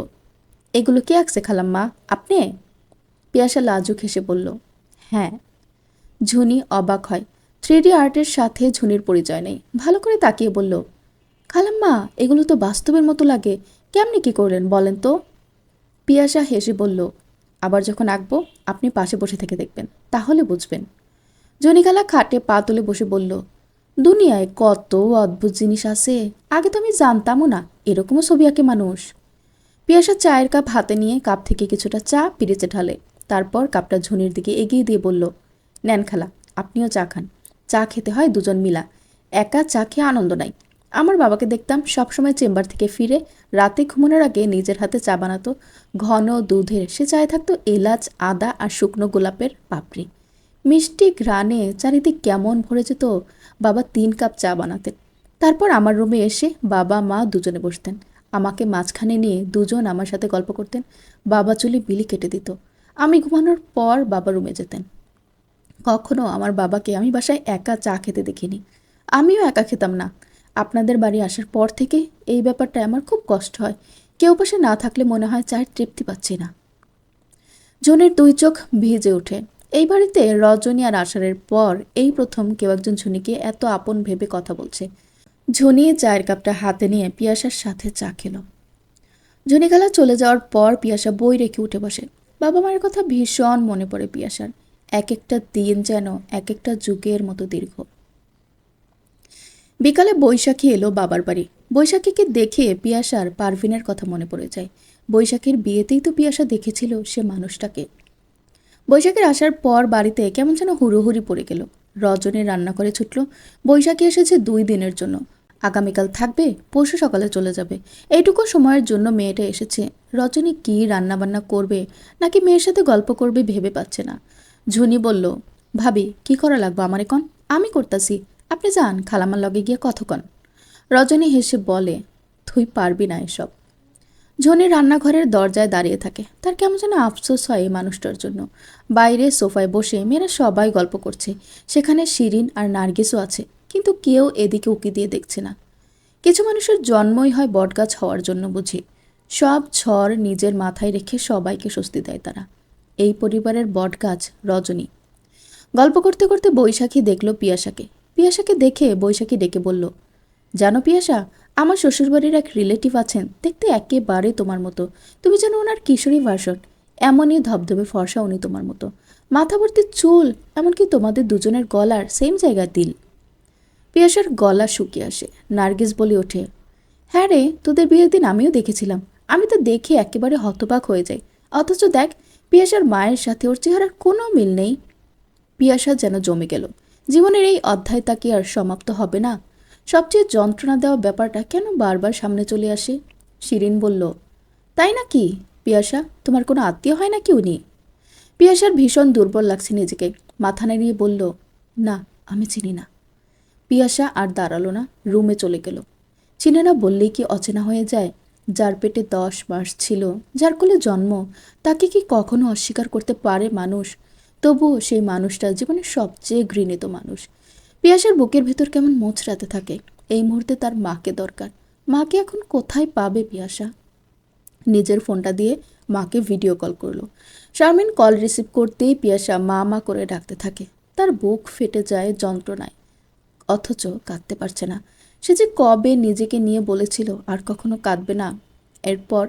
এগুলো কে আঁকছে খালাম্মা, আপনি? পিয়াসা লাজুক হেসে বলল, হ্যাঁ। ঝুনি অবাক হয়। 3D আর্টের সাথে ঝুনির পরিচয় নেই। ভালো করে তাকিয়ে বলল, খালাম্মা এগুলো তো বাস্তবের মতো লাগে, কেমনি কি করলেন বলেন তো? পিয়াসা হেসে বলল, আবার যখন আঁকবো আপনি পাশে বসে থেকে দেখবেন, তাহলে বুঝবেন। জনিখালা খাটে পা তুলে বসে বলল, দুনিয়ায় কত অদ্ভুত জিনিস আছে, আগে তো আমি জানতামও না এরকমও ছবি আঁকে মানুষ। পিয়াসা চায়ের কাপ হাতে নিয়ে কাপ থেকে কিছুটা চা পিরিচে ঢালে। তারপর কাপটা ঝুনির দিকে এগিয়ে দিয়ে বলল, নেন খালা, আপনিও চা খান। চা খেতে হয় দুজন মিলা, একা চা খেয়ে আনন্দ নাই। আমার বাবাকে দেখতাম সবসময় চেম্বার থেকে ফিরে রাতে ঘুমানোর আগে নিজের হাতে চা বানাতো। ঘন দুধের সে চায়ে থাকতো এলাচ, আদা আর শুকনো গোলাপের পাপড়ি। মিষ্টি ঘ্রাণে চারিদিক কেমন ভরে যেত। বাবা 3 কাপ চা বানাতেন। তারপর আমার রুমে এসে বাবা মা দুজনে বসতেন। আমাকে মাঝখানে নিয়ে দুজন আমার সাথে গল্প করতেন। বাবা চুলে বিলি কেটে দিত। আমি ঘুমানোর পর বাবা রুমে যেতেন। কখনো আমার বাবাকে আমি বাসায় একা চা খেতে দেখিনি। আমিও একা খেতাম না। আপনাদের বাড়ি আসার পর থেকে এই ব্যাপারটা আমার খুব কষ্ট হয়। কেউ পাশে না থাকলে মনে হয় চায়ের তৃপ্তি পাচ্ছি না। জনের 2 চোখ ভিজে ওঠে। এই বাড়িতে রজনী আর আষাঢ়ের পর এই প্রথম কেউ একজন ঝুনিকে এত আপন ভেবে কথা বলছে। ঝুনি চায়ের কাপটা হাতে নিয়ে পিয়াসার সাথে চা খেলো। ঝুনিখালা চলে যাওয়ার পর পিয়াসা বই রেখে উঠে বসে। বাবা মায়ের কথা ভীষণ মনে পড়ে পিয়াসার। এক একটা দিন যেন এক একটা যুগের মতো দীর্ঘ। বিকালে বৈশাখী এলো বাবার বাড়ি। বৈশাখীকে দেখে পিয়াসার পারভিনের কথা মনে পড়ে যায়। বৈশাখীর বিয়েতেই তো পিয়াসা দেখেছিল সে মানুষটাকে। বৈশাখীর আসার পর বাড়িতে কেমন যেন হুড়োহুড়ি পড়ে গেল। রজনী রান্না করে ছুটল। বৈশাখী এসেছে 2 দিনের জন্য। আগামীকাল থাকবে, পরশু সকালে চলে যাবে। এইটুকু সময়ের জন্য মেয়েটা এসেছে। রজনী কি রান্নাবান্না করবে নাকি মেয়ের সাথে গল্প করবে ভেবে পাচ্ছে না। ঝুনি বলল, ভাবি কি করা লাগবে আমার এখন? আমি করতাছি, আপনি যান খালামার লগে গিয়ে কতক্ষণ। রজনী হেসে বলে, তুই পারবি না এসব। ঝনি রান্নাঘরের দরজায় দাঁড়িয়ে থাকে। তার কেমন যেন আফসোস হয় এই মানুষটার জন্য। বাইরে সোফায় বসে মেয়েরা সবাই গল্প করছে। সেখানে শিরিন আর নার্গিসও আছে, কিন্তু কেউ এদিকে উকি দিয়ে দেখছে না। কিছু মানুষের জন্মই হয় বটগাছ হওয়ার জন্য বুঝি। সব ঝড় নিজের মাথায় রেখে সবাইকে স্বস্তি দেয় তারা। এই পরিবারের বটগাছ রজনী। গল্প করতে করতে বৈশাখী দেখল পিয়াসাকে। পিয়াসাকে দেখে বৈশাখী ডেকে বলল, জানো পিয়াসা, আমার শ্বশুরবাড়ির এক রিলেটিভ আছেন, দেখতে একেবারে তোমার মতো। তুমি যেন ওনার কিশোরী ভার্সন। এমনই ধবধবে ফর্সা উনি তোমার মতো। মাথা ভর্তি চুল, এমনকি তোমাদের দুজনের গলার সেম জায়গায় তিল। পিয়াসার গলা শুকিয়ে আসে। নার্গিস বলে ওঠে, হ্যাঁ রে, তোদের বিয়ের দিন আমিও দেখেছিলাম। আমি তো দেখে একেবারে হতবাক হয়ে যাই। অথচ দেখ, পিয়াসার মায়ের সাথে ওর চেহারার কোনো মিল নেই। পিয়াসা যেন জমে গেল। জীবনের এই অধ্যায়টা কি আর সমাপ্ত হবে না? সবচেয়ে যন্ত্রণা দেওয়া ব্যাপারটা কেন বারবার সামনে চলে আসে? শিরিন বলল, তাই নাকি? পিয়াসা, তোমার কোনো আত্মীয় হয় নাকি উনি? পিয়াসার ভীষণ দুর্বল লাগছে নিজেকে। মাথা নাড়িয়ে বলল, না, আমি চিনি না। পিয়াসা আর দাঁড়ালো না, রুমে চলে গেল। চিনে না বললেই কি অচেনা হয়ে যায়? যার পেটে 10 মাস ছিল, যার কোলে জন্ম, তাকে কি কখনো অস্বীকার করতে পারে মানুষ? তবুও সেই মানুষটা জীবনের সবচেয়ে ঘৃণিত মানুষ। পিয়াসার বুকের ভেতর কেমন মোচড়াতে থাকে। এই মুহূর্তে তার মাকে দরকার। মাকে এখন কোথায় পাবে পিয়াসা? নিজের ফোনটা দিয়ে মাকে ভিডিও কল করলো। শারমিন কল রিসিভ করতেই পিয়াসা মা মা করে ডাকতে থাকে। তার বুক ফেটে যায় যন্ত্রণায়, অথচ কাঁদতে পারছে না। সে যে কবে নিজেকে নিয়ে বলেছিল আর কখনো কাঁদবে না। এরপর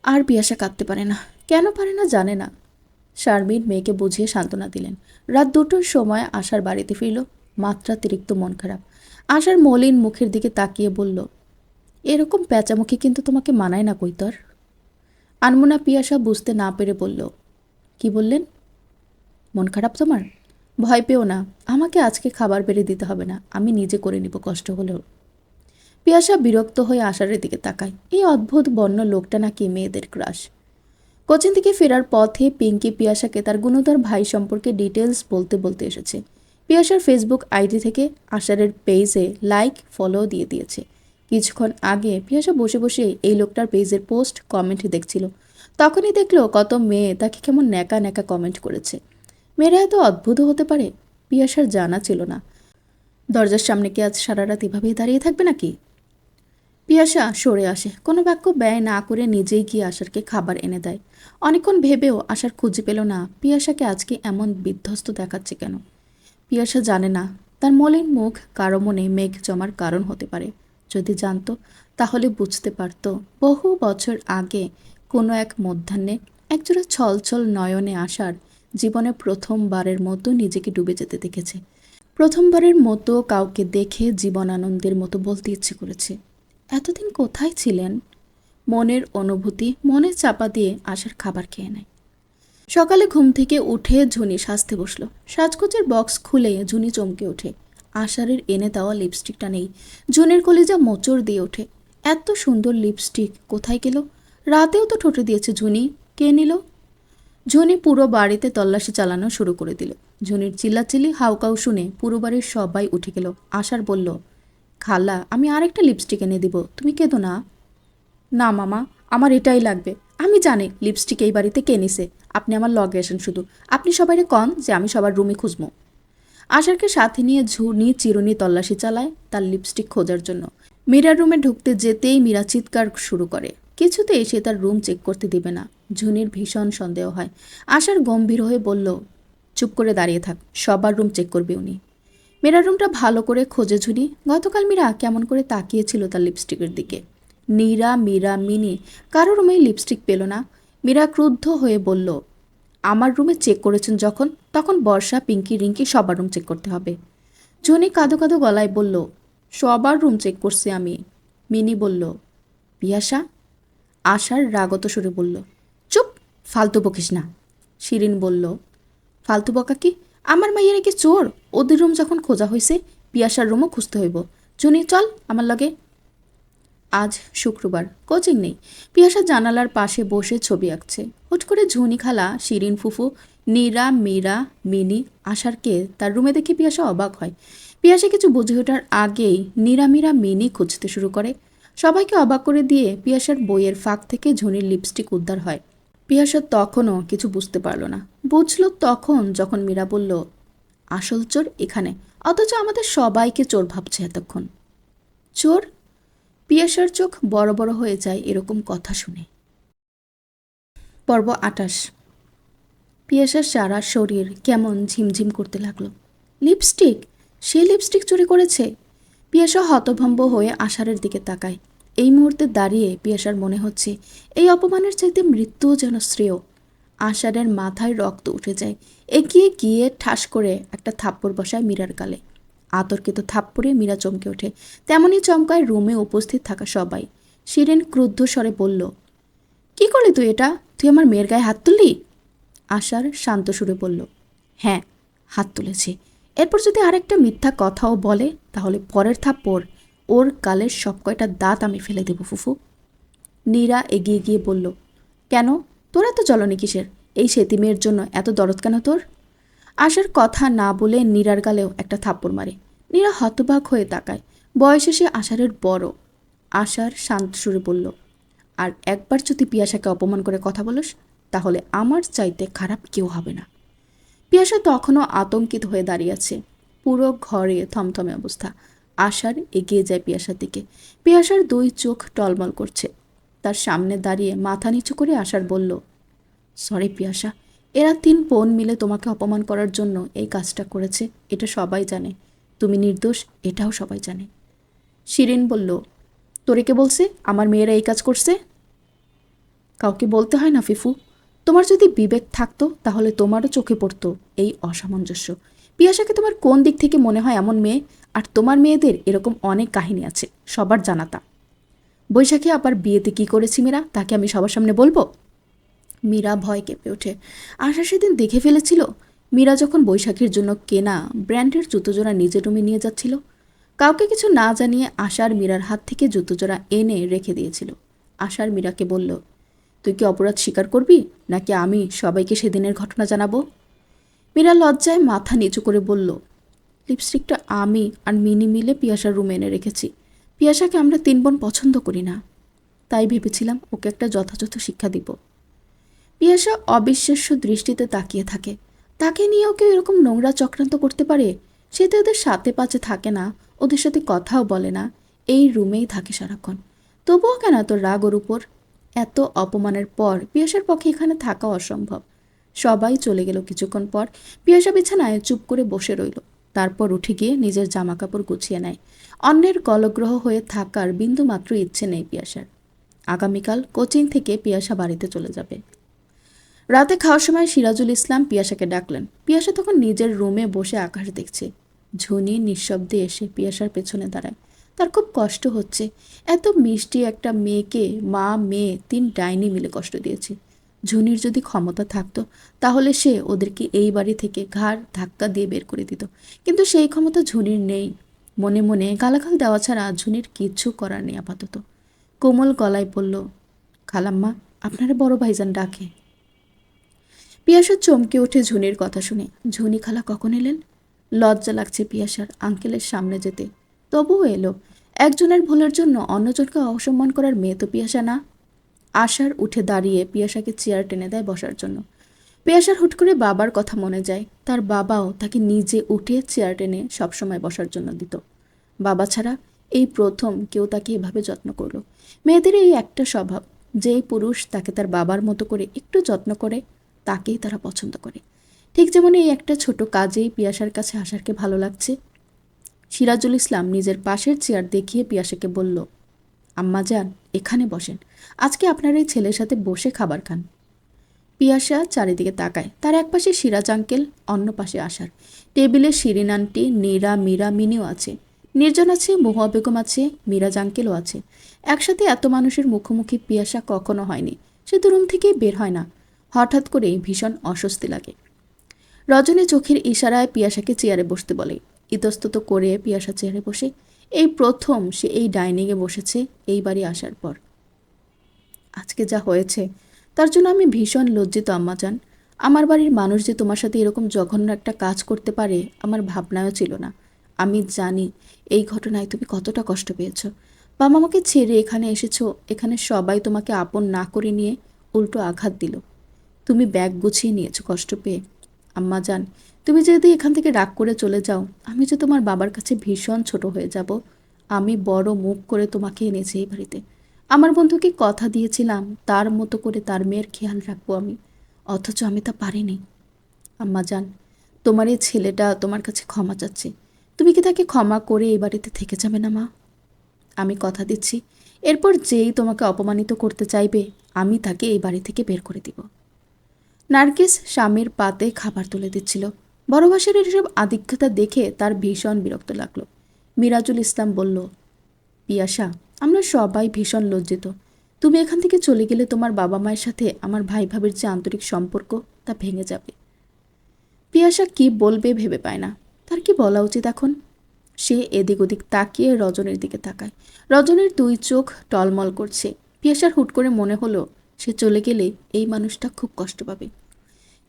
আর পিয়াসা কাঁদতে পারে না। কেন পারে না জানে না। শারমিন মেয়েকে বুঝিয়ে সান্ত্বনা দিলেন। রাত 2টোর সময় আশার বাড়িতে ফিরল। মাত্রাতিরিক্ত মন খারাপ। আশার মলিন মুখের দিকে তাকিয়ে বলল, এরকম প্যাঁচামুখী কিন্তু তোমাকে মানায় না কৈতর। আনমনা পিয়াসা বুঝতে না পেরে বলল, কি বললেন? মন খারাপ তোমার? ভয় পেও না, আমাকে আজকে খাবার বেড়ে দিতে হবে না, আমি নিজে করে নিব কষ্ট হলেও। পিয়াসা বিরক্ত হয়ে আশারের দিকে তাকায়। এই অদ্ভুত বন্য লোকটা নাকি মেয়েদের ক্রাশ। কোচিন থেকে ফেরার পথে পিঙ্কি পিয়াসাকে তার গুণধর ভাই সম্পর্কে ডিটেলস বলতে বলতে এসেছে। পিয়াসার ফেসবুক আইডি থেকে আশারের পেজে লাইক ফলো দিয়ে দিয়েছে। কিছুক্ষণ আগে পিয়াসা বসে বসে এই লোকটার পেজের পোস্ট কমেন্ট দেখছিল। তখনই দেখলো কত মেয়ে তাকে কেমন ন্যাকা ন্যাকা কমেন্ট করেছে। মেয়েরা এত অদ্ভুত হতে পারে, পিয়াসার জানা ছিল না। দরজার সামনে কি আজ সারা রাত এভাবেই দাঁড়িয়ে থাকবে নাকি? পিয়াসা সরে আসে, কোনো বাক্য ব্যয় না করে নিজেই গিয়ে আশারকে খাবার এনে দেয়। অনেকক্ষণ ভেবেও আশার খুঁজে পেল না পিয়াসাকে আজকে এমন বিধ্বস্ত দেখাচ্ছে কেন। পিয়াসা জানে না তার মলিন মুখ কারো মনে মেঘ জমার কারণ হতে পারে। যদি জানতো তাহলে বুঝতে পারত বহু বছর আগে কোনো এক মধ্যাহ্নে একজোড়া ছলছল নয়নে আশার জীবনে প্রথমবারের মতো নিজেকে ডুবে যেতে দেখেছে। প্রথমবারের মতো কাউকে দেখে জীবন আনন্দের মতো বলতে ইচ্ছে করেছে, এতদিন কোথায় ছিলেন? মনের অনুভূতি মনে চাপা দিয়ে আশার খাবার খেয়ে নেয়। সকালে ঘুম থেকে উঠে ঝুনি সাজতে বসলো। সাজগোজের বক্স খুলে ঝুনি চমকে ওঠে। আশারের এনে দেওয়া লিপস্টিকটা নেই। ঝুনির কলিজা মোচড় দিয়ে ওঠে। এত সুন্দর লিপস্টিক কোথায় গেল? রাতেও তো ঠোঁটে দিয়েছে ঝুনি, কে নিল? ঝুনি পুরো বাড়িতে তল্লাশি চালানো শুরু করে দিল। ঝুনির চিল্লাচিল্লি হাউকাউ শুনে পুরো বাড়ির সবাই উঠে গেল। আশার বলল, খালা, আমি আরেকটা লিপস্টিক এনে দিব, তুমি কেঁদো না। না মামা, আমার এটাই লাগবে। আমি জানি লিপস্টিক এই বাড়িতে কে নিছে। আপনি আমার লগে আসেন শুধু। আপনি সবাইরে কন যে আমি সবার রুমে খুঁজবো। আশারকে সাথে নিয়ে ঝুনি চিরুনি তল্লাশি চালায় তার লিপস্টিক খোঁজার জন্য। মীরার রুমে ঢুকতে যেতেই মীরা চিৎকার শুরু করে। কিছুতেই সে তার রুম চেক করতে দিবে না। ঝুনির ভীষণ সন্দেহ হয়। আশার গম্ভীর হয়ে বলল, চুপ করে দাঁড়িয়ে থাক, সবার রুম চেক করবে উনি। মীরার রুমটা ভালো করে খোঁজে ঝুনি। গতকাল মীরা কেমন করে তাকিয়েছিল তার লিপস্টিকের দিকে। নীরা, মীরা, মিনি কারো রুমেই লিপস্টিক পেল না। মীরা ক্রুদ্ধ হয়ে বলল, আমার রুমে চেক করেছেন যখন, তখন বর্ষা, পিঙ্কি, রিঙ্কি সবার রুম চেক করতে হবে। ঝুনি কাঁদো কাঁদো গলায় বলল, সবার রুম চেক করছি আমি। মিনি বলল, পিয়াসা? আশার রাগত সুরে বলল, চুপ, ফালতু বকিস না। শিরিন বলল, ফালতু বকা কি? আমার মাইয়া নাকি চোর? ওদের রুম যখন খোঁজা হয়েছে, পিয়াসার রুমও খুঁজতে হইব। জুনি, চল আমার লগে। আজ শুক্রবার, কোচিং নেই। পিয়াসা জানালার পাশে বসে ছবি আঁকছে। হুট করে ঝুনি খালা, শিরিন ফুফু, নীরা, মীরা, মিনি, আশারকে তার রুমে দেখে পিয়াসা অবাক হয়। পিয়াসা কিছু বুঝে ওঠার আগেই নীরা, মীরা, মিনি খুঁজতে শুরু করে। সবাইকে অবাক করে দিয়ে পিয়াসার বইয়ের ফাঁক থেকে ঝুনির লিপস্টিক উদ্ধার হয়। পিয়াসা তখনও কিছু বুঝতে পারল না। বুঝল তখন যখন মীরা বলল, আসল চোর এখানে, অথচ আমাদের সবাইকে চোর ভাবছে এতক্ষণ। চোর? পিয়াসার চোখ বড় বড় হয়ে যায় এরকম কথা শুনে। পর্ব 28। পিয়াসার সারা শরীর কেমন ঝিমঝিম করতে লাগলো। লিপস্টিক? সে লিপস্টিক চুরি করেছে? পিয়াসা হতভম্ব হয়ে আশারের দিকে তাকায়। এই মুহূর্তে দাঁড়িয়ে পিয়াসার মনে হচ্ছে এই অপমানের চাইতে মৃত্যুও যেন শ্রেয়। আশারের মাথায় রক্ত উঠে যায়। এগিয়ে গিয়ে ঠাস করে একটা থাপ্পড় বসায় মীরার গালে। আতর্কিত থাপ্পড়ে মীরা চমকে ওঠে। তেমনই চমকায় রুমে উপস্থিত থাকা সবাই। শিরিন ক্রুদ্ধ স্বরে বলল, কি করলি তুই এটা? তুই আমার মেয়ের গায়ে হাত তুললি? আশার শান্ত সুরে বলল, হ্যাঁ, হাত তুলেছি। এরপর যদি আরেকটা মিথ্যা কথাও বলে তাহলে পরের থাপ্পড় ওর গালের সব কয়টা দাঁত আমি ফেলে দেব ফুফু। নীরা এগিয়ে গিয়ে বলল, কেন, তোর এত জ্বলনি কিসের? এই সেতি মেয়ের জন্য এত দরদ কেন তোর? আশার কথা না বলে নীরার গালেও একটা থাপ্পড় মারে। নীরা হতবাক হয়ে তাকায়। বয়সে সে আষাঢ়ের বড়। আশার শান্ত সুরে বলল, আর একবার যদি পিয়াসাকে অপমান করে কথা বলিস তাহলে আমার চাইতে খারাপ কেউ হবে না। পিয়াসা তখনও আতঙ্কিত হয়ে দাঁড়িয়ে আছে। পুরো ঘরে থমথমে অবস্থা। আশার এগিয়ে যায় পিয়াসার দিকে। পিয়াসার দুই চোখ টলমল করছে। তার সামনে দাঁড়িয়ে মাথা নিচু করে আশার বলল, সরি পিয়াসা, এরা 3 বোন মিলে তোমাকে অপমান করার জন্য এই কাজটা করেছে, এটা সবাই জানে। তুমি নির্দোষ, এটাও সবাই জানে। শিরিন বলল, তোরে কে বলছে আমার মেয়েরা এই কাজ করছে? কাউকে বলতে হয় না ফিফু। তোমার যদি বিবেক থাকতো তাহলে তোমারও চোখে পড়তো এই অসামঞ্জস্য। পিয়াসাকে তোমার কোন দিক থেকে মনে হয় এমন মেয়ে? আর তোমার মেয়েদের এরকম অনেক কাহিনী আছে, সবার জানাতা। বৈশাখী আবার বিয়েতে কি করেছি মীরা, তাকে আমি সবার সামনে বলবো? মীরা ভয় কেঁপে ওঠে। আশা সেদিন দেখে ফেলেছিল মীরা যখন বৈশাখীর জন্য কেনা ব্র্যান্ডের জুতোজোড়া নিজের রুমে নিয়ে যাচ্ছিল। কাউকে কিছু না জানিয়ে আশার মীরার হাত থেকে জুতোজোড়া এনে রেখে দিয়েছিল। আশার মীরাকে বলল, তুই কি অপরাধ স্বীকার করবি নাকি আমি সবাইকে সেদিনের ঘটনা জানাবো? মীরা লজ্জায় মাথা নিচু করে বলল, লিপস্টিকটা আমি আর মিনি মিলে পিয়াসার রুমে এনে রেখেছি। পিয়াসাকে আমরা 3 বোন পছন্দ করি না, তাই ভেবেছিলাম ওকে একটা যথাযথ শিক্ষা দিব। পিয়াসা অবিশ্বাস্য দৃষ্টিতে তাকিয়ে থাকে। তাকে নিয়েও কেউ এরকম নোংরা চক্রান্ত করতে পারে? সে তো ওদের সাথে পাচে থাকে না, ওদের সাথে কথাও বলে না, এই রুমেই থাকে সারাক্ষণ। তবুও কেন এত রাগ ওর উপর? এত অপমানের পর পিয়াসার পক্ষে এখানে থাকা অসম্ভব। সবাই চলে গেল কিছুক্ষণ পর। পিয়াসা বিছানায় চুপ করে বসে রইল। তারপর উঠে গিয়ে নিজের জামা কাপড় গুছিয়ে নেয়। অন্যের কলগ্রহ হয়ে থাকার বিন্দুমাত্র ইচ্ছে নেই পিয়াসার। আগামীকাল কোচিং থেকে পিয়াসা বাড়িতে চলে যাবে। রাতে খাওয়ার সময় সিরাজুল ইসলাম পিয়াসাকে ডাকলেন। পিয়াসা তখন নিজের রুমে বসে আকাশ দেখছে। ঝুনি নিঃশব্দে এসে পিয়াসার পেছনে দাঁড়ায়। তার খুব কষ্ট হচ্ছে। এত মিষ্টি একটা মেয়েকে মা মেয়ে 3 ডাইনি মিলে কষ্ট দিয়েছে। ঝুনির যদি ক্ষমতা থাকতো তাহলে সে ওদেরকে এই বাড়ি থেকে ঘাড় ধাক্কা দিয়ে বের করে দিত, কিন্তু সেই ক্ষমতা ঝুনির নেই। মনে মনে গালাগাল দেওয়া ছাড়া ঝুনির কিচ্ছু করার নেই আপাতত। কোমল গলায় বলল, খালাম্মা, আপনারা বড় ভাইজান ডাকে। পিয়াসার চমকে ওঠে ঝুনির কথা শুনে। ঝুনি খালা কখন এলেন? লজ্জা লাগছে পিয়াসার আঙ্কেলের সামনে যেতে, তবুও এলো। একজনের ভুলের জন্য অন্যজনকে অসম্মান করার মেয়ে তো পিয়াসা না। আশার উঠে দাঁড়িয়ে পিয়াসাকে চেয়ার টেনে দেয় বসার জন্য। পিয়াসার হুট করে বাবার কথা মনে যায়। তার বাবাও তাকে নিজে উঠে চেয়ার টেনে সবসময় বসার জন্য দিত। বাবা ছাড়া এই প্রথম কেউ তাকে এভাবে যত্ন করলো। মেয়েদের এই একটা স্বভাব, যেই পুরুষ তাকে তার বাবার মতো করে একটু যত্ন করে তাকেই তারা পছন্দ করে। ঠিক যেমন এই একটা ছোট কাজেই পিয়াসার কাছে আশারকে ভালো লাগছে। সিরাজুল ইসলাম নিজের পাশের চেয়ার দেখিয়ে পিয়াসাকে বলল, আম্মা যান, এখানে বসেন, আজকে আপনার এই ছেলের সাথে বসে খাবার খান। পিয়াসা চারিদিকে তাকায়। তার এক পাশে সিরাজ আঙ্কেল, অন্য পাশে আশার। টেবিলে শিরিন আন্টি, নীরা, মীরা, মিনিও আছে। নির্জন আছে, মহুয়া বেগম আছে, মিরাজ আঙ্কেলও আছে। একসাথে এত মানুষের মুখোমুখি পিয়াসা কখনো হয়নি। সে তো রুম থেকেই বের হয় না। হঠাৎ করে ভীষণ অস্বস্তি লাগে। রজনী চোখের ইশারায় পিয়াসাকে চেয়ারে বসতে বলে। ইতস্তত করে পিয়াসা চেয়ারে বসে। এই প্রথম সে এই ডাইনিংয়ে বসেছে এই বাড়ি আসার পর। আজকে যা হয়েছে তার জন্য আমি ভীষণ লজ্জিত আম্মাজান। আমার বাড়ির মানুষ যে তোমার সাথে এরকম জঘন্য একটা কাজ করতে পারে আমার ভাবনায়ও ছিল না। আমি জানি এই ঘটনায় তুমি কতটা কষ্ট পেয়েছো। বাবা আমাকে ছেড়ে এখানে এসেছো, এখানে সবাই তোমাকে আপন না করে নিয়ে উল্টো আঘাত দিল। তুমি ব্যাগ গুছিয়ে নিয়েছো কষ্ট পেয়ে। আম্মাজান, তুমি যদি এখান থেকে রাগ করে চলে যাও আমি যে তোমার বাবার কাছে ভীষণ ছোট হয়ে যাব। আমি বড় মুখ করে তোমাকে এনেছি এই বাড়িতে। আমার বন্ধুকে কথা দিয়েছিলাম তার মতো করে তার মেয়ের খেয়াল রাখবো আমি, অথচ আমি তা পারিনি। আম্মাজান, তোমার এই ছেলেটা তোমার কাছে ক্ষমা চাচ্ছে। তুমি কি তাকে ক্ষমা করে এই বাড়িতে থেকে যাবে না মা? আমি কথা দিচ্ছি, এরপর যেই তোমাকে অপমানিত করতে চাইবে আমি তাকে এই বাড়ি থেকে বের করে দিব। নার্গিস স্বামীর পাতে খাবার তুলে দিচ্ছিল। বড় ভাষার এসব আধিক্যতা দেখে তার ভীষণ বিরক্ত লাগলো। মিরাজুল ইসলাম বলল, পিয়াসা, আমরা সবাই ভীষণ লজ্জিত। তুমি এখান থেকে চলে গেলে তোমার বাবা মায়ের সাথে আমার ভাই ভাবির যে আন্তরিক সম্পর্ক তা ভেঙে যাবে। পিয়াসা কি বলবে ভেবে পায় না। তার কি বলা উচিত এখন? সে এদিক ওদিক তাকিয়ে রজনীর দিকে তাকায়। রজনীর দুই চোখ টলমল করছে। পিয়াসার হুট করে মনে হলো সে চলে গেলে এই মানুষটা খুব কষ্ট পাবে।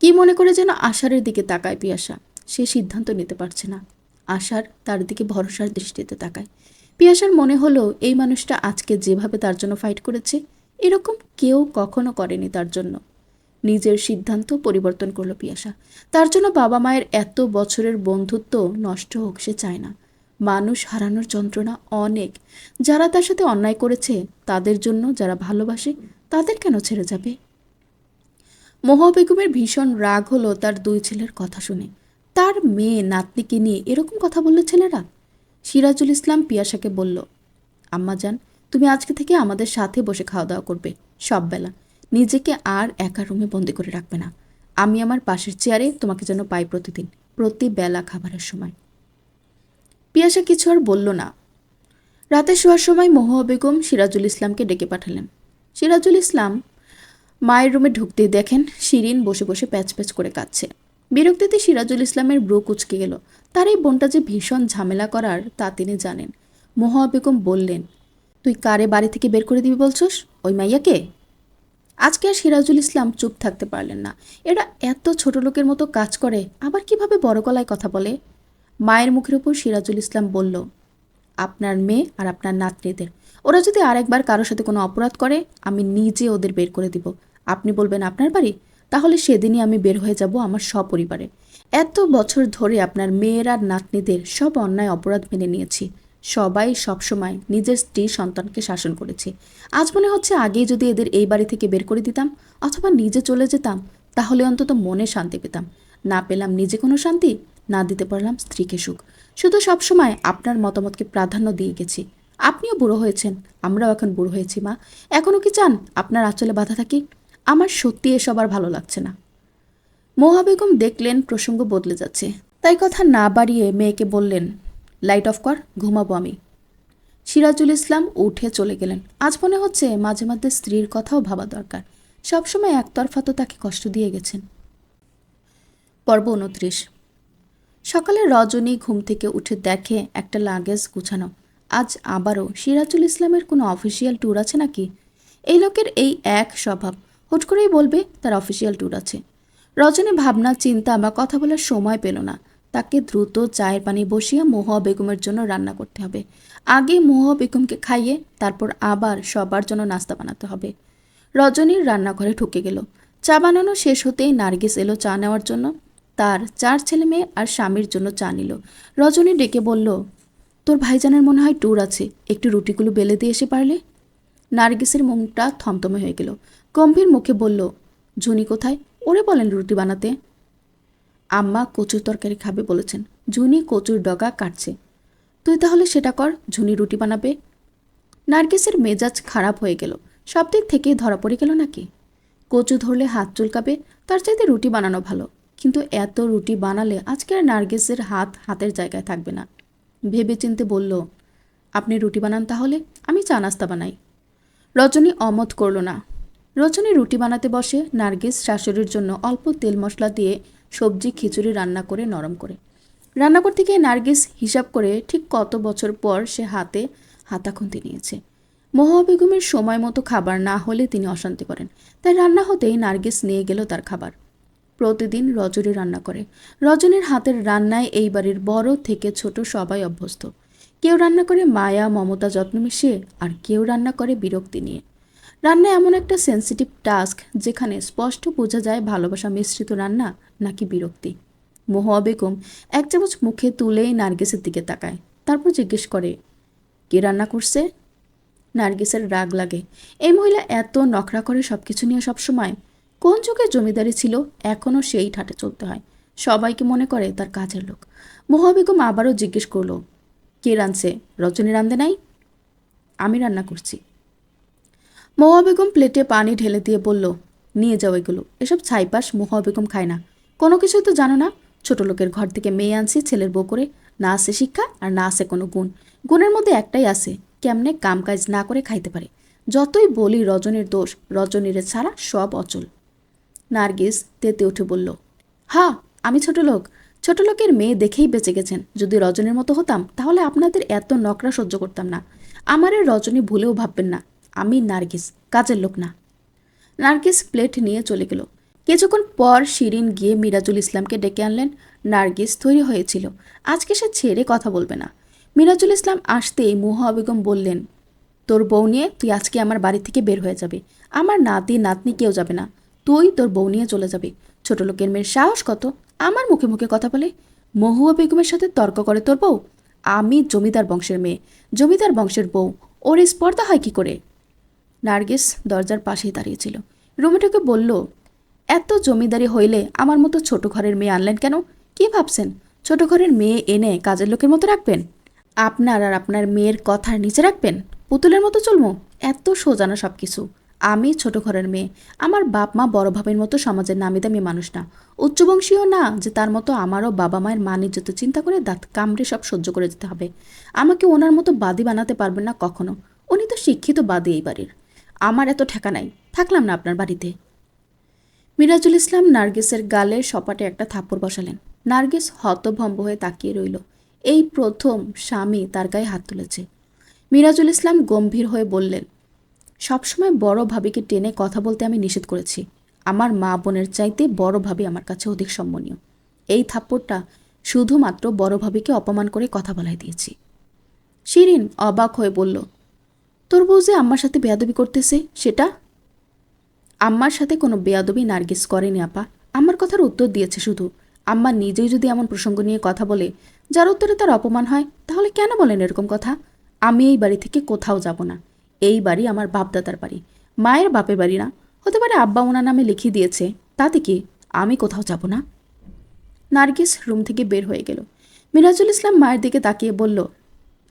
কি মনে করে যেন আশারের দিকে তাকায় পিয়াসা। সে সিদ্ধান্ত নিতে পারছে না। আশার তার দিকে ভরসার দৃষ্টিতে তাকায়। পিয়াসার মনে হলো এই মানুষটা আজকে যেভাবে তার জন্য ফাইট করেছে, এরকম কেউ কখনো করেনি তার জন্য। নিজের সিদ্ধান্ত পরিবর্তন করলো পিয়াসা। তার জন্য বাবা মায়ের এত বছরের বন্ধুত্ব নষ্ট হোক সে চায় না। মানুষ হারানোর যন্ত্রণা অনেক। যারা তার সাথে অন্যায় করেছে তাদের জন্য যারা ভালোবাসে তাদের কেন ছেড়ে যাবে? মহুয়া বেগমের ভীষণ রাগ হলো তার দুই ছেলের কথা শুনে। তার মেয়ে নাতনিকে নিয়ে এরকম কথা বলল ছেলেরা। সিরাজুল ইসলাম পিয়াসাকে বলল, আম্মা যান, তুমি আজকে থেকে আমাদের সাথে বসে খাওয়া দাওয়া করবে সব বেলা। নিজেকে আর একা রুমে বন্দি করে রাখবে না। আমি আমার পাশের চেয়ারে তোমাকে যেন পাই প্রতিদিন, প্রতি বেলা খাবারের সময়। পিয়াসা কিছু আর বলল না। রাতে শোয়ার সময় মহুয়া বেগম সিরাজুল ইসলামকে ডেকে পাঠালেন। সিরাজুল ইসলাম মায়ের রুমে ঢুকতেই দেখেন শিরিন বসে বসে প্যাচ প্যাচ করে কাঁদছে। বিরক্তিতে সিরাজুল ইসলামের ব্রু কুচকে গেল। তার এই বোনটা যে ভীষণ ঝামেলা করার তা তিনি জানেন। মহুয়া বেগম বললেন, তুই কারে বাড়ি থেকে বের করে দিবি বলছস? ওই মাইয়াকে? আজকে আর সিরাজুল ইসলাম চুপ থাকতে পারলেন না। এরা এত ছোট লোকের মতো কাজ করে, আবার কিভাবে বড় গলায় কথা বলে? মায়ের মুখের উপর সিরাজুল ইসলাম বলল, আপনার মেয়ে আর আপনার নাতনিদের, ওরা যদি আরেকবার কারোর সাথে কোনো অপরাধ করে আমি নিজে ওদের বের করে দিব। আপনি বলবেন আপনার বাড়ি, তাহলে সেদিনই আমি বের হয়ে যাব আমার সপরিবারে। এত বছর ধরে আপনার মেয়ের আর নাতনিদের সব অন্যায় অপরাধ মেনে নিয়েছি। সবাই সবসময় নিজের স্ত্রী সন্তানকে শাসন করেছে। আজ মনে হচ্ছে আগেই যদি এদের এই বাড়ি থেকে বের করে দিতাম অথবা নিজে চলে যেতাম, তাহলে অন্তত মনে শান্তি পেতাম। না পেলাম নিজে কোনো শান্তি, না দিতে পারলাম স্ত্রীকে সুখ। শুধু সবসময় আপনার মতামতকে প্রাধান্য দিয়ে গেছি। আপনিও বুড়ো হয়েছেন, আমরাও এখন বুড়ো হয়েছি মা। এখনও কি চান আপনার আঁচলে বাধা থাকি? আমার সত্যি এসব আর ভালো লাগছে না। মহুয়া বেগম দেখলেন প্রসঙ্গ বদলে যাচ্ছে, তাই কথা না বাড়িয়ে মেয়েকে বললেন, লাইট অফ কর, ঘুমাবো আমি। সিরাজুল ইসলাম উঠে চলে গেলেন। আজ মনে হচ্ছে মাঝে মাঝে স্ত্রীর কথাও ভাবা দরকার। সবসময় একতরফা তো তাকে কষ্ট দিয়ে গেছেন। পর্ব 29। সকালে রজনী ঘুম থেকে উঠে দেখে একটা লাগেজ গুছানো। আজ আবারও সিরাজুল ইসলামের কোনো অফিসিয়াল ট্যুর আছে নাকি? এই লোকের এই এক স্বভাব, হুট করেই বলবে তার অফিসিয়াল ট্যুর আছে। রজনী ভাবনা চিন্তা বা কথা বলার সময় পেল না। তাকে দ্রুত চায়ের পানি বসিয়ে মহুয়া বেগমের জন্য রান্না করতে হবে। আগে মহুয়া বেগমকে খাইয়ে তারপর আবার সবার জন্য নাস্তা বানাতে হবে। রজনীর রান্নাঘরে ঢুকে গেল। চা বানানো শেষ হতেই নার্গিস এলো চা নেওয়ার জন্য। তার 4 ছেলে মেয়ে আর স্বামীর জন্য চা নিল। রজনী ডেকে বলল, তোর ভাইজানের মনে হয় ট্যুর আছে, একটু রুটিগুলো বেলে দিয়ে এসে পারলে। নার্গিসের মুখটা থমথমে হয়ে গেল। গম্ভীর মুখে বলল, ঝুনি কোথায়? ওরে বলেন রুটি বানাতে। আম্মা কচুর তরকারি খাবে বলেছেন, ঝুনি কচুর ডগা কাটছে। তুই তাহলে সেটা কর, ঝুনি রুটি বানাবে। নার্গিসের মেজাজ খারাপ হয়ে গেল। সব দিক থেকেই ধরা পড়ে গেল নাকি? কচু ধরলে হাত চুলকাবে, তার চাইতে রুটি বানানো ভালো। কিন্তু এত রুটি বানালে আজকে আর নার্গিসের হাত হাতের জায়গায় থাকবে না। ভেবে চিনতে বলল, আপনি রুটি বানান তাহলে, আমি চা নাস্তা বানাই। রজনী অমত করল না। রজনী রুটি বানাতে বসে। নার্গিস শাশুড়ির জন্য অল্প তেল মশলা দিয়ে সবজি খিচুড়ি রান্না করে নরম করে। রান্না করতে গিয়ে নার্গিস হিসাব করে ঠিক কত বছর পর সে হাতে হাতাখুন্তি নিয়েছে। মহুয়া বেগমের সময় মতো খাবার না হলে তিনি অশান্তি করেন। তাই রান্না হতেই নার্গিস নিয়ে গেল তার খাবার। প্রতিদিন রজনী রান্না করে। রজনীর হাতের রান্নায় এই বাড়ির বড় থেকে ছোট সবাই অভ্যস্ত। কেউ রান্না করে মায়া মমতা যত্ন মিশিয়ে, আর কেউ রান্না করে বিরক্তি নিয়ে। রান্না এমন একটা সেন্সিটিভ টাস্ক যেখানে স্পষ্ট বোঝা যায় ভালোবাসা মিশ্রিত রান্না নাকি বিরক্তি। মহুয়া বেগম 1 চামচ মুখে তুলেই নার্গিসের দিকে তাকায়। তারপর জিজ্ঞেস করে, কে রান্না করছে? নার্গিসের রাগ লাগে। এই মহিলা এত নখরা করে সবকিছু নিয়ে সবসময়। কোন যুগে জমিদারি ছিল, এখনও সেই ঠাটে চলতে হয়। সবাইকে মনে করে তার কাজের লোক। মহুয়া বেগম আবারও জিজ্ঞেস করল, কে রাঁধছে? রজনী রাঁধে নাই? আমি রান্না করছি। মহুয়া বেগম প্লেটে পানি ঢেলে দিয়ে বলল, নিয়ে যাও এগুলো। এসব ছাইপাশ মহুয়া বেগম খায় না। কোনো কিছুই তো জানো না। ছোট লোকের ঘর থেকে মেয়ে আনছি ছেলের বউ করে। না আছে শিক্ষা আর না আছে কোনো গুণ। গুণের মধ্যে একটাই আছে, কেমনে কাম কাজ না করে খাইতে পারে। যতই বলি রজনীর দোষ, রজনীরে ছাড়া সব অচল। নার্গিস তেতে উঠে বলল, হ্যাঁ, আমি ছোট লোক, ছোট লোকের মেয়ে দেখেই বেঁচে গেছেন। যদি রজনীর মতো হতাম তাহলে আপনাদের এত নকরা সহ্য করতাম না। আমারে রজনী ভুলেও ভাববেন না, আমি নার্গিস, কাজের লোক না। নার্গিস প্লেট নিয়ে চলে গেল। কিছুক্ষণ পর শিরিন গিয়ে মিরাজুল ইসলামকে ডেকে আনলেন। নার্গিস তৈরি হয়েছিল, আজকে সে ছেড়ে কথা বলবে না। মিরাজুল ইসলাম আসতেই মুহা বেগম বললেন, তোর বউ নিয়ে তুই আজকে আমার বাড়ি থেকে বের হয়ে যাবে। আমার নাতি নাতনি কেউ যাবে না, তুই তোর বউ নিয়ে চলে যাবি। ছোট লোকের মেয়ের সাহস কত, আমার মুখে মুখে কথা বলে। মহুয়া বেগমের সাথে তর্ক করে তোর বউ? আমি জমিদার বংশের মেয়ে, জমিদার বংশের বউ, ওর স্পর্ধা হয় কি করে? নার্গিস দরজার পাশেই দাঁড়িয়েছিল। রুমেটাকে বলল, এত জমিদারি হইলে আমার মতো ছোট ঘরের মেয়ে আনলেন কেন? কি ভাবছেন ছোট ঘরের মেয়ে এনে কাজের লোকের মতো রাখবেন? আপনার আর আপনার মেয়ের কথার নিচে রাখবেন? পুতুলের মতো চলবো? এত সোজানো সব কিছু। আমি ছোট ঘরের মেয়ে, আমার বাপ মা বড় ভাবের মতো সমাজের নামি দামি মানুষ না, উচ্চবংশীয় না যে তার মতো আমারও বাবা মায়ের মান ইজ্জত চিন্তা করে দাঁত কামড়ে সব সহ্য করে যেতে হবে। আমাকে ওনার মতো বাদী বানাতে পারবেন না কখনো। উনি তো শিক্ষিত বাদী এই বাড়ির। আমার এত ঠেকা নাই, থাকলাম না আপনার বাড়িতে। মিরাজুল ইসলাম নার্গিসের গালে সপাটে একটা থাপ্পড় বসালেন। নার্গিস হতভম্ব হয়ে তাকিয়ে রইল। এই প্রথম স্বামী তার গায়ে হাত তুলেছে। মিরাজুল ইসলাম গম্ভীর হয়ে বললেন, সবসময় বড় ভাবিকে টেনে কথা বলতে আমি নিষেধ করেছি। আমার মা বোনের চাইতে বড় ভাবি আমার কাছে অধিক সম্মানীয়। এই থাপ্পড়টা শুধুমাত্র বড় ভাবিকে অপমান করে কথা বলাই দিয়েছি। শিরিন অবাক হয়ে বলল, তোর বউ যে আম্মার সাথে বেয়াদবি করতেছে সেটা? আম্মার সাথে কোনো বেয়াদবি নার্গিস করেনি আপা, আমার কথার উত্তর দিয়েছে শুধু। আম্মা নিজেই যদি এমন প্রসঙ্গ নিয়ে কথা বলে যার উত্তরে তার অপমান হয়, তাহলে কেন বলেন এরকম কথা? আমি এই বাড়ি থেকে কোথাও যাব না। এই বাড়ি আমার বাপদাদার বাড়ি, মায়ের বাপের বাড়ি না। হতে পারে আব্বা ওনার নামে লিখিয়ে দিয়েছে, তাতে কি? আমি কোথাও যাব না। নার্গিস রুম থেকে বের হয়ে গেল। মিরাজুল ইসলাম মায়ের দিকে তাকিয়ে বলল,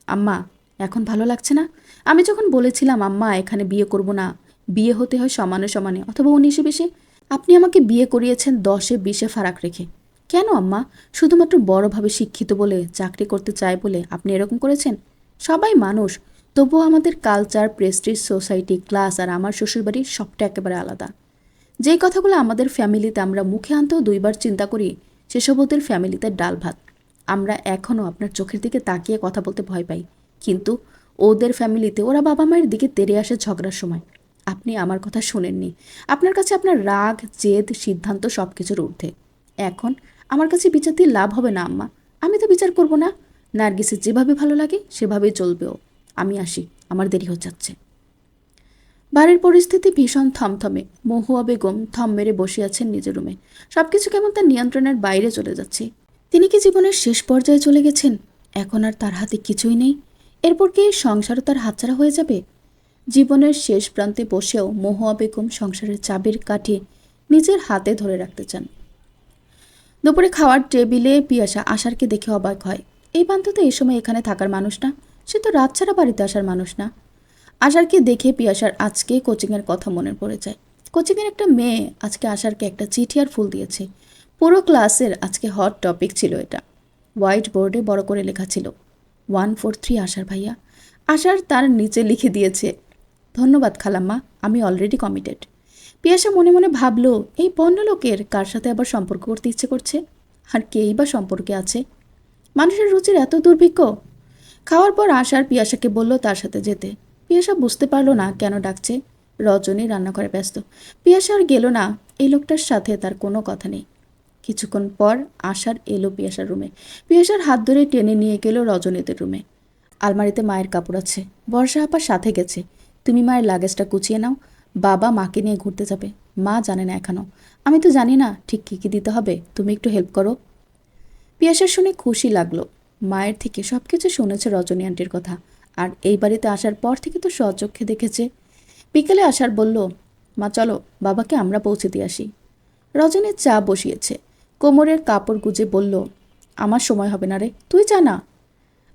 আম্মা, এখন ভালো লাগছে না? আমি যখন বলেছিলাম আম্মা এখানে বিয়ে করব না, বিয়ে হতে হয় সমানে সমানে অথবা 19-20, আপনি আমাকে বিয়ে করিয়েছেন 10-20 ফারাক রেখে। কেন আম্মা? শুধুমাত্র বড়ভাবে শিক্ষিত বলে, চাকরি করতে চায় বলে আপনি এরকম করেছেন? সবাই মানুষ, তবুও আমাদের কালচার, প্রেস্টিজ, সোসাইটি, ক্লাস আর আমার শ্বশুরবাড়ি সবটা একেবারে আলাদা। যেই কথাগুলো আমাদের ফ্যামিলিতে আমরা মুখে আনতেও 2বার চিন্তা করি, সেসব ওদের ফ্যামিলিতে ডাল ভাত। আমরা এখনও আপনার চোখের দিকে তাকিয়ে কথা বলতে ভয় পাই, কিন্তু ওদের ফ্যামিলিতে ওরা বাবা মায়ের দিকে তেড়ে আসে ঝগড়ার সময়। আপনি আমার কথা শোনেননি। আপনার কাছে আপনার রাগ, জেদ, সিদ্ধান্ত সব কিছুর ঊর্ধ্বে। এখন আমার কাছে বিচার দিয়ে লাভ হবে না আম্মা। আমি তো বিচার করব না। নার্গিসের যেভাবে ভালো লাগে সেভাবেই চলবেও। আমি আসি, আমার দেরি হয়ে যাচ্ছে। বাড়ির পরিস্থিতি ভীষণ থমথমে। মহুয়া বেগম থম মেরে বসে আছেন নিজের রুমে। সবকিছু কেমন তার নিয়ন্ত্রণের বাইরে চলে যাচ্ছে। তিনি কি জীবনের শেষ পর্যায়ে চলে গেছেন? এখন আর তার হাতে কিছুই নেই? এরপর কি সংসারও তার হাতছাড়া হয়ে যাবে? জীবনের শেষ প্রান্তে বসেও মহুয়া বেগম সংসারের চাবির কাঠি নিজের হাতে ধরে রাখতে চান। দুপুরে খাওয়ার টেবিলে পিয়াসা আশারকে দেখে অবাক হয়। এই বান্ধব তো এই সময় এখানে থাকার মানুষ না, সে তো রাত ছাড়া বাড়িতে আসার মানুষ না। আশারকে দেখে পিয়াসার আজকে কোচিংয়ের কথা মনে পড়ে যায়। কোচিংয়ের একটা মেয়ে আজকে আশারকে একটা চিঠি আর ফুল দিয়েছে। পুরো ক্লাসের আজকে হট টপিক ছিল এটা। হোয়াইট বোর্ডে বড় করে লেখা ছিল, 143 আশার ভাইয়া। আশার তার নিচে লিখে দিয়েছে, ধন্যবাদ খালাম্মা, আমি অলরেডি কমিটেড। পিয়াসা মনে মনে ভাবল, এই বন্য লোকের কার সাথে আবার সম্পর্ক করতে ইচ্ছে করছে? আর কেই বা সম্পর্কে আছে? মানুষের রুচির এত দুর্ভিক্ষ। খাওয়ার পর আশার পিয়াসাকে বলল তার সাথে যেতে। পিয়াসা বুঝতে পারল না কেন ডাকছে। রজনী রান্নাঘরে ব্যস্ত। পিয়াসা আর গেল না। এই লোকটার সাথে তার কোনো কথা নেই। কিছুক্ষণ পর আশার এলো পিয়াসার রুমে। পিয়াসার হাত ধরে টেনে নিয়ে গেল রজনীদের রুমে। আলমারিতে মায়ের কাপড় আছে, বর্ষা আপার সাথে গেছে। তুমি মায়ের লাগেজটা গুছিয়ে নাও, বাবা মাকে নিয়ে ঘুরতে যাবে। মা জানে না এখনও। আমি তো জানি না ঠিক কী কী দিতে হবে, তুমি একটু হেল্প করো। পিয়াসার শুনে খুশি লাগলো। মায়ের থেকে সব কিছু শুনেছে রজনী আন্টির কথা, আর এই বাড়িতে আসার পর থেকে তো স্বচক্ষে দেখেছে। বিকেলে আসার বলল, মা চলো বাবাকে আমরা পৌঁছে দিয়ে আসি। রজনী চা বসিয়েছে, কোমরের কাপড় গুজে বলল, আমার সময় হবে না রে, তুই যা না।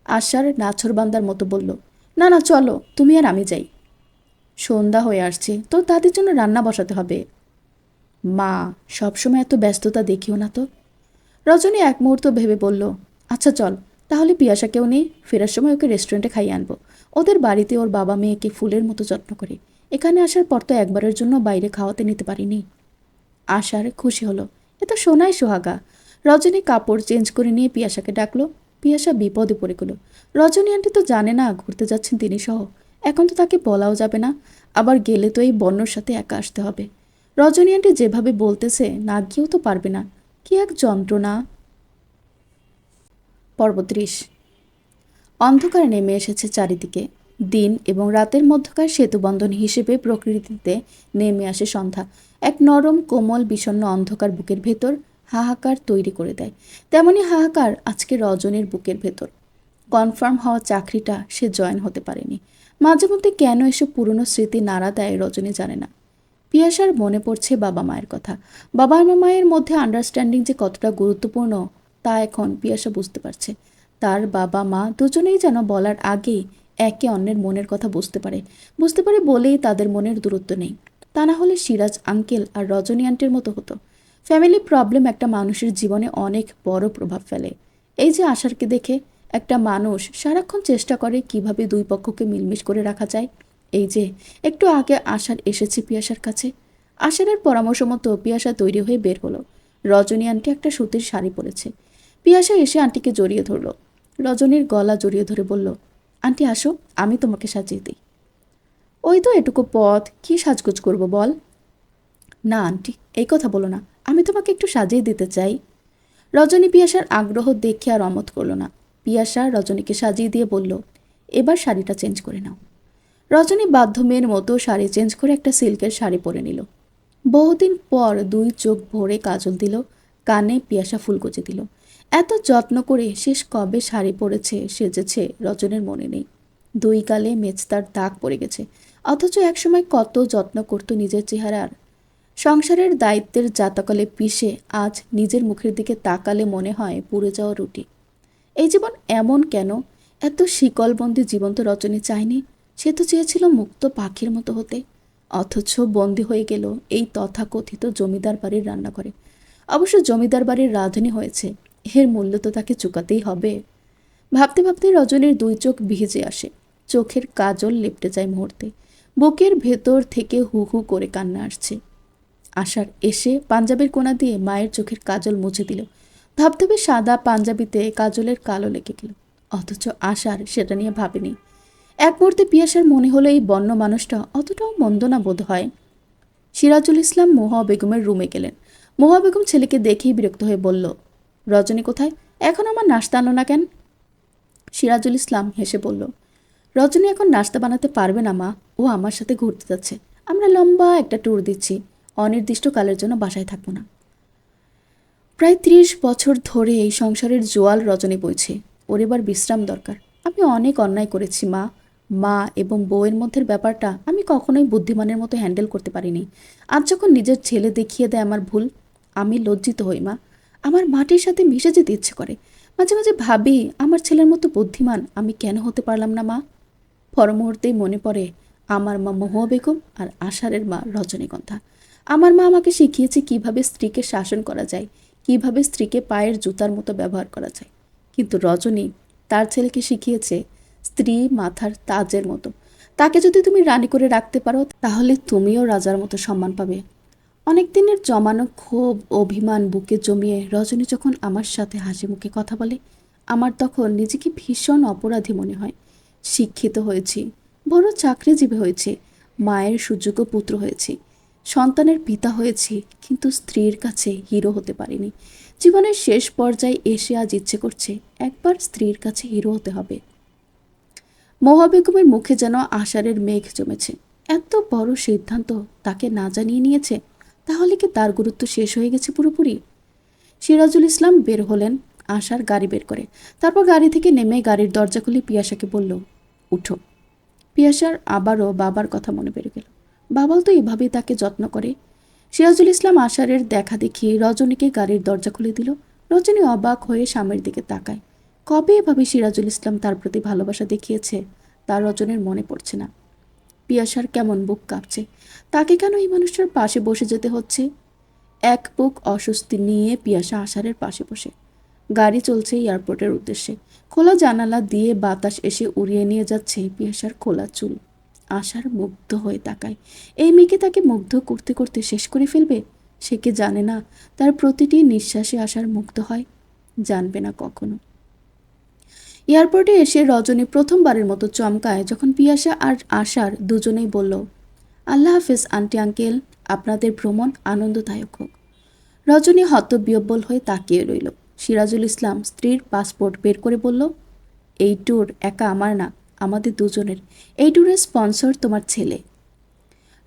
আশার নাছরবান্দার মতো বলল, না না চলো, তুমি আর আমি যাই। সন্ধ্যা হয়ে আসছে, তো তাদের জন্য রান্না বসাতে হবে। মা, সবসময় এত ব্যস্ততা দেখিও না তো। রজনী এক মুহূর্ত ভেবে বলল, আচ্ছা চল, তাহলে পিয়াসাকেও নেই, ফেরার সময় ওকে রেস্টুরেন্টে খাইয়ে আনবো। ওদের বাড়িতে ওর বাবা মেয়েকে ফুলের মতো যত্ন করে। এখানে আসার পর তো একবারের জন্য বাইরে খাওয়াতে নিতে পারিনি। আশার খুশি হলো। এ তো সোনাই সোহাগা। রজনী কাপড় চেঞ্জ করে নিয়ে পিয়াসাকে ডাকলো। পিয়াসা বিপদে পড়ে গেল। রজনী আন্টি তো জানে না ঘুরতে যাচ্ছেন তিনি সহ। এখন তো তাকে বলাও যাবে না। আবার গেলে তো এই বন্যর সাথে একা আসতে হবে। রজনী আন্টি যেভাবে বলতেছে না গিয়েও তো পারবে না। কি এক যন্ত্রণা। পর্ব ৩০। অন্ধকার নেমে এসেছে চারিদিকে। দিন এবং রাতের মধ্যকার সেতুবন্ধন হিসেবে প্রকৃতিতে নেমে আসে সন্ধ্যা। এক নরম কোমল বিষণ্ণ অন্ধকার বুকের ভেতর হাহাকার তৈরি করে দেয়। তেমনি হাহাকার আজকে রজনীর বুকের ভেতর। কনফার্ম হওয়া চাকরিটা সে জয়েন হতে পারেনি। মাঝে মধ্যে কেন এসব পুরনো স্মৃতি নাড়া দেয় রজনী জানে না। পিয়াসার মনে পড়ছে বাবা মায়ের কথা। বাবা মায়ের মধ্যে আন্ডারস্ট্যান্ডিং যে কতটা গুরুত্বপূর্ণ তা এখন পিয়াসা বুঝতে পারছে। তার বাবা মা দুজনেই যেন বলার আগেই একে অন্যের মনের কথা বুঝতে পারে বলেই তাদের মনের দূরত্ব নেই। তা না হলে সিরাজ আঙ্কেল আর রজনী আন্টির মতো হতো। ফ্যামিলি প্রবলেম একটা মানুষের জীবনে অনেক বড় প্রভাব ফেলে। এই যে আশারকে দেখে একটা মানুষ সারাক্ষণ চেষ্টা করে কিভাবে দুই পক্ষকে মিলমিশ করে রাখা যায়। এই যে একটু আগে আশার এসেছে পিয়াসার কাছে। আশারের পরামর্শ মতো পিয়াসা তৈরি হয়ে বের হলো। রজনী আন্টি একটা সুতির শাড়ি পরেছে। পিয়াসা এসে আন্টিকে জড়িয়ে ধরল। রজনীর গলা জড়িয়ে ধরে বলল, আন্টি আসো, আমি তোমাকে সাজিয়ে দিই। ওই তো এটুকু পথ, কি সাজগোজ করব বল। না আন্টি, এই কথা বলো না, আমি তোমাকে একটু সাজিয়ে দিতে চাই। রজনী পিয়াসার আগ্রহ দেখে আর অমত করল না। পিয়াসা রজনীকে সাজিয়ে দিয়ে বলল, এবার শাড়িটা চেঞ্জ করে নাও। রজনী বাধ্য মেয়ের মতো শাড়ি চেঞ্জ করে একটা সিল্কের শাড়ি পরে নিল। বহুদিন পর দুই চোখ ভরে কাজল দিল, কানে পিয়াসা ফুলকুচি দিল। এত যত্ন করে শেষ কবে শাড়ি পরেছে সেজেছে রজনীর মনে নেই। দুই গালে মেজতার দাগ পড়ে গেছে। অথচ একসময় কত যত্ন করত নিজের চেহারার। সংসারের দায়িত্বের জাতকালে পিষে আজ নিজের মুখের দিকে তাকালে মনে হয় পুড়ে যাওয়া রুটি। এই জীবন এমন কেন? এত শিকলবন্দি জীবন তো রজনী চায়নি। সে তো চেয়েছিল মুক্ত পাখির মতো হতে। অথচ বন্দী হয়ে গেল এই তথাকথিত জমিদার বাড়ির রান্নাঘরে। অবশ্য জমিদার বাড়ির রাঁধুনি হয়েছে, এর মূল্য তো তাকে চুকাতেই হবে। ভাবতে ভাবতে রজনীর দুই চোখ ভিজে আসে। চোখের কাজল লেপটে যায় মুহূর্তে। বুকের ভেতর থেকে হু হু করে কান্না আসছে। আশার এসে পাঞ্জাবির কোণা দিয়ে মায়ের চোখের কাজল মুছে দিল। ধবধবে সাদা পাঞ্জাবিতে কাজলের কালো লেগে গেল। অথচ আশার সেটা নিয়ে ভাবেনি। এক মুহূর্তে পিয়াসার মনে হলো এই বন্য মানুষটা অতটাও মন্দ না বোধ হয়। সিরাজুল ইসলাম মহুয়া বেগমের রুমে গেলেন। মহুয়া বেগম ছেলেকে দেখেই বিরক্ত হয়ে বলল, রজনী কোথায়? এখন আমার নাস্তা আনো না কেন? সিরাজুল ইসলাম হেসে বলল, রজনী এখন নাস্তা বানাতে পারবে না মা, ও আমার সাথে ঘুরতে যাচ্ছে। আমরা লম্বা একটা ট্যুর দিচ্ছি, অনির্দিষ্টকালের জন্য বাসায় থাকবো না। প্রায় ৩০ বছর ধরে এই সংসারের জোয়াল রজনী বইছে, ওর এবার বিশ্রাম দরকার। আমি অনেক অন্যায় করেছি মা। মা এবং বউয়ের মধ্যের ব্যাপারটা আমি কখনোই বুদ্ধিমানের মতো হ্যান্ডেল করতে পারিনি। আজ যখন নিজের ছেলে দেখিয়ে দেয় আমার ভুল, আমি লজ্জিত হই মা। আমার মাটির সাথে মিশে যেতে ইচ্ছে করে। মাঝে মাঝে ভাবি আমার ছেলের মতো বুদ্ধিমান আমি কেন হতে পারলাম না মা। পর মুহূর্তেই মনে পড়ে আমার মা মহুয়া বেগম আর আষাঢ়ের মা রজনীগন্ধা। আমার মা আমাকে শিখিয়েছে কিভাবে স্ত্রীকে শাসন করা যায়, কিভাবে স্ত্রীকে পায়ের জুতার মতো ব্যবহার করা যায়। কিন্তু রজনী তার ছেলেকে শিখিয়েছে স্ত্রী মাথার তাজের মতো। তাকে যদি তুমি রানী করে রাখতে পারো তাহলে তুমিও রাজার মতো সম্মান পাবে। অনেক দিনের জমানো ক্ষোভ অভিমান বুকে জমিয়ে রজনী যখন আমার সাথে হাসি মুখে কথা বলে, আমার তখন নিজেকে ভীষণ অপরাধী মনে হয়। শিক্ষিত হয়েছি, বড় চাকরিজীবী হয়েছি, মায়ের সুযোগ্য পুত্র হয়েছি, সন্তানের পিতা হয়েছি, কিন্তু স্ত্রীর কাছে হিরো হতে পারিনি। জীবনের শেষ পর্যায়ে এসে আজ ইচ্ছে করছে একবার স্ত্রীর কাছে হিরো হতে হবে। মহুয়া বেগমের মুখে যেন আষাঢ়ের মেঘ জমেছে। এত বড় সিদ্ধান্ত তাকে না জানিয়ে নিয়েছে, তাহলে কি তার গুরুত্ব শেষ হয়ে গেছে পুরোপুরি? সিরাজুল ইসলাম বের হলেন আশার গাড়ি বের করে। তারপর গাড়ি থেকে নেমে গাড়ির দরজা খুলে পিয়াসাকে বলল, উঠো। পিয়াসার আবারও বাবার কথা মনে পড়ে গেল। বাবাও তো এভাবেই তাকে যত্ন করে। সিরাজুল ইসলাম আশারের দেখা দেখি রজনীকে গাড়ির দরজা খুলে দিল। রজনী অবাক হয়ে সামনের দিকে তাকায়। কবে এভাবে সিরাজুল ইসলাম তার প্রতি ভালোবাসা দেখিয়েছে তার রজনীর মনে পড়ছে না। পিয়াসার কেমন বুক কাঁপছে। তাকে কেন এই মানুষটার পাশে বসে যেতে হচ্ছে? এক বুক অস্বস্তি নিয়ে পিয়াসা আষাঢ়ের পাশে বসে। গাড়ি চলছে এয়ারপোর্টের উদ্দেশ্যে। খোলা জানালা দিয়ে বাতাস এসে উড়িয়ে নিয়ে যাচ্ছে পিয়াসার খোলা চুল। আশার মুগ্ধ হয়ে তাকায়। এই মেয়েকে তাকে মুগ্ধ করতে করতে শেষ করে ফেলবে। সে কি জানে না তার প্রতিটি নিঃশ্বাসে আশার মুগ্ধ হয়? জানবে না কখনো। এয়ারপোর্টে এসে রজনী প্রথমবারের মতো চমকায় যখন পিয়াসা আর আশার দুজনেই বলল, আল্লাহ হাফেজ আন্টি আঙ্কেল, আপনাদের ভ্রমণ আনন্দদায়ক হোক। রজনী হতবিহ্বল হয়ে তাকিয়ে রইল। সিরাজুল ইসলাম স্ত্রীর পাসপোর্ট বের করে বলল, এই ট্যুর একা আমার না, আমাদের দুজনের। এই ট্যুরের স্পন্সর তোমার ছেলে।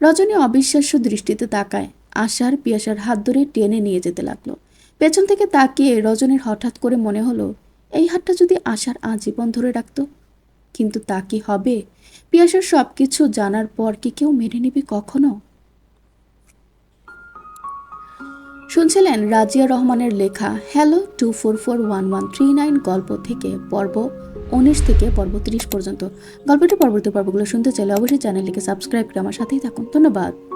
রজনী অবিশ্বাস্য দৃষ্টিতে তাকায়। আশার পিয়াসার হাত ধরে টেনে নিয়ে যেতে লাগলো। পেছন থেকে তাকিয়ে রজনীর হঠাৎ করে মনে হলো, এই হাতটা যদি আশার আজীবন ধরে রাখত। কিন্তু তা কি হবে? পিয়াসার সব কিছু জানার পর কি কেউ মেনে নেবে কখনো? শুনছিলেন রাজিয়া রহমানের লেখা হ্যালো 244139 গল্প থেকে পর্ব 19 থেকে পর্ব 30 পর্যন্ত। গল্পটি পরবর্তী পর্বগুলো শুনতে চাইলে অবশ্যই চ্যানেলটিকে সাবস্ক্রাইব করে আমার সাথেই থাকুন। ধন্যবাদ।